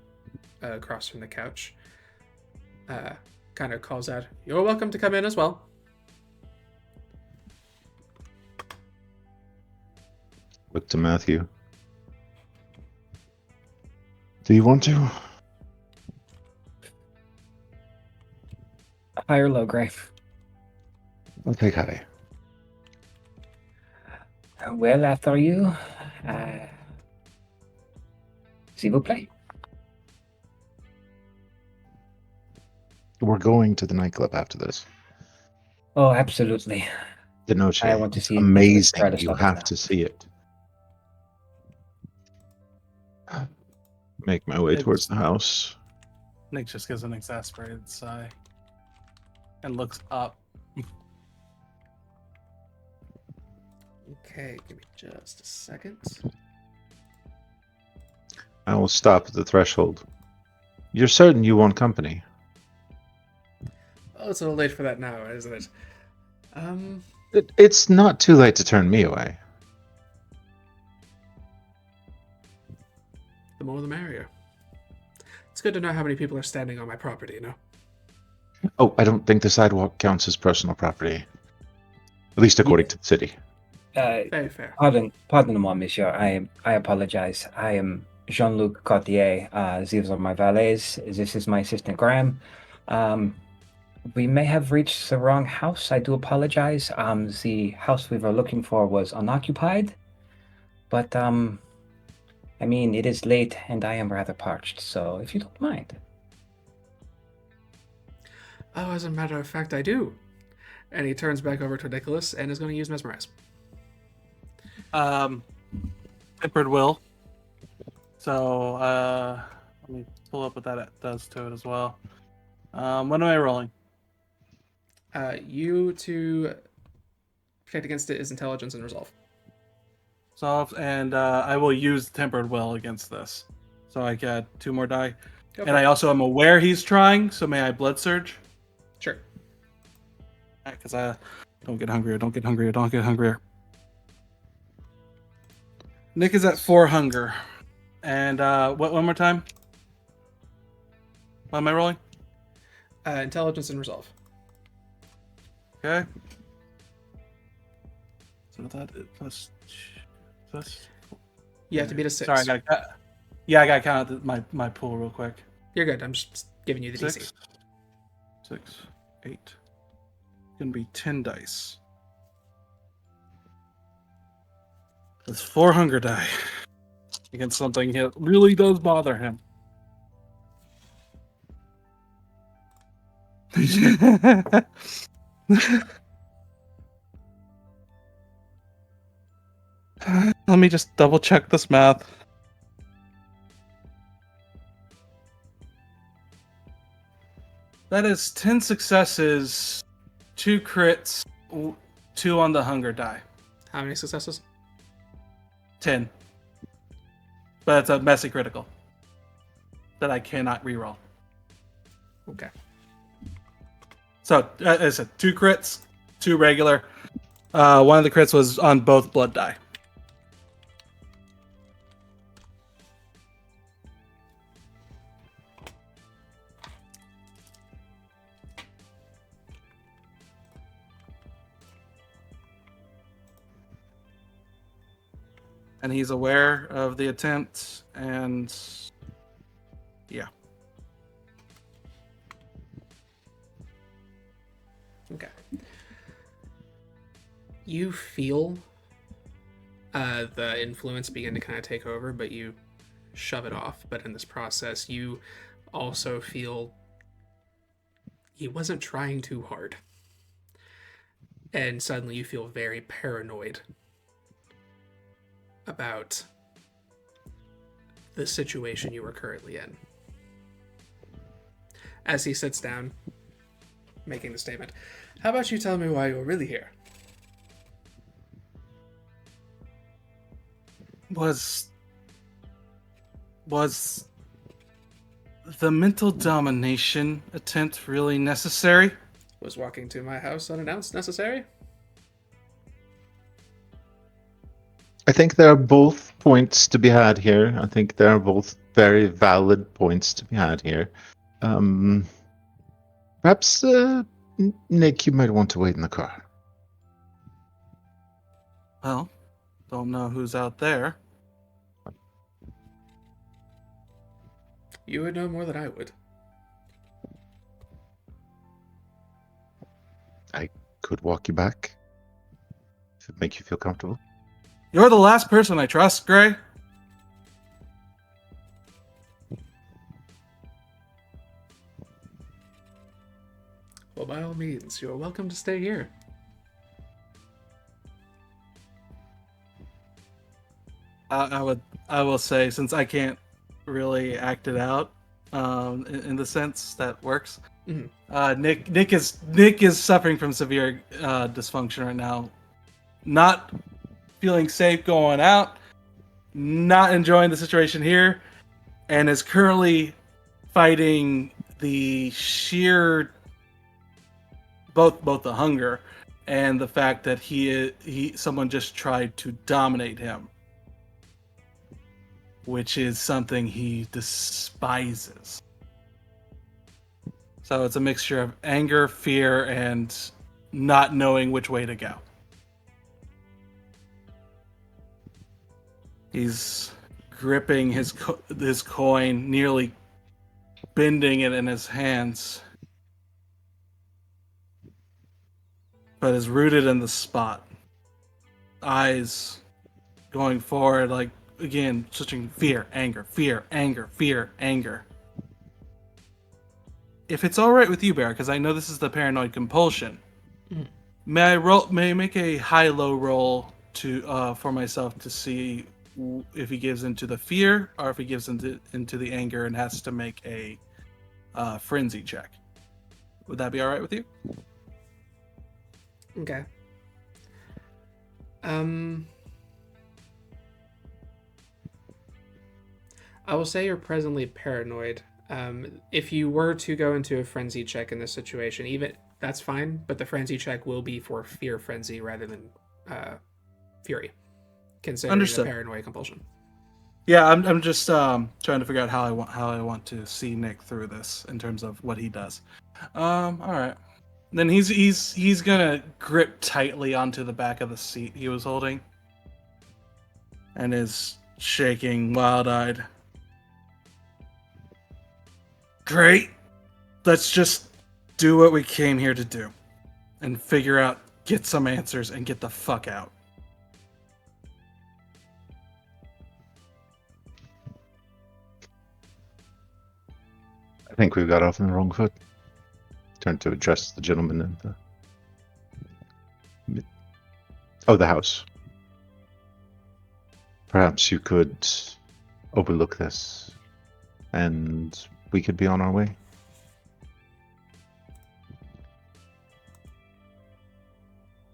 across from the couch. Kind of calls out, "You're welcome to come in as well." Look to Matthew. Do you want to? High or low, Gray? I'll take high. Well, after you, s'il vous plaît. We're going to the nightclub after this. Oh, absolutely. The Noche. I want to It's see Nicholas try amazing. to You stop us have now. to see it. Make my way towards the house. Nick just gives an exasperated sigh and looks up. Okay, give me just a second. I will stop at the threshold. You're certain you want company? Oh, it's a little late for that now, isn't it? It's not too late to turn me away. The more the merrier. It's good to know how many people are standing on my property, you know? Oh, I don't think the sidewalk counts as personal property. At least according to the city. Very fair. Pardon-moi, monsieur. I apologize. I am Jean-Luc Cartier. These are my valets. This is my assistant Graham. We may have reached the wrong house. I do apologize. The house we were looking for was unoccupied. But, I mean, it is late and I am rather parched, so if you don't mind. Oh, as a matter of fact, I do. And he turns back over to Nicholas and is going to use Mesmerize. Tempered will. So let me pull up what that does to it as well. What am I rolling? You to protect against it is intelligence and resolve. Solve, and I will use tempered will against this. So I get 2 more die. Go And for I it. also am aware he's trying, so may I blood surge? Sure. Because I don't get hungrier. Nick is at 4 hunger. And what? One more time? What am I rolling? Intelligence and resolve. Okay. So that is plus. You have to beat a 6. Sorry, I gotta count out my pool real quick. You're good. I'm just giving you the DC. 6, 8. Gonna be 10 dice. That's 4 hunger die against something that really does bother him. Let me just double check this math. That is 10 successes, 2 crits, 2 on the hunger die. How many successes? 10. But it's a messy critical that I cannot reroll. Okay. So, as I said, 2 crits, 2 regular. One of the crits was on both blood die. And he's aware of the attempt, and yeah. Okay. You feel the influence begin to kind of take over, but you shove it off. But in this process, you also feel he wasn't trying too hard. And suddenly you feel very paranoid about the situation you were currently in. As he sits down, making the statement, "How about you tell me why you're really here?" Was the mental domination attempt really necessary? Was walking to my house unannounced necessary? I think there are both points to be had here. I think there are both very valid points to be had here. Perhaps, Nick, you might want to wait in the car. Well, don't know who's out there. You would know more than I would. I could walk you back if it makes you feel comfortable. You're the last person I trust, Gray. Well, by all means, you're welcome to stay here. I will say, since I can't really act it out, in the sense that works. Mhm. Nick is suffering from severe dysfunction right now. Not feeling safe going out, not enjoying the situation here, and is currently fighting the sheer both the hunger and the fact that someone just tried to dominate him, which is something he despises. So it's a mixture of anger, fear, and not knowing which way to go. He's gripping his coin, nearly bending it in his hands, but is rooted in the spot. Eyes going forward, like, again, switching fear, anger, fear, anger, fear, anger. If it's all right with you, Bear, because I know this is the paranoid compulsion, may I make a high-low roll for myself to see if he gives into the fear or if he gives into the anger and has to make a frenzy check. Would that be all right with you? Okay. I will say you're presently paranoid. If you were to go into a frenzy check in this situation, even that's fine, but the frenzy check will be for fear frenzy rather than fury, considering Understood. the paranoid compulsion. Yeah, I'm just trying to figure out how I want to see Nick through this in terms of what he does. All right. Then he's gonna grip tightly onto the back of the seat he was holding, and is shaking wild-eyed. Great. Let's just do what we came here to do, and figure out, get some answers, and get the fuck out. I think we've got off on the wrong foot. Turn to address the gentleman in the house. Perhaps you could overlook this, and we could be on our way.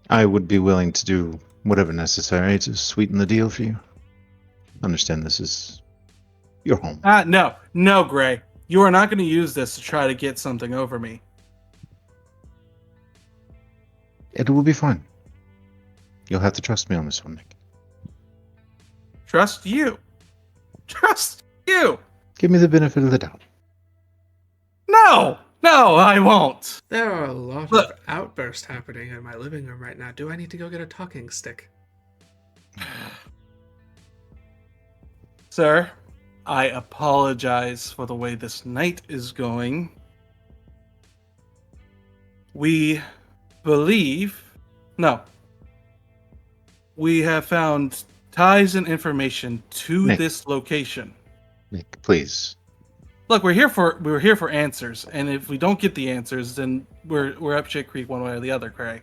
I would be willing to do whatever necessary to sweeten the deal for you. Understand this is your home. No, Gray. You are not going to use this to try to get something over me. It will be fine. You'll have to trust me on this one, Nick. Trust you. Trust you. Give me the benefit of the doubt. No, I won't. There are a lot Look. of outbursts happening in my living room right now. Do I need to go get a talking stick? Sir, I apologize for the way this night is going. We have found ties and information to Nick. this location. Nick, please. Look, we're here for answers, and if we don't get the answers, then we're up shit creek one way or the other, Cray.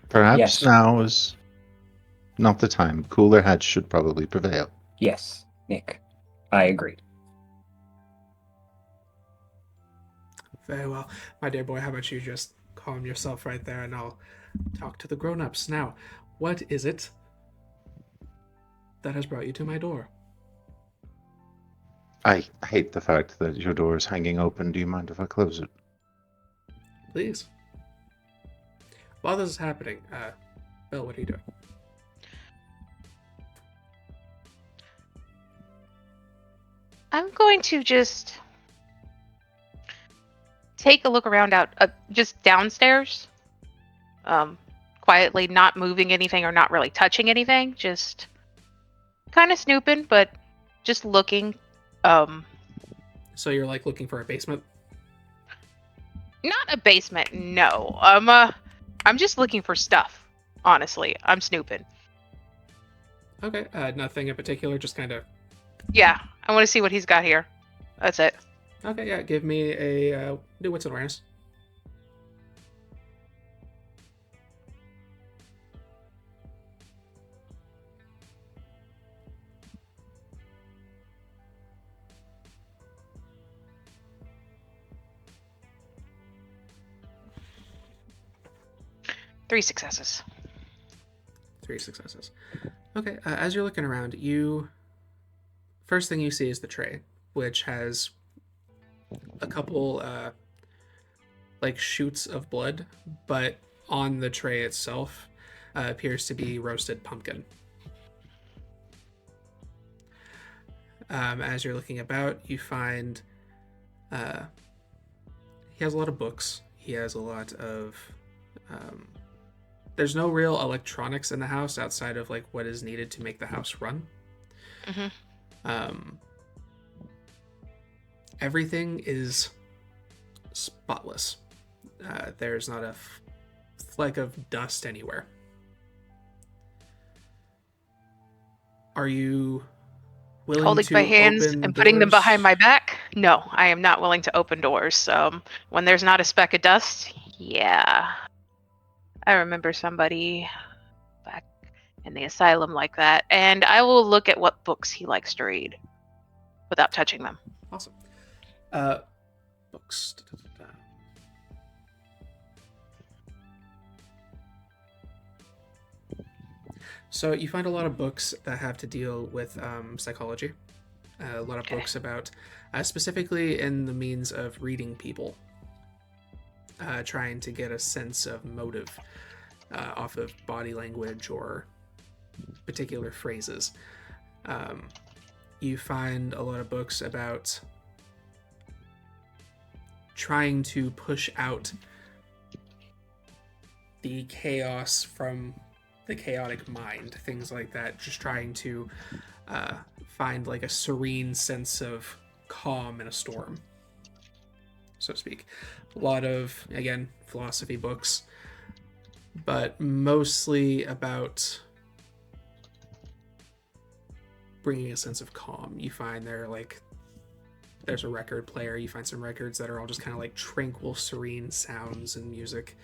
Perhaps Yes. now is not the time. Cooler heads should probably prevail. Yes, Nick. I agree. Very well. My dear boy, how about you just calm yourself right there and I'll talk to the grown-ups. Now, what is it that has brought you to my door? I hate the fact that your door is hanging open. Do you mind if I close it? Please. While this is happening, Bill, what are you doing? I'm going to just take a look around out, just downstairs. Quietly, not moving anything or not really touching anything. Just kind of snooping, but just looking. So you're like looking for a basement? Not a basement, no. I'm just looking for stuff. Honestly, I'm snooping. Okay, nothing in particular, just kind of... Yeah, I want to see what he's got here. That's it. Okay, yeah, give me a do wits and awareness. Three successes. 3 successes. Okay, as you're looking around, first thing you see is the tray, which has a couple like shoots of blood, but on the tray itself appears to be roasted pumpkin. As you're looking about, you find he has a lot of books. He has a lot of there's no real electronics in the house outside of like what is needed to make the house run. Everything is spotless. There's not a fleck of dust anywhere. Are you willing Holding to my hands open and putting them doors? behind my back? No, I am not willing to open doors. When there's not a speck of dust, yeah. I remember somebody back in the asylum like that, and I will look at what books he likes to read without touching them. Awesome. Books. So you find a lot of books that have to deal with psychology. A lot of books about, specifically in the means of reading people, trying to get a sense of motive off of body language or particular phrases. You find a lot of books about trying to push out the chaos from the chaotic mind, things like that, just trying to find like a serene sense of calm in a storm, so to speak. A lot of, again, philosophy books, but mostly about bringing a sense of calm. You find there's a record player. You find some records that are all just kind of like tranquil, serene sounds and music.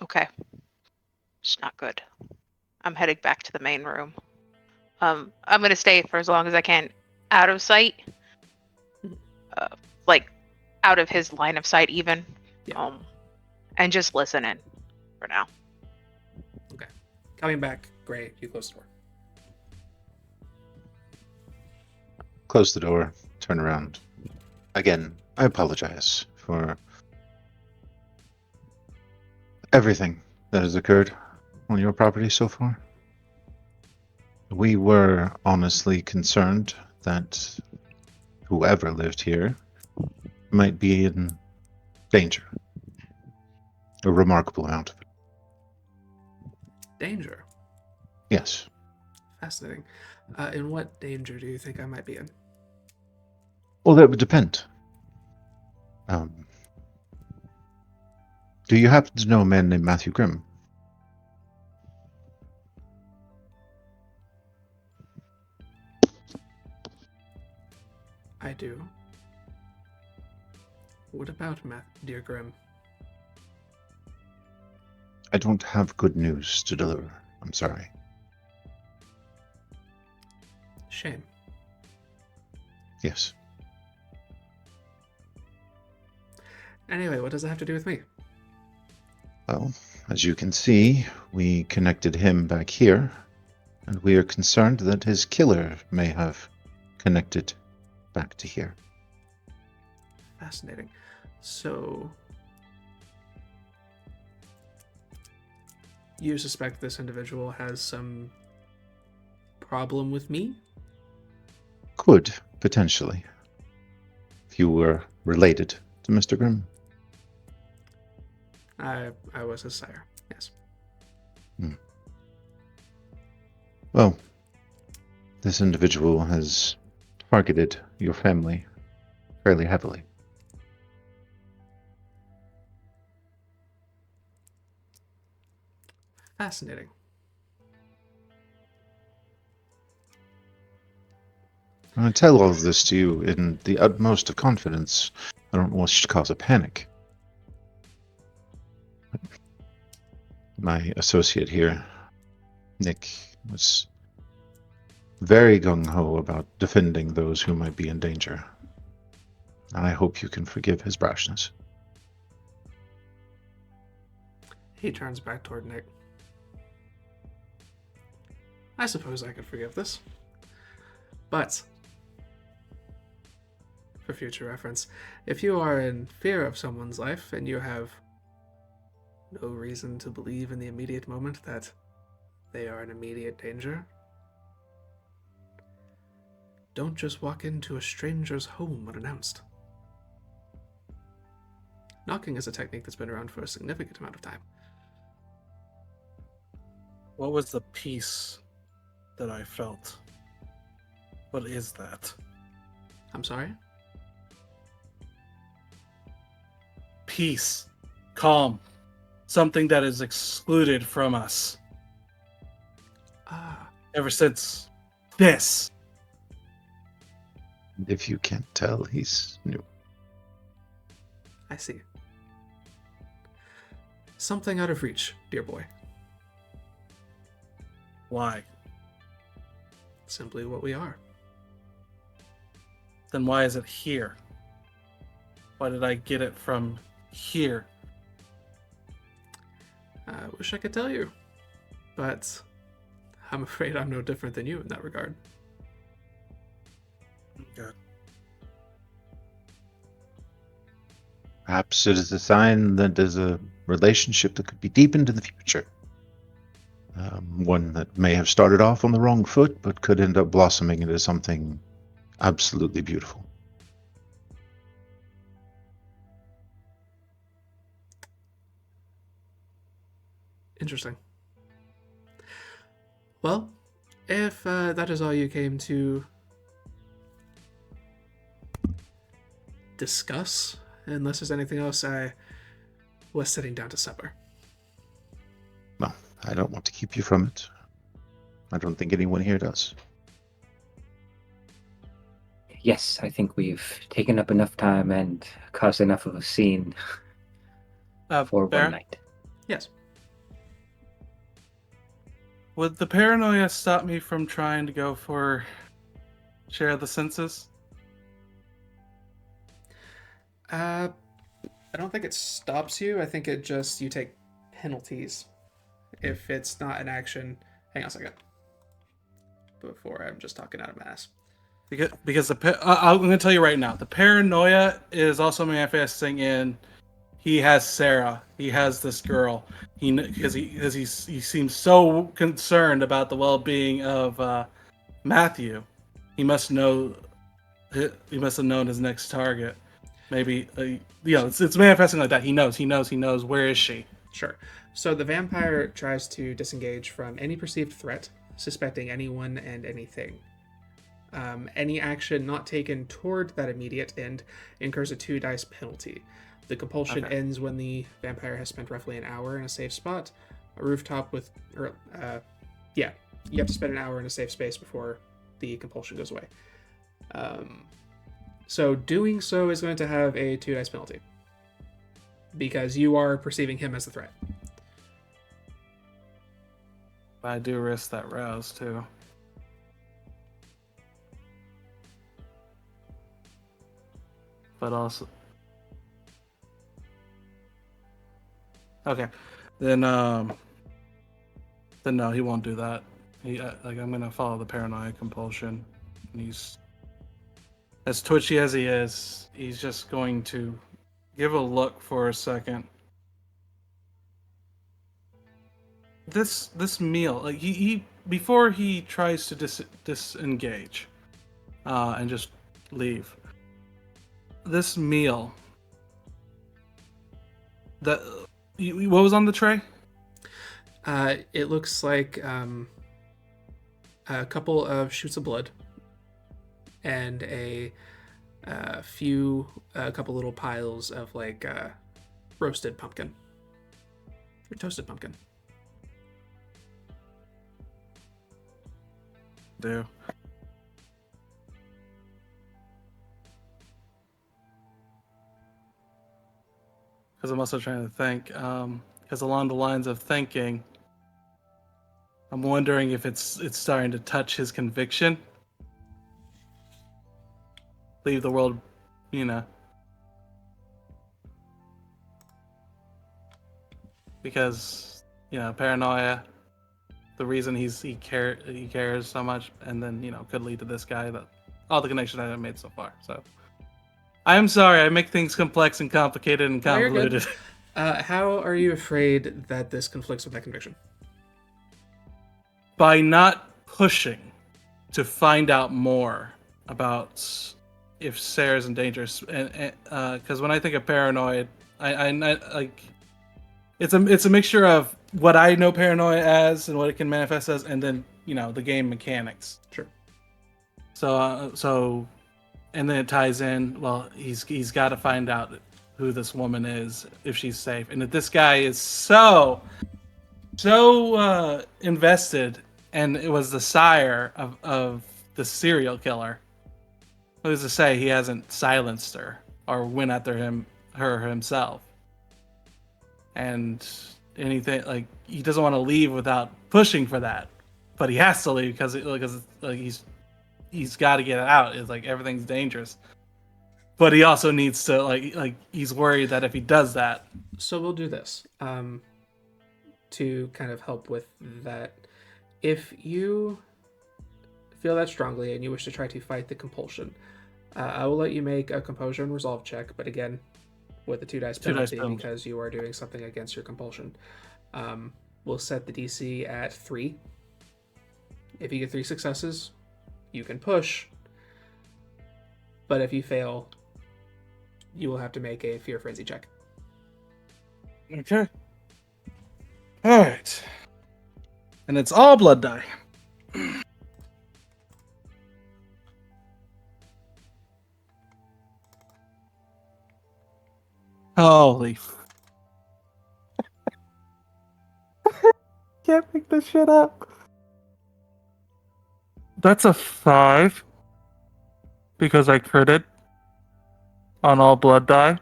Okay. It's not good. I'm heading back to the main room. I'm going to stay for as long as I can out of sight. Like, out of his line of sight even. Yeah. And just listen in for now. Okay. Coming back, Gray, you close the door. Close the door, turn around. Again, I apologize for everything that has occurred on your property so far. We were honestly concerned that whoever lived here might be in danger. A remarkable amount of it. Danger? Yes. Fascinating. In what danger do you think I might be in? Well, that would depend. Do you happen to know a man named Matthew Grimm? I do. What about dear Grimm? I don't have good news to deliver. I'm sorry. Shame. Yes. Anyway, what does it have to do with me? Well, as you can see, we connected him back here and we are concerned that his killer may have connected back to here. Fascinating. So, you suspect this individual has some problem with me? Could, potentially. If you were related to Mr. Grimm. I was his sire, yes. Well, this individual has targeted your family fairly heavily. Fascinating. I tell all of this to you in the utmost of confidence. I don't wish to cause a panic. My associate here, Nick, was very gung-ho about defending those who might be in danger. I hope you can forgive his brashness. He turns back toward Nick. I suppose I could forgive this. But, for future reference, if you are in fear of someone's life and you have no reason to believe in the immediate moment that they are in immediate danger, don't just walk into a stranger's home unannounced. Knocking is a technique that's been around for a significant amount of time. What was the peace that I felt? What is that? I'm sorry? Peace. Calm. Something that is excluded from us. Ah, Ever since this. If you can't tell, he's new. I see. Something out of reach, dear boy. Why? Simply what we are. Then why is it here? Why did I get it from here? I wish I could tell you, but I'm afraid I'm no different than you in that regard. Good. Perhaps it is a sign that there's a relationship that could be deepened in the future. One that may have started off on the wrong foot, but could end up blossoming into something absolutely beautiful. Interesting. Well, if that is all you came to discuss, unless there's anything else, I was sitting down to supper. Well, I don't want to keep you from it. I don't think anyone here does. Yes, I think we've taken up enough time and caused enough of a scene for one Baron, night. Yes. would the paranoia stop me from trying to go for share of the senses? I don't think it stops you. I think it just, you take penalties if it's not an action. Hang on a second. Before I'm just talking out of my ass. Because I'm going to tell you right now, the paranoia is also manifesting in he has Sarah, he has this girl, because he seems so concerned about the well-being of Matthew. He must know. He must have known his next target. Maybe it's manifesting like that. He knows. Where is she? Sure. So the vampire tries to disengage from any perceived threat, suspecting anyone and anything. Any action not taken toward that immediate end incurs a 2 dice penalty. The compulsion ends when the vampire has spent roughly an hour in a safe spot. A rooftop with... you have to spend an hour in a safe space before the compulsion goes away. So doing so is going to have a 2 dice penalty. Because you are perceiving him as the threat. I do risk that rouse too. But also, okay, then no, he won't do that. I'm gonna follow the paranoia compulsion. And he's as twitchy as he is. He's just going to give a look for a second. This meal, like he before he tries to disengage, and just leave. This meal. That what was on the tray? It looks like a couple of shoots of blood and a couple little piles of like roasted pumpkin or toasted pumpkin. Do. Because I'm also trying to think. Because along the lines of thinking, I'm wondering if it's starting to touch his conviction. Leave the world, because paranoia. The reason he cares so much, and then could lead to this guy. That all the connections I've made so far. So, I'm sorry, I make things complex and complicated and convoluted. How are you afraid that this conflicts with that conviction? By not pushing to find out more about if Sarah's in danger, and because when I think of paranoid, I like it's a mixture of what I know paranoia as and what it can manifest as, and then the game mechanics. Sure. So, and then it ties in. Well, he's got to find out who this woman is, if she's safe, and if this guy is so invested, and it was the sire of the serial killer. Who's to say he hasn't silenced her or went after her himself? And anything like he doesn't want to leave without pushing for that, but he has to leave because he's got to get it out. It's like everything's dangerous, but he also needs to like he's worried that if he does that. So we'll do this to kind of help with that. If you feel that strongly and you wish to try to fight the compulsion, I will let you make a composure and resolve check, but again, with the 2 dice penalty because you are doing something against your compulsion. We'll set the DC at 3. If you get 3 successes, you can push, but if you fail, you will have to make a fear frenzy check. Okay. All right. And it's all blood die. Holy. Can't pick this shit up. That's a 5. Because I critted on all blood die.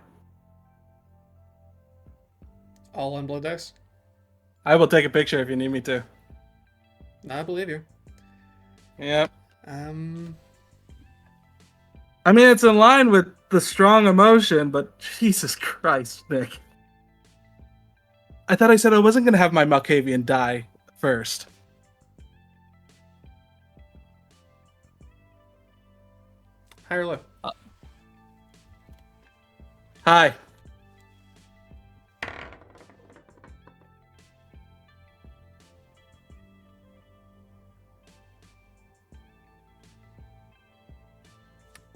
All on blood dice? I will take a picture if you need me to. I believe you. Yep. I mean, it's in line with the strong emotion, but Jesus Christ, Nick. I thought I said I wasn't going to have my Malkavian die first. High or low? Hi.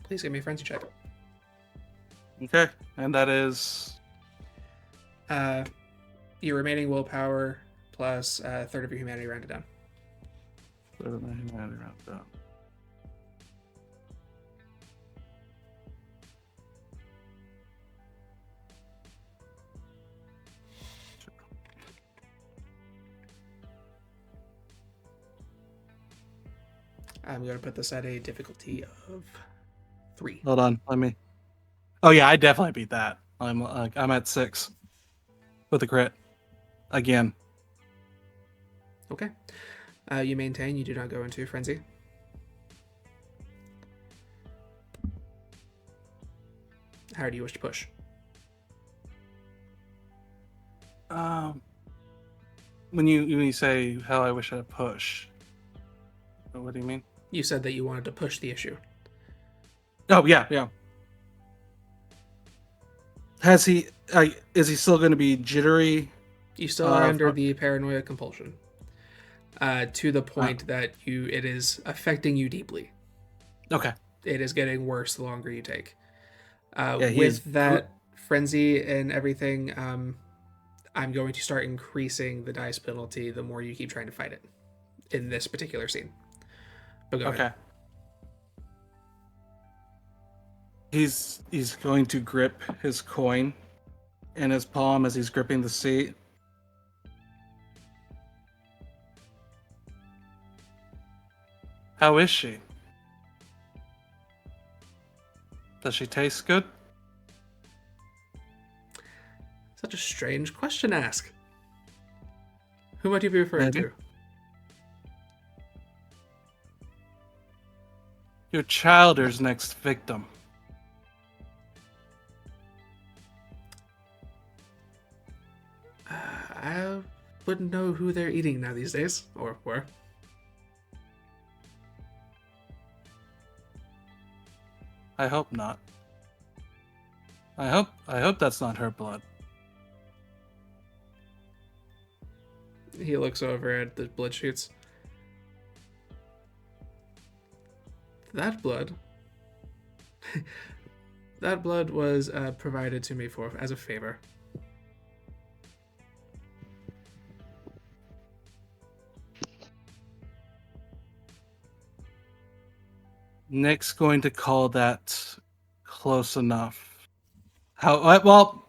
Please give me a frenzy check. Okay, and that is... your remaining willpower plus a third of your humanity rounded down. Third of my humanity rounded down. I'm going to put this at a difficulty of 3. Hold on, let me... Oh yeah, I definitely beat that. I'm at 6 with a crit again. Okay. You maintain. You do not go into frenzy. How do you wish to push? When you say how I wish I push, What do you mean? You said that you wanted to push the issue. Oh, yeah. Has he? Is he still going to be jittery? You still are under the paranoia compulsion. To the point that it is affecting you deeply. Okay. It is getting worse the longer you take. Yeah, with that frenzy and everything, I'm going to start increasing the dice penalty the more you keep trying to fight it in this particular scene. But go ahead. He's going to grip his coin in his palm as he's gripping the seat. How is she? Does she taste good? Such a strange question to ask. Who might you be referring to? Your Childer's next victim. I wouldn't know who they're eating now these days, or were. I hope not. I hope that's not her blood. He looks over at the blood shoots. That blood. That blood was provided to me as a favor. Nick's going to call that close enough. Well,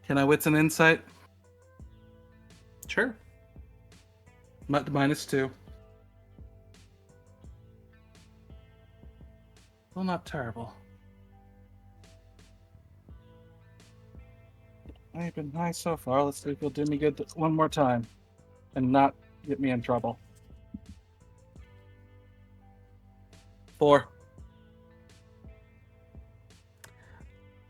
can I wits an insight? Sure. -2. Well, not terrible. I've been nice so far. Let's see if you'll do me good one more time and not get me in trouble. 4.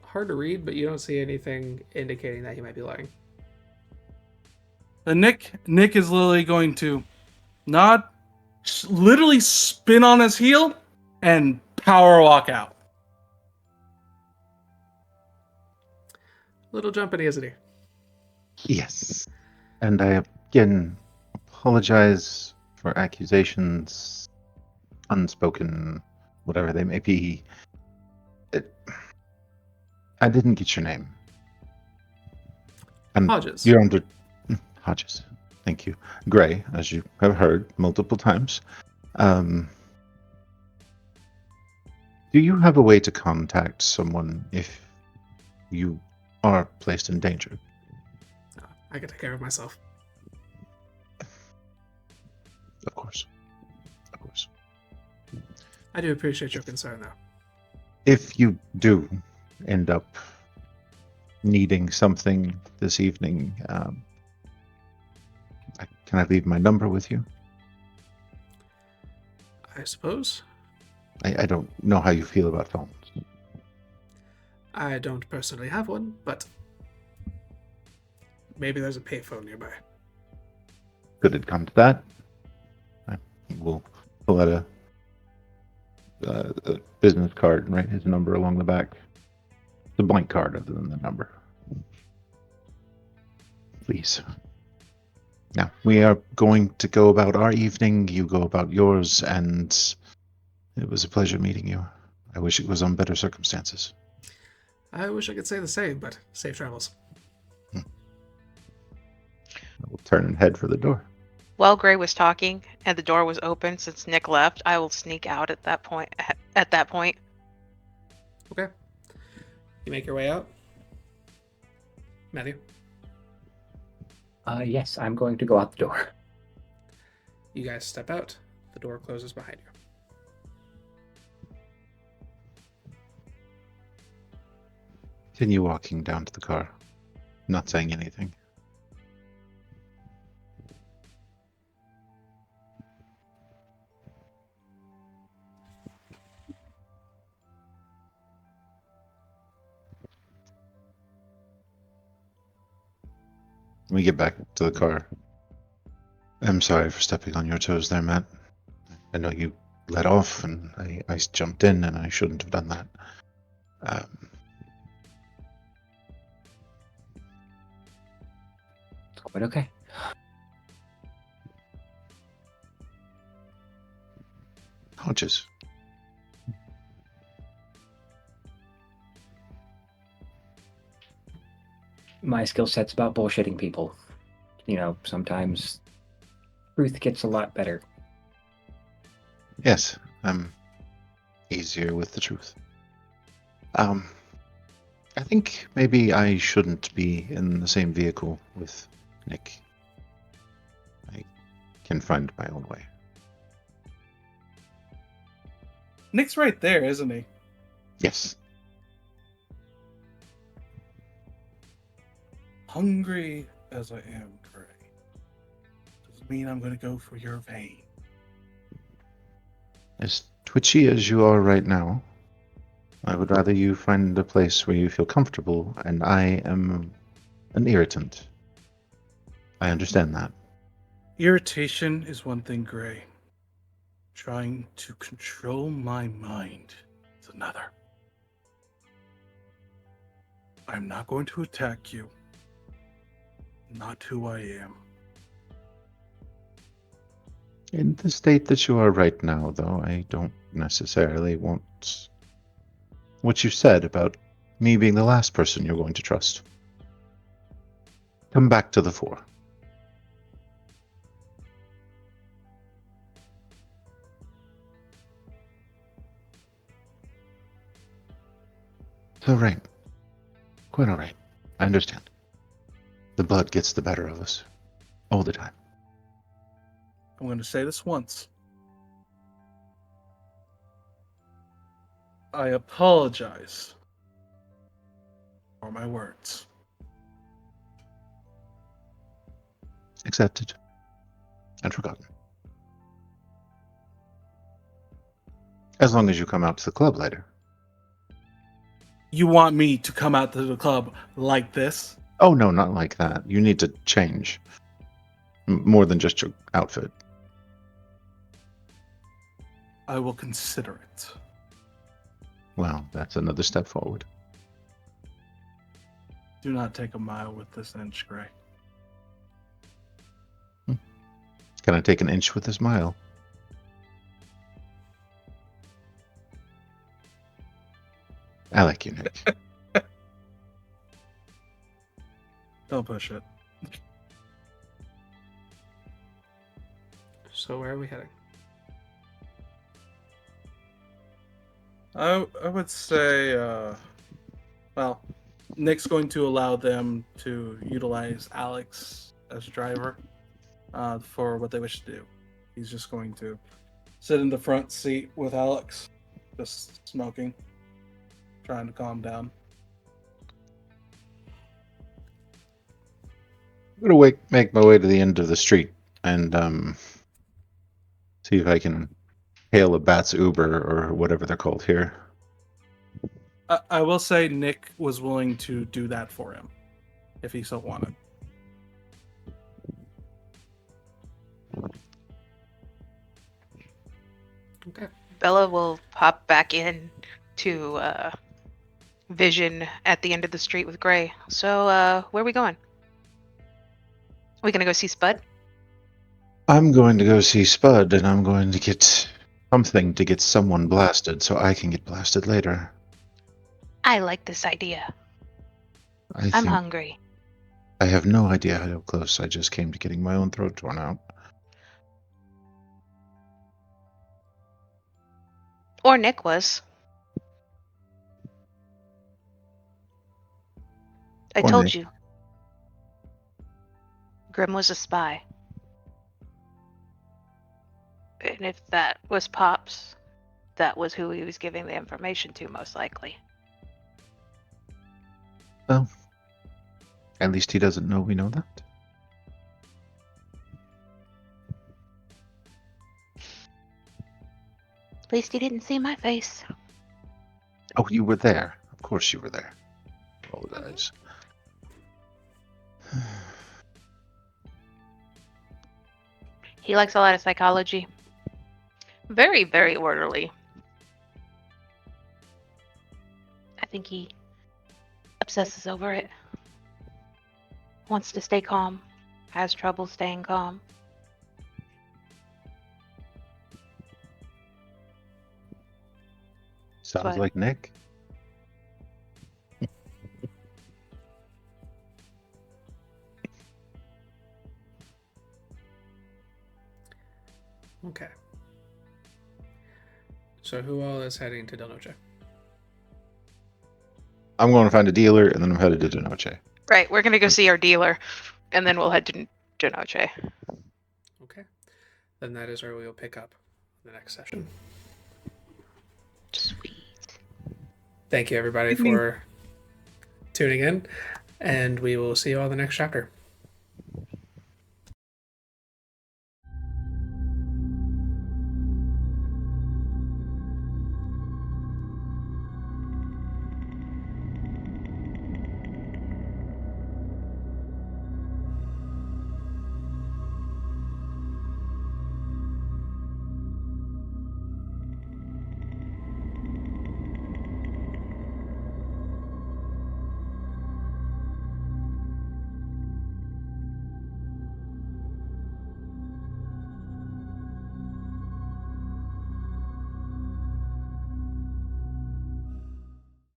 Hard to read, but you don't see anything indicating that he might be lying. Nick is literally going to nod, literally spin on his heel, and power walk out. Little jumpity, isn't he? Yes. And I again apologize for accusations, unspoken, whatever they may be. I didn't get your name. And Hodges. You're under Hodges. Thank you. Gray, as you have heard multiple times. Do you have a way to contact someone if you are placed in danger? I can take care of myself. Of course. Of course. I do appreciate your concern, though. If you do end up needing something this evening, can I leave my number with you? I suppose. I don't know how you feel about phones. I don't personally have one, but maybe there's a payphone nearby. Could it come to that? I will pull out a business card and write his number along the back. The blank card other than the number. Please. Now, we are going to go about our evening. You go about yours, and it was a pleasure meeting you. I wish it was on better circumstances. I wish I could say the same, but safe travels. I will turn and head for the door. While Gray was talking and the door was open since Nick left, I will sneak out at that point. Okay. You make your way out? Matthew? Yes, I'm going to go out the door. You guys step out. The door closes behind you. Continue walking down to the car, not saying anything. We get back to the car. I'm sorry for stepping on your toes there, Matt. I know you let off, and I jumped in, and I shouldn't have done that. It's quite okay. Hodges. My skill set's about bullshitting people. Sometimes truth gets a lot better. Yes, I'm easier with the truth. I think maybe I shouldn't be in the same vehicle with Nick. I can find my own way. Nick's right there, isn't he? Yes. Hungry as I am, Gray, doesn't mean I'm going to go for your vein. As twitchy as you are right now, I would rather you find a place where you feel comfortable, and I am an irritant. I understand that. Irritation is one thing, Gray. Trying to control my mind is another. I'm not going to attack you. Not who I am. In the state that you are right now, though, I don't necessarily want what you said about me being the last person you're going to trust. Come back to the fore. It's all right. Quite all right. I understand. The blood gets the better of us. All the time. I'm going to say this once. I apologize for my words. Accepted. And forgotten. As long as you come out to the club later. You want me to come out to the club like this? Oh, no, not like that. You need to change. More than just your outfit. I will consider it. Well, that's another step forward. Do not take a mile with this inch, Gray. Can I take an inch with this mile? I like you, Nick. Don't push it. So where are we heading? I would say, well, Nick's going to allow them to utilize Alex as a driver for what they wish to do. He's just going to sit in the front seat with Alex, just smoking, trying to calm down. I'm gonna make my way to the end of the street and see if I can hail a Bat's Uber or whatever they're called here. I will say Nick was willing to do that for him, if he so wanted. Okay. Bella will pop back in to Vision at the end of the street with Gray. So, where are we going? We gonna go see Spud? I'm going to go see Spud, and I'm going to get something to get someone blasted so I can get blasted later. I like this idea. I'm think hungry. I have no idea how close I just came to getting my own throat torn out. Or Nick was. I Or told Nick. you. Grim was a spy. And if that was Pops, that was who he was giving the information to, most likely. Well, at least he doesn't know we know that. At least he didn't see my face. Oh, you were there. Of course you were there. Apologize. He likes a lot of psychology. Very, very orderly. I think he obsesses over it. Wants to stay calm. Has trouble staying calm. Sounds But- like Nick. Okay. So who all is heading to Del Noche? I'm going to find a dealer, and then I'm headed to De Noche. Right, we're gonna go see our dealer, and then we'll head to Genoche. Okay. Then that is where we will pick up the next session. Sweet. Thank you, everybody, for tuning in, and we will see you all in the next chapter.